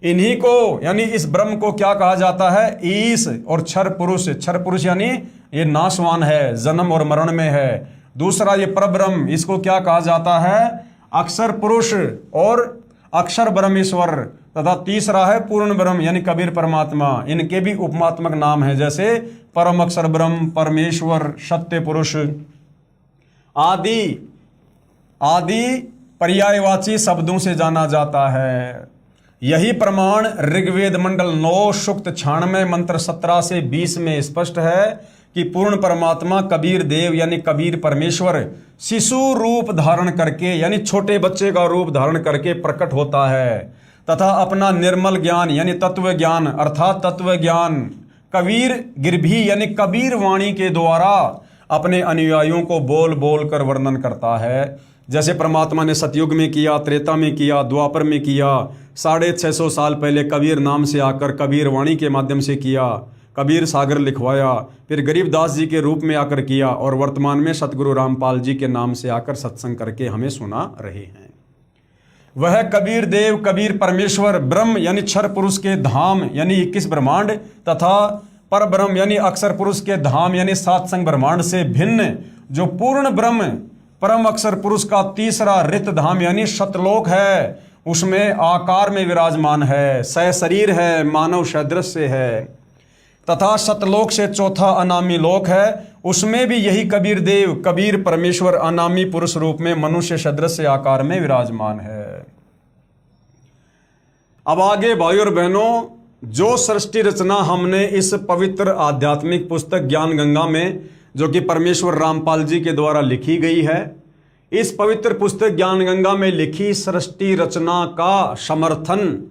इन्हीं को यानी इस ब्रह्म को क्या कहा जाता है? ईश। और क्षर पुरुष, क्षर पुरुष यानी ये नाशवान है, जन्म और मरण में है। दूसरा ये परब्रह्म, इसको क्या कहा जाता है? अक्षर पुरुष और अक्षर ब्रह्मेश्वर। तथा तीसरा है पूर्ण ब्रह्म यानी कबीर परमात्मा। इनके भी उपमात्मक नाम है, जैसे परम अक्षर ब्रह्म, परमेश्वर, सत्य पुरुष आदि आदि पर्यायवाची शब्दों से जाना जाता है। यही प्रमाण ऋग्वेद मंडल 9 सूक्त 96 मंत्र 17 से 20 में स्पष्ट है कि पूर्ण परमात्मा कबीर देव यानी कबीर परमेश्वर शिशु रूप धारण करके यानी छोटे बच्चे का रूप धारण करके प्रकट होता है तथा अपना निर्मल ज्ञान यानी तत्व ज्ञान अर्थात तत्व ज्ञान कबीर गिरभी यानी कबीर वाणी के द्वारा अपने अनुयायियों को बोल बोल कर वर्णन करता है। जैसे परमात्मा ने सतयुग में किया, त्रेता में किया, द्वापर में किया, 650 साल पहले कबीर नाम से आकर कबीर वाणी के माध्यम से किया, कबीर सागर लिखवाया, फिर गरीबदास जी के रूप में आकर किया और वर्तमान में सतगुरु रामपाल जी के नाम से आकर सत्संग करके हमें सुना रहे हैं। वह कबीर देव कबीर परमेश्वर ब्रह्म यानी क्षर पुरुष के धाम यानी 21 ब्रह्मांड तथा पर ब्रह्म यानी अक्षर पुरुष के धाम यानी 7 संग ब्रह्मांड से भिन्न जो पूर्ण ब्रह्म परम अक्षर पुरुष का तीसरा रित धाम यानी सतलोक है, उसमें आकार में विराजमान है, सहशरीर है, मानव सदृश है तथा सतलोक से चौथा अनामी लोक है, उसमें भी यही कबीर देव कबीर परमेश्वर अनामी पुरुष रूप में मनुष्य सदृश आकार में विराजमान है। अब आगे भाइयों और बहनों, जो सृष्टि रचना हमने इस पवित्र आध्यात्मिक पुस्तक ज्ञान गंगा में जो कि परमेश्वर रामपाल जी के द्वारा लिखी गई है, इस पवित्र पुस्तक ज्ञान गंगा में लिखी सृष्टि रचना का समर्थन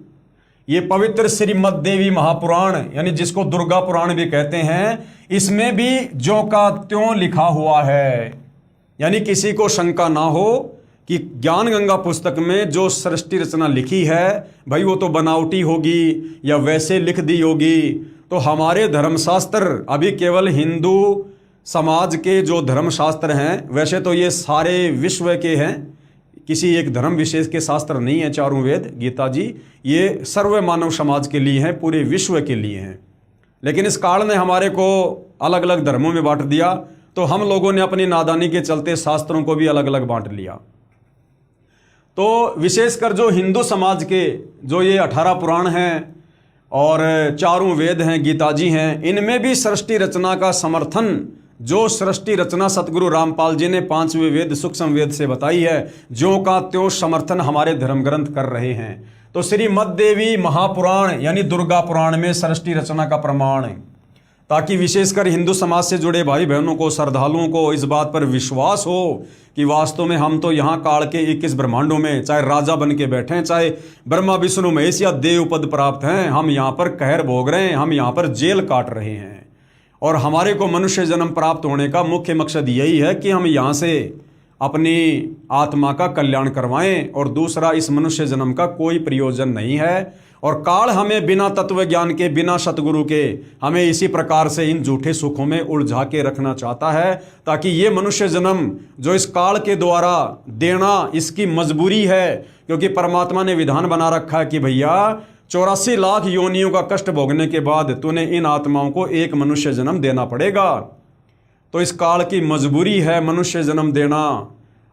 ये पवित्र श्रीमद् देवी महापुराण यानी जिसको दुर्गा पुराण भी कहते हैं, इसमें भी ज्यों का त्यों लिखा हुआ है। यानी किसी को शंका ना हो कि ज्ञान गंगा पुस्तक में जो सृष्टि रचना लिखी है भाई वो तो बनावटी होगी या वैसे लिख दी होगी। तो हमारे धर्मशास्त्र अभी केवल हिंदू समाज के जो धर्मशास्त्र हैं, वैसे तो ये सारे विश्व के हैं, किसी एक धर्म विशेष के शास्त्र नहीं है। चारों वेद गीता जी ये सर्व मानव समाज के लिए हैं, पूरे विश्व के लिए हैं। लेकिन इस काल ने हमारे को अलग अलग धर्मों में बांट दिया, तो हम लोगों ने अपनी नादानी के चलते शास्त्रों को भी अलग अलग बांट लिया। तो विशेषकर जो हिंदू समाज के जो ये 18 पुराण हैं और चारों वेद हैं, गीता जी हैं, इनमें भी सृष्टि रचना का समर्थन जो सृष्टि रचना सतगुरु रामपाल जी ने 5वें वेद सूक्ष्म वेद से बताई है, ज्यों का त्यों समर्थन हमारे धर्म ग्रंथ कर रहे हैं। तो श्रीमद् देवी महापुराण यानी दुर्गा पुराण में सृष्टि रचना का प्रमाण है, ताकि विशेषकर हिंदू समाज से जुड़े भाई बहनों को, श्रद्धालुओं को इस बात पर विश्वास हो कि वास्तव में हम तो यहाँ काल के 21 ब्रह्मांडों में चाहे राजा बन के बैठे हैं, चाहे ब्रह्मा विष्णु महेश या देव पद प्राप्त हैं, हम यहाँ पर कहर भोग रहे हैं, हम यहाँ पर जेल काट रहे हैं। और हमारे को मनुष्य जन्म प्राप्त होने का मुख्य मकसद यही है कि हम यहाँ से अपनी आत्मा का कल्याण करवाएं, और दूसरा इस मनुष्य जन्म का कोई प्रयोजन नहीं है। और काल हमें बिना तत्व ज्ञान के, बिना सतगुरु के हमें इसी प्रकार से इन झूठे सुखों में उलझा के रखना चाहता है, ताकि ये मनुष्य जन्म जो इस काल के द्वारा देना इसकी मजबूरी है, क्योंकि परमात्मा ने विधान बना रखा है कि भैया 84 लाख योनियों का कष्ट भोगने के बाद तूने इन आत्माओं को एक मनुष्य जन्म देना पड़ेगा। तो इस काल की मजबूरी है मनुष्य जन्म देना,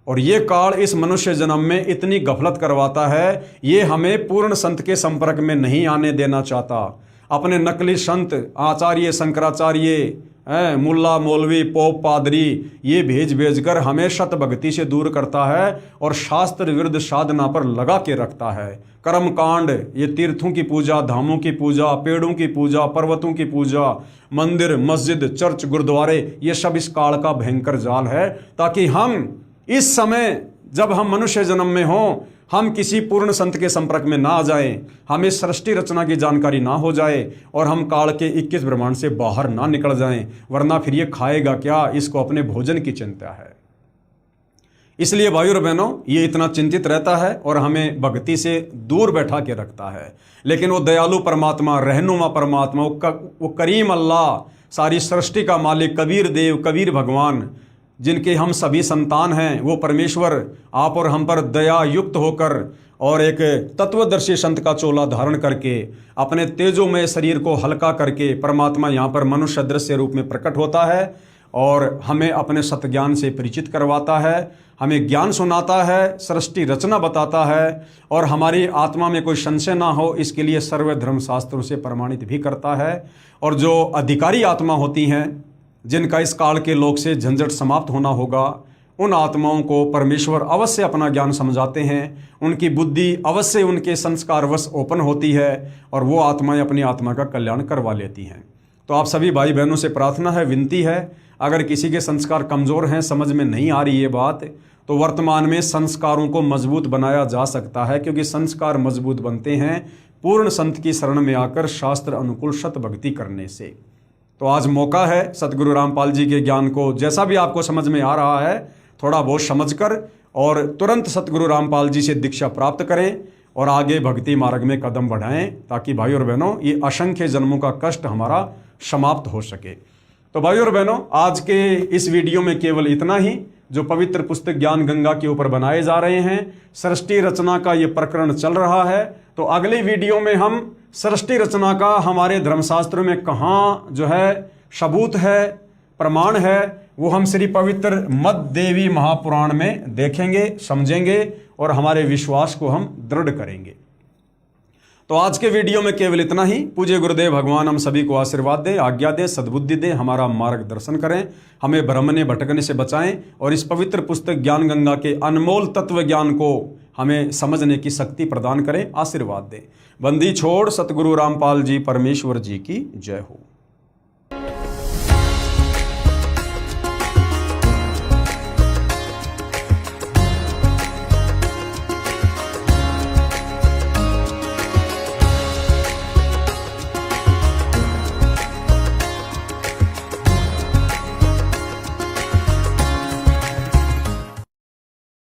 और ये काल इस मनुष्य जन्म में इतनी गफलत करवाता है, ये हमें पूर्ण संत के संपर्क में नहीं आने देना चाहता। अपने नकली संत आचार्य शंकराचार्य मुल्ला मौलवी पोप पादरी ये भेज कर हमें शत भक्ति से दूर करता है और शास्त्र विरुद्ध साधना पर लगा के रखता है। कर्म कांड, ये तीर्थों की पूजा, धामों की पूजा, पेड़ों की पूजा, पर्वतों की पूजा, मंदिर मस्जिद चर्च गुरुद्वारे, ये सब इस काल का भयंकर जाल है, ताकि हम इस समय जब हम मनुष्य जन्म में हों हम किसी पूर्ण संत के संपर्क में ना आ जाएं, हमें सृष्टि रचना की जानकारी ना हो जाए और हम काल के 21 ब्रह्मांड से बाहर ना निकल जाएं, वरना फिर ये खाएगा क्या, इसको अपने भोजन की चिंता है। इसलिए भाइयों और बहनों, ये इतना चिंतित रहता है और हमें भक्ति से दूर बैठा के रखता है। लेकिन वो दयालु परमात्मा, रहनुमा परमात्मा, वो करीम अल्लाह, सारी सृष्टि का मालिक, कबीर देव, कबीर भगवान, जिनके हम सभी संतान हैं, वो परमेश्वर आप और हम पर दया युक्त होकर और एक तत्वदर्शी संत का चोला धारण करके अपने तेजोमय शरीर को हल्का करके परमात्मा यहाँ पर मनुष्य दृश्य रूप में प्रकट होता है और हमें अपने सतज्ञान से परिचित करवाता है, हमें ज्ञान सुनाता है, सृष्टि रचना बताता है और हमारी आत्मा में कोई संशय ना हो इसके लिए सर्व धर्म शास्त्रों से प्रमाणित भी करता है। और जो अधिकारी आत्मा होती हैं, जिनका इस काल के लोक से झंझट समाप्त होना होगा, उन आत्माओं को परमेश्वर अवश्य अपना ज्ञान समझाते हैं, उनकी बुद्धि अवश्य उनके संस्कारवश ओपन होती है और वो आत्माएं अपनी आत्मा का कल्याण करवा लेती हैं। तो आप सभी भाई बहनों से प्रार्थना है, विनती है, अगर किसी के संस्कार कमज़ोर हैं, समझ में नहीं आ रही ये बात, तो वर्तमान में संस्कारों को मजबूत बनाया जा सकता है, क्योंकि संस्कार मजबूत बनते हैं पूर्ण संत की शरण में आकर शास्त्र अनुकूल सत भक्ति करने से। तो आज मौका है सतगुरु रामपाल जी के ज्ञान को जैसा भी आपको समझ में आ रहा है थोड़ा बहुत समझकर और तुरंत सतगुरु रामपाल जी से दीक्षा प्राप्त करें और आगे भक्ति मार्ग में कदम बढ़ाएं, ताकि भाई और बहनों ये असंख्य जन्मों का कष्ट हमारा समाप्त हो सके। तो भाई और बहनों, आज के इस वीडियो में केवल इतना ही, जो पवित्र पुस्तक ज्ञान गंगा के ऊपर बनाए जा रहे हैं। सृष्टि रचना का ये प्रकरण चल रहा है, तो अगली वीडियो में हम सृष्टि रचना का हमारे धर्मशास्त्रों में कहाँ जो है सबूत है, प्रमाण है, वो हम श्री पवित्र मद देवी महापुराण में देखेंगे, समझेंगे और हमारे विश्वास को हम दृढ़ करेंगे। तो आज के वीडियो में केवल इतना ही। पूज्य गुरुदेव भगवान हम सभी को आशीर्वाद दे, आज्ञा दे, सद्बुद्धि दे, हमारा मार्गदर्शन करें, हमें भ्रमने भटकने से बचाएं और इस पवित्र पुस्तक ज्ञान गंगा के अनमोल तत्व ज्ञान को हमें समझने की शक्ति प्रदान करें, आशीर्वाद दें। बंदी छोड़ सतगुरु रामपाल जी परमेश्वर जी की जय हो।